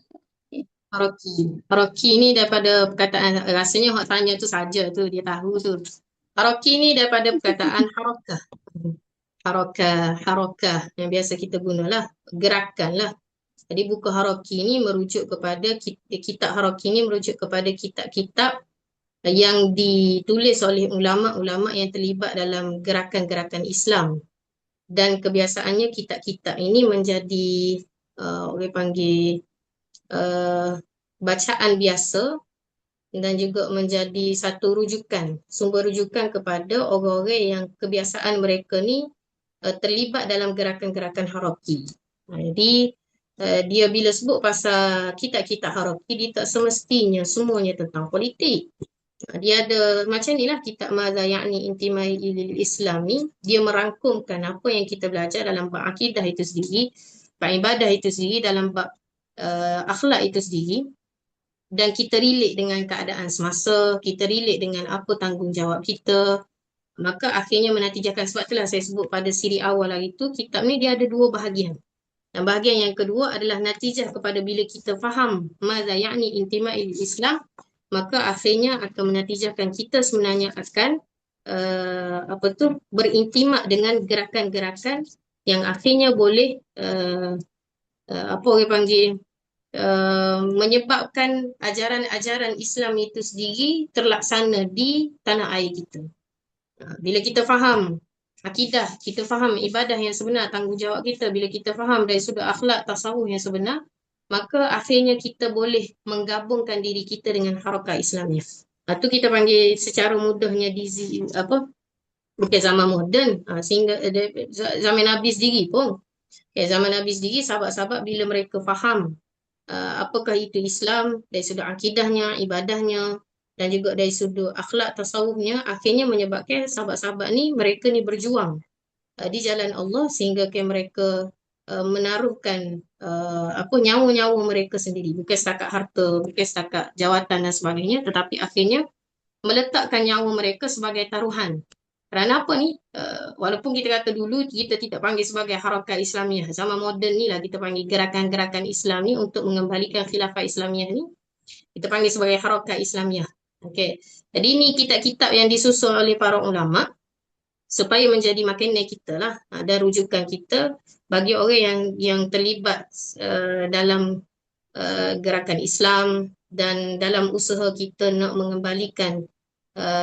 Haroki. Haroki ni daripada perkataan, rasanya orang tanya tu saja tu, dia tahu tu. Haroki ni daripada perkataan harokah. Harokah yang biasa kita gunalah, gerakan lah. Jadi buku Haroki ni merujuk kepada, kitab Haroki ni merujuk kepada kitab-kitab yang ditulis oleh ulama-ulama yang terlibat dalam gerakan-gerakan Islam. Dan kebiasaannya kitab-kitab ini menjadi orang panggil bacaan biasa dan juga menjadi satu rujukan, sumber rujukan kepada orang-orang yang kebiasaan mereka ni terlibat dalam gerakan-gerakan Haroki. Jadi dia bila sebut pasal kitab-kitab Haroki, dia tak semestinya semuanya tentang politik. Dia ada macam ni lah, kitab Madza Ya'ni Intimai Ilil Islam ni, dia merangkumkan apa yang kita belajar dalam bab akidah itu sendiri, bab ibadah itu sendiri, dalam bab akhlak itu sendiri, dan kita relate dengan keadaan semasa, kita relate dengan apa tanggungjawab kita. Maka akhirnya menatijahkan, sebab itulah saya sebut pada siri awal hari tu, kitab ni dia ada dua bahagian. Dan bahagian yang kedua adalah natijah kepada bila kita faham Madza Ya'ni Intimai Ilil Islam, maka akhirnya akan menatijahkan kita sebenarnya akan berintimak dengan gerakan-gerakan yang akhirnya boleh orang panggil menyebabkan ajaran-ajaran Islam itu sendiri terlaksana di tanah air kita. Bila kita faham akidah, kita faham ibadah yang sebenar, tanggungjawab kita, bila kita faham dari sudut akhlak, tasawuf yang sebenar, maka akhirnya kita boleh menggabungkan diri kita dengan harakah Islamiyah. Itu kita panggil secara mudahnya bukan zaman moden, sehingga zaman Nabi sendiri pun. Zaman Nabi sendiri, sahabat-sahabat bila mereka faham apakah itu Islam dari sudut akidahnya, ibadahnya, dan juga dari sudut akhlak, tasawufnya, akhirnya menyebabkan sahabat-sahabat ni, mereka ni berjuang di jalan Allah sehingga mereka menaruhkan nyawa-nyawa mereka sendiri, bukan setakat harta, bukan setakat jawatan dan sebagainya, tetapi akhirnya meletakkan nyawa mereka sebagai taruhan. Kerana apa ni? Walaupun kita kata dulu kita tidak panggil sebagai harakah Islamiah, zaman moden ni lah kita panggil gerakan-gerakan Islam ni untuk mengembalikan khilafah Islamiah ni, kita panggil sebagai harakah Islamiah. Okay. Jadi ni kitab-kitab yang disusun oleh para ulama supaya menjadi makanan kita lah, dan rujukan kita bagi orang yang terlibat dalam gerakan Islam dan dalam usaha kita nak mengembalikan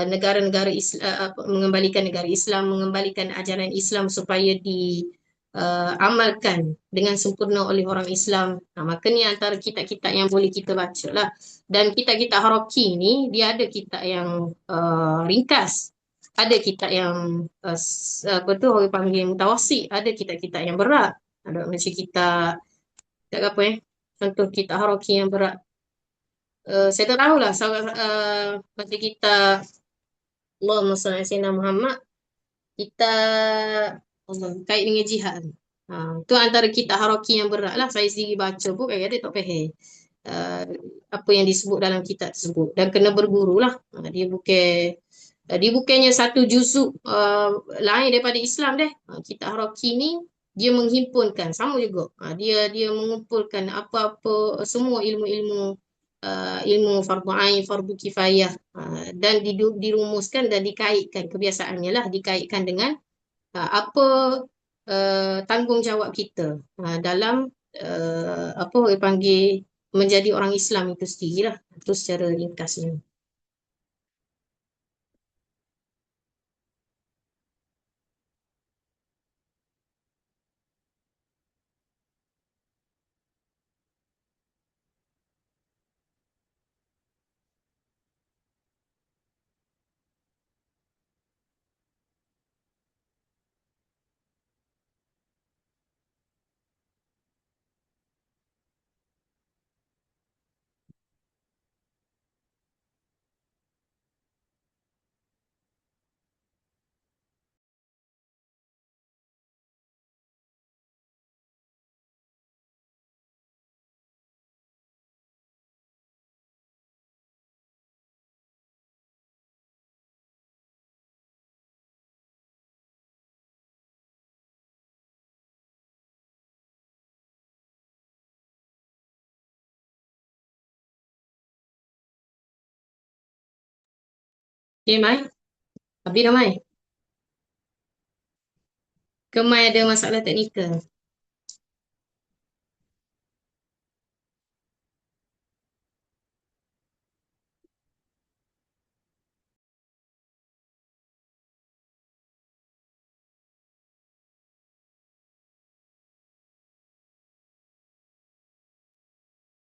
negara-negara Islam, mengembalikan negara Islam, mengembalikan ajaran Islam supaya diamalkan dengan sempurna oleh orang Islam. Maka ni antara kitab-kitab yang boleh kita baca lah. Dan kitab-kitab Haroki ni, dia ada kitab yang ringkas, ada kitab yang orang panggil mutawasit, ada kitab-kitab yang berat. Ada macam kitab apa contoh kitab Haroki yang berat. Saya tak tahulah, macam kitab Allahumma salli ala sayyidina Muhammad, kitab Allah kait dengan jihad. Tu antara kitab Haroki yang berat lah. Saya sendiri baca pun kadang-kadang tak faham apa yang disebut dalam kitab tersebut, dan kena berguru lah. Dia bukannya satu juzuk lain daripada Islam deh. Kitab Haroki ni dia menghimpunkan, sama juga. Dia mengumpulkan apa-apa semua ilmu-ilmu ilmu fardu ain, fardu kifayah, dan dirumuskan dan dikaitkan, kebiasaannya lah dikaitkan dengan apa tanggungjawab kita dalam apa orang panggil menjadi orang Islam itu sendiri lah. Itu secara ringkasnya. Okay, Mai? Habis dah, Mai? Ke Mai ada masalah teknikal?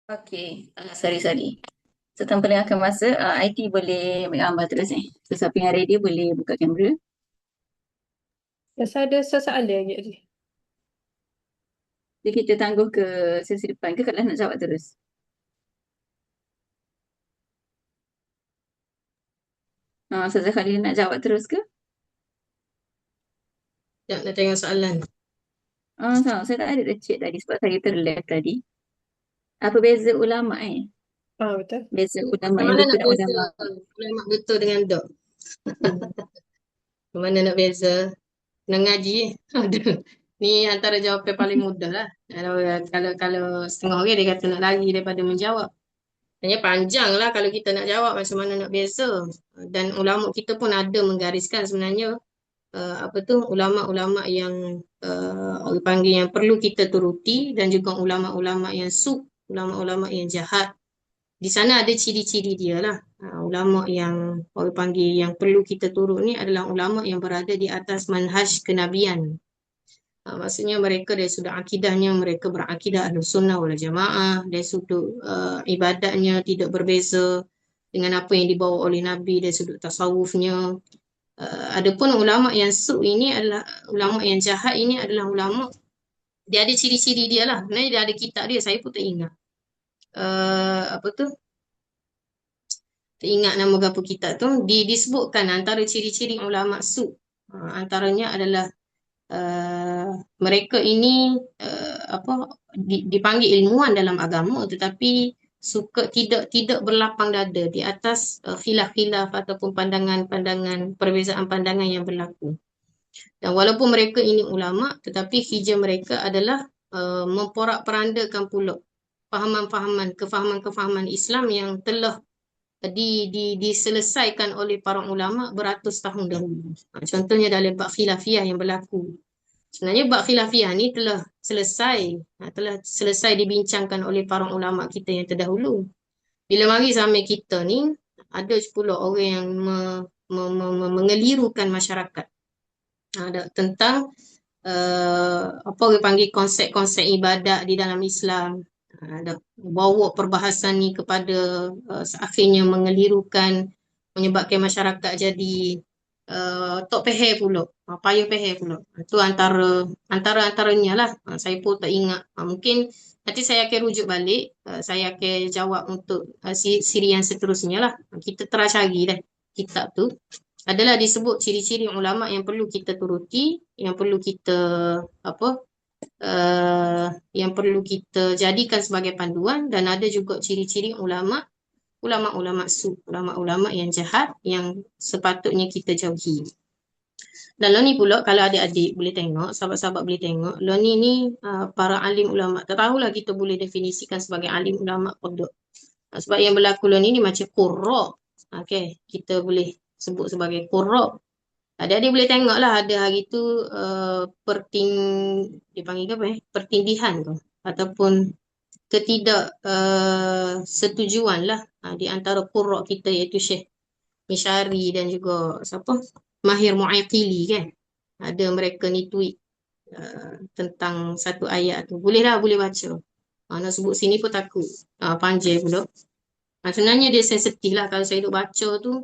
Okey, sorry. So, tanpa lengahkan masa, IT boleh ambil gambar terus ni. So, siapa yang ready boleh buka kamera. Rasa ada soalan lagi tadi. Jadi kita tangguh ke sesi depan ke kalau nak jawab terus? Ustazah Khalil nak jawab terus ke? Nak tengok soalan. Tak, saya tak ada dah cek tadi sebab saya terleft tadi. Apa beza ulama Betul. Beza ulama Macam yang mana betul nak dan beza ulama. ulama betul dengan dok? Macam mana nak beza? Kena ngaji. Aduh. Ni antara jawapan paling mudah lah. Kalau setengah orang dia kata nak lari daripada menjawab. Hanya panjang lah kalau kita nak jawab macam mana nak beza. Dan ulama kita pun ada menggariskan sebenarnya apa tu ulama-ulama yang orang panggil yang perlu kita turuti dan juga ulama-ulama yang ulama-ulama yang jahat. Di sana ada ciri-ciri dia lah. Ulama yang orang panggil yang perlu kita turut ni adalah ulama yang berada di atas manhaj kenabian. Maksudnya mereka dari sudut akidahnya mereka berakidah Ahlus Sunnah wal Jamaah, dari sudut ibadatnya tidak berbeza dengan apa yang dibawa oleh Nabi, dari sudut tasawufnya. Adapun ulama yang ini adalah ulama yang jahat, ini adalah ulama dia ada ciri-ciri dia lah. Sebenarnya dia ada kitab dia, saya pun tak ingat. Apa tu? Tak ingat nama berapa kitab tu. Disebutkan antara ciri-ciri ulama antaranya adalah mereka ini dipanggil ilmuwan dalam agama tetapi suka tidak berlapang dada di atas khilaf-khilaf ataupun pandangan-pandangan, perbezaan pandangan yang berlaku. Dan walaupun mereka ini ulama tetapi hijau mereka adalah memporak-perandakan pula kefahaman-kefahaman Islam yang telah diselesaikan oleh para ulama beratus tahun dahulu. Contohnya dalam bab khilafiyah yang berlaku. Sebenarnya bab khilafiyah ni telah selesai dibincangkan oleh para ulama kita yang terdahulu. Bila mari zaman kita ni ada pula orang yang mengelirukan masyarakat tentang apa orang panggil konsep-konsep ibadat di dalam Islam. Bawa perbahasan ni kepada akhirnya mengelirukan, menyebabkan masyarakat jadi tok peher pula, payah peher pula. Itu antaranya lah. Saya pun tak ingat. Mungkin nanti saya akan rujuk balik, saya akan jawab untuk siri yang seterusnya lah. Kita try cari dah kitab tu. Adalah disebut ciri-ciri ulama yang perlu kita turuti, yang perlu kita yang perlu kita jadikan sebagai panduan, dan ada juga ciri-ciri ulama-ulama ulama-ulama yang jahat yang sepatutnya kita jauhi. Dan lo ni pula kalau adik-adik boleh tengok, sahabat-sahabat boleh tengok, lo ni para alim ulama. Tak tahulah kita boleh definisikan sebagai alim ulama kodok. Sebab yang berlaku ni macam qurra. Okay, kita boleh sebut sebagai qurra. Adik-adik boleh tengok lah ada hari tu dipanggil apa pertindihan tu ataupun ketidak setujuan lah di antara qurra kita iaitu Syekh Mishari dan juga siapa Mahir Mu'aitili kan. Ada mereka ni tweet tentang satu ayat tu. Boleh lah, boleh baca. Nak sebut sini pun takut. Panjang pula. Sebenarnya dia sensitif lah kalau saya duk baca tu.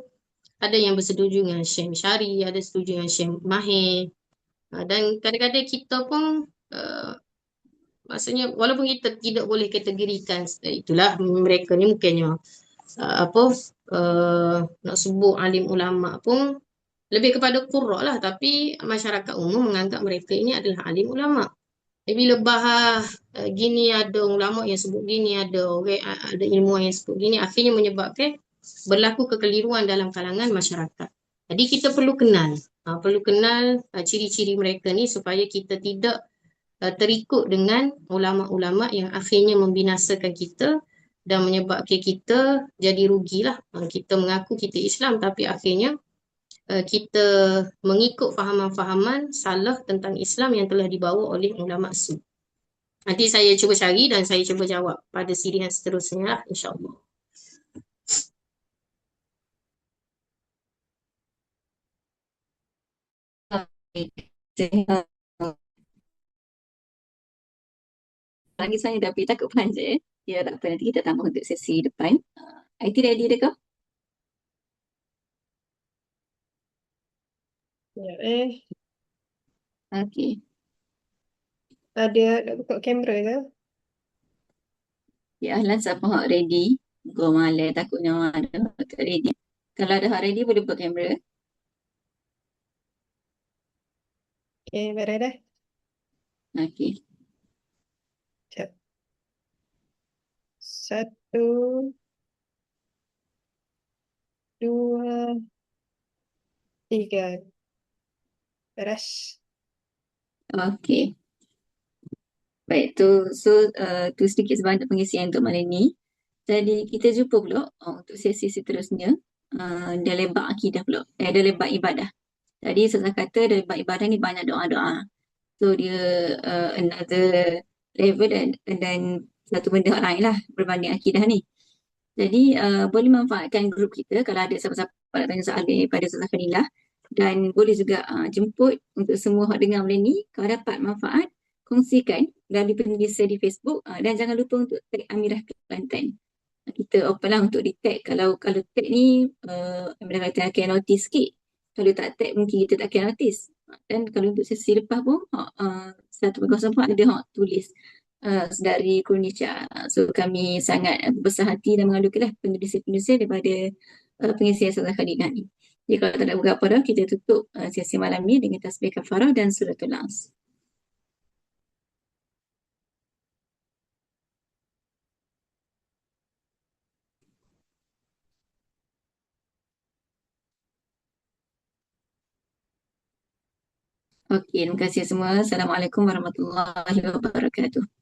Ada yang bersetuju dengan Syekh Mishari, ada setuju dengan Syekh Mahir. Dan kadang-kadang kita pun maksudnya walaupun kita tidak boleh kategorikan itulah mereka ni mungkinnya nak sebut alim ulama pun lebih kepada qurra lah, tapi masyarakat umum menganggap mereka ini adalah alim ulama. Jadi bila bahas gini ada ulama yang sebut gini, ada orang ada ilmuwan yang sebut gini, akhirnya menyebabkan berlaku kekeliruan dalam kalangan masyarakat. Jadi kita perlu kenal ciri-ciri mereka ni supaya kita tidak terikut dengan ulama-ulama yang akhirnya membinasakan kita dan menyebabkan kita jadi rugilah. Kita mengaku kita Islam tapi akhirnya kita mengikut fahaman-fahaman salah tentang Islam yang telah dibawa oleh ulama su. Nanti saya cuba cari dan saya cuba jawab pada siri yang seterusnya lah, insya-Allah. Lagi saya dah pergi takut panjang. Ya tak apa, nanti kita tambah untuk sesi depan. IT ready dah kau? Ya, Okey. ada nak buka kamera ke? Ya Ahlan, siapa hak ready? Gua malas takutnya ada hak tak ready. Kalau ada hak ready boleh buka kamera. Okay, beres dah. Okey. Sekejap. 1, 2, 3. Beres. Okey. Baik, tu sedikit sebanyak pengisian untuk malam ni. Jadi kita jumpa pula untuk sesi seterusnya. Dalam bab akidah pula. Dalam bab ibadah. Tadi saya kata dalam bab ibadah ni banyak doa-doa. So dia another level dan satu benda lain lah berbanding akidah ni. Jadi boleh manfaatkan grup kita kalau ada siapa-siapa nak tanya soalan daripada Ustazah Fadilah, dan boleh juga jemput untuk semua yang dengar malam ni. Kalau dapat manfaat, kongsikan melalui penulisan di Facebook, dan jangan lupa untuk tag Amirah Kelantan. Kita open lah untuk di tag. Kalau tag ni Amirah Kelantan akan notice sikit. Kalau tak tag mungkin kita tak akan notice. Dan kalau untuk sesi lepas pun 1.04 ada tulis dari Kurnica. So kami sangat besar hati dan mengalukanlah penulis-penulis daripada pengisian Ustazah Khadilah ni. Jadi kalau tak ada berapa dah, kita tutup sesi malam ni dengan tasbih kafarah dan suratul Nas. Okey, terima kasih semua. Assalamualaikum warahmatullahi wabarakatuh.